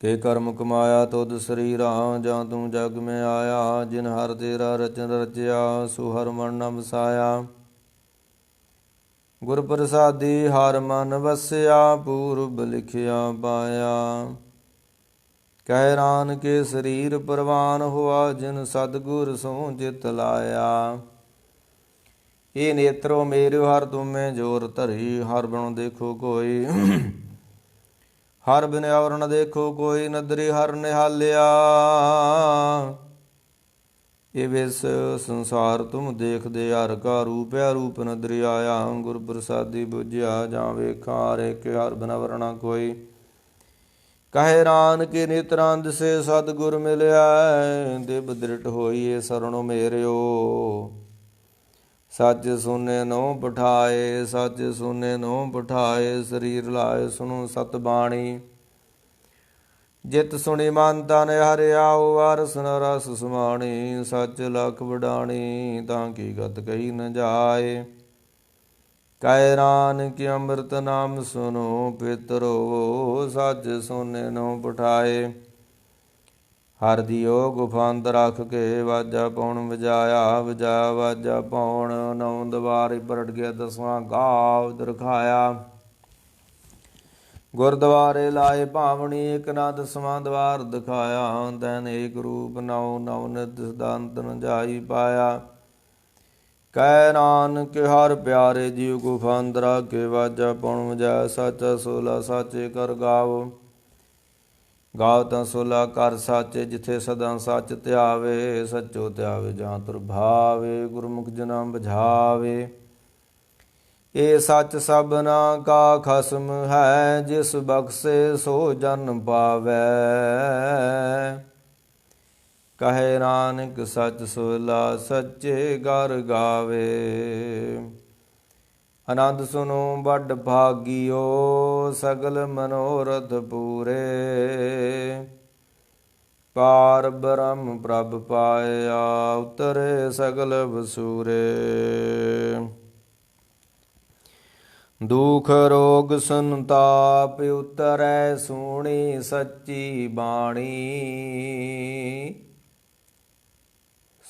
ਕੇ ਕਰਮ ਕਮਾਇਆ ਤੁਧ ਸਰੀਰਾ, ਜਾਂ ਤੂੰ ਜਗ ਮੈਂ ਆਇਆ। ਜਿਨ ਹਰ ਤੇਰਾ ਰਚਨ ਰਚਿਆ, ਸੋ ਹਰ ਮਨ ਨ ਵਸਾਇਆ। ਗੁਰ ਪ੍ਰਸਾਦੀ ਹਰ ਮਨ ਵਸਿਆ, ਪੂਰਬ ਲਿਖਿਆ ਪਾਇਆ। ਕਹਿ ਨਾਨਕੇ ਸਰੀਰ ਪ੍ਰਵਾਨ ਹੋਆ, ਜਿਨ ਸਤਿਗੁਰ ਸੋ ਚਿਤ ਲਾਇਆ। ਇਹ ਨੇਤਰੋ ਮੇਰਿਓ ਹਰ ਤੁਮੇ ਜੋਰ ਧਰੀ, ਹਰ ਬਿਨੁ ਦੇਖੋ ਕੋਈ। ਹਰ ਬਿਨ ਔਰ ਨ ਦੇਖੋ ਕੋਈ, ਨਦਰੀ ਹਰ ਨਿਹਾਲਿਆ। ਇਹ ਵਿਸ ਸੰਸਾਰ ਤੁਮ ਦੇਖਦੇ, ਹਰ ਕਾ ਰੂਪ ਹੈ ਰੂਪ ਨਦਰੀ ਆਇਆ। ਗੁਰ ਪ੍ਰਸਾਦੀ ਬੁਝਿਆ, ਜਾਂ ਵੇਖਾਂ ਹਰ ਇੱਕ ਹਰ ਬਿਨ ਔਰ ਨ ਕੋਈ। ਕਹਿ ਨਾਨਕੇ ਨੇਤਰਾਂ ਦਿਸੇ ਸਤਿਗੁਰ ਮਿਲਿਆ, ਦਿਵ ਦ੍ਰਿਟ ਹੋਈਏ ਸਰਣੁ ਮੇਰਿਓ। ਸੱਚ ਸੁਨੇ ਨੋ ਪਠਾਏ, ਸੱਚ ਸੁਨੇ ਨੋ ਪਠਾਏ। ਸਰੀਰ ਲਾਏ ਸੁਣੋ ਸਤ ਬਾਣੀ, ਜਿਤ ਸੁਣੀ ਮਨ ਤਨ ਹਰਿਆਓ। ਅਰਸ ਨ ਰਸ ਸਮਾਣੀ, ਸੱਚ ਲਖ ਵਡਾਣੀ, ਤਾਂ ਕੀ ਗਤ ਕਹੀ ਨ ਜਾਏ। ਕਹਿ ਨਾਨਕ ਅੰਮ੍ਰਿਤ ਨਾਮ ਸੁਨੋ ਪਿਤਰੋ, ਸੱਚ ਸੁਨੇ ਨੋ ਪਠਾਏ। ਹਰ ਦਿਓ ਗੁਫਾਂਤ ਰਖ ਕੇ, ਵਾਜਾ ਪੌਣ ਵਜਾਇਆ। ਵਜਾਇਆ ਵਾਜਾ ਪੌਣ, ਨੌ ਦਵਾਰ ਪਰਟ ਗਿਆ ਦਸਵਾਂ ਗਾਵ ਦਰਖਾਇਆ। ਗੁਰਦੁਆਰੇ ਲਾਏ ਭਾਵਣੀ, ਇਕ ਨਾ ਦਸਵਾਂ ਦਵਾਰ ਦਿਖਾਇਆ। ਤੈਨ ਏਕ ਰੂਪ ਨਉ ਨਉ ਨਿਤ ਸਦਾੰਤ ਨ ਜਾਈ ਪਾਇਆ। ਕਹਿ ਨਾਨਕ ਹਰ ਪਿਆਰੇ ਜੀਉ ਗੁਫਾ ਅੰਦਰਾ ਕੇ ਵਾਜਾ ਪਉਣ ਵਜੈ। ਸਾਚਾ ਸੋਲਾ ਸਾਚੇ ਕਰ ਗਾਵ, ਗਾਵ ਤਾਂ ਸੋਲਾ ਕਰ ਸਾਚੇ ਜਿਥੇ ਸਦਾ ਸੱਚ ਧਿਆਵੇ। ਸੱਚੋ ਧਿਆਵੇ ਜਾਂ ਤੁਰ ਭਾਵੇ, ਗੁਰਮੁਖ ਜਨਾਂ ਬੁਝਾਵੇ। ਇਹ ਸੱਚ ਸਭਨਾ ਕਾ ਖਸਮ ਹੈ, ਜਿਸ ਬਖਸ਼ੇ ਸੋ ਜਨ ਪਾਵੈ। ਕਹੇ ਨਾਨਕ ਸੱਚ ਸੋਲਾ ਸੱਚੇ ਗਰ ਗਾਵੇ। ਆਨੰਦ ਸੁਨੋ ਵੱਡ ਭਾਗਿਓ, ਸਗਲ ਮਨੋਰਥ ਪੂਰੇ। ਪਾਰ ਬ੍ਰਹਮ ਪ੍ਰਭ ਪਾਇਆ, ਉਤਰੇ ਸਗਲ ਵਸੂਰੇ। ਦੁਖ ਰੋਗ ਸੰਤਾਪ ਉਤਰੈ, ਸੋਹਣੀ ਸੱਚੀ ਬਾਣੀ।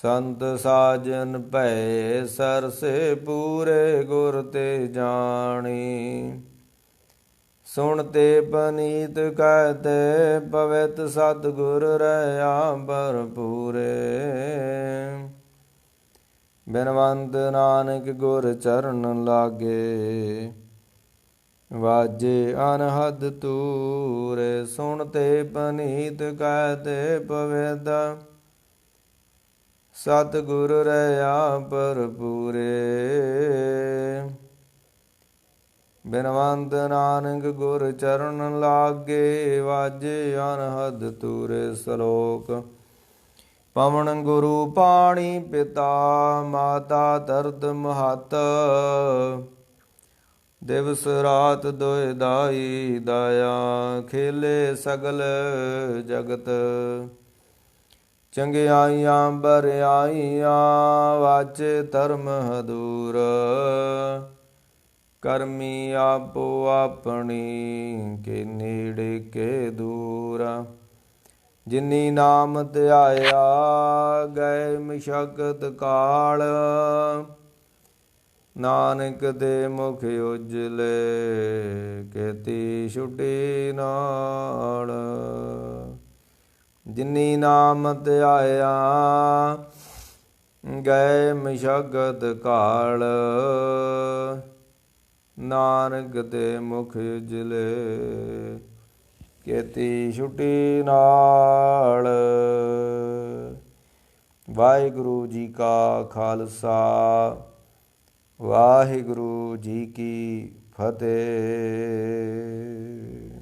ਸੰਤ ਸਾਜਨ ਭੈ ਸਰਸੇ ਪੂਰੇ, ਗੁਰ ਤੇ ਜਾਣੀ। ਸੁਣ ਤੇ ਪਨੀਤ ਕਹਤੇ, ਪਵਿੱਤ ਸਤਿਗੁਰ ਰਹਾ ਭਰਪੂਰੇ। ਬਿਨਵੰਤ ਨਾਨਕ ਗੁਰ ਚਰਨ ਲਾਗੇ, ਵਾਜੇ ਅਨਹਦ ਤੂਰੇ। ਸੁਣ ਤੇ ਪਨੀਤ ਕਹਤੇ, ਪਵਿੱਤ ਸਤਿਗੁਰ ਰਹਾ ਭਰਪੂਰੇ। ਬਿਨਵੰਤ ਨਾਨਕ ਗੁਰ ਚਰਨ ਲਾਗੇ, ਵਾਜੇ ਅਨਹਦ ਤੂਰੇ। ਸਲੋਕ ਪਵਨ ਗੁਰੂ ਪਾਣੀ ਪਿਤਾ, ਮਾਤਾ ਧਰਤ ਮਹਤ। ਦਿਵਸ ਰਾਤ ਦੁਇ ਦਾਈ ਦਾਇਆ, ਖੇਲੇ ਸਗਲ ਜਗਤ। ਚੰਗਿਆਈਆਂ ਬਰਿਆਈਆਂ, ਵਾਚੇ ਧਰਮ ਹਦੂਰ। ਕਰਮੀ ਆਪੋ ਆਪਣੀ, ਕੇ ਨੇੜੇ ਕੇ ਦੂਰ। ਜਿਨੀ ਨਾਮ ਧਿਆਇਆ, ਗਏ ਮਸ਼ਕਤ ਕਾਲ। ਨਾਨਕ ਦੇ ਮੁਖ ਉਜਲੇ, ਕੇਤੀ ਛੁਟੀ ਨਾਲ। ਜਿਨੀ ਨਾਮ ਧਿਆਇਆ, ਗਏ ਮਸ਼ਕਤ ਕਾਲ। ਨਾਨਕ ਦੇ ਮੁਖ ਉਜਲੇ, ਕੇਤੀ ਛੁਟੀ ਨਾਲ। ਵਾਹਿਗੁਰੂ ਜੀ ਕਾ ਖਾਲਸਾ, ਵਾਹਿਗੁਰੂ ਜੀ ਕੀ ਫਤਿਹ।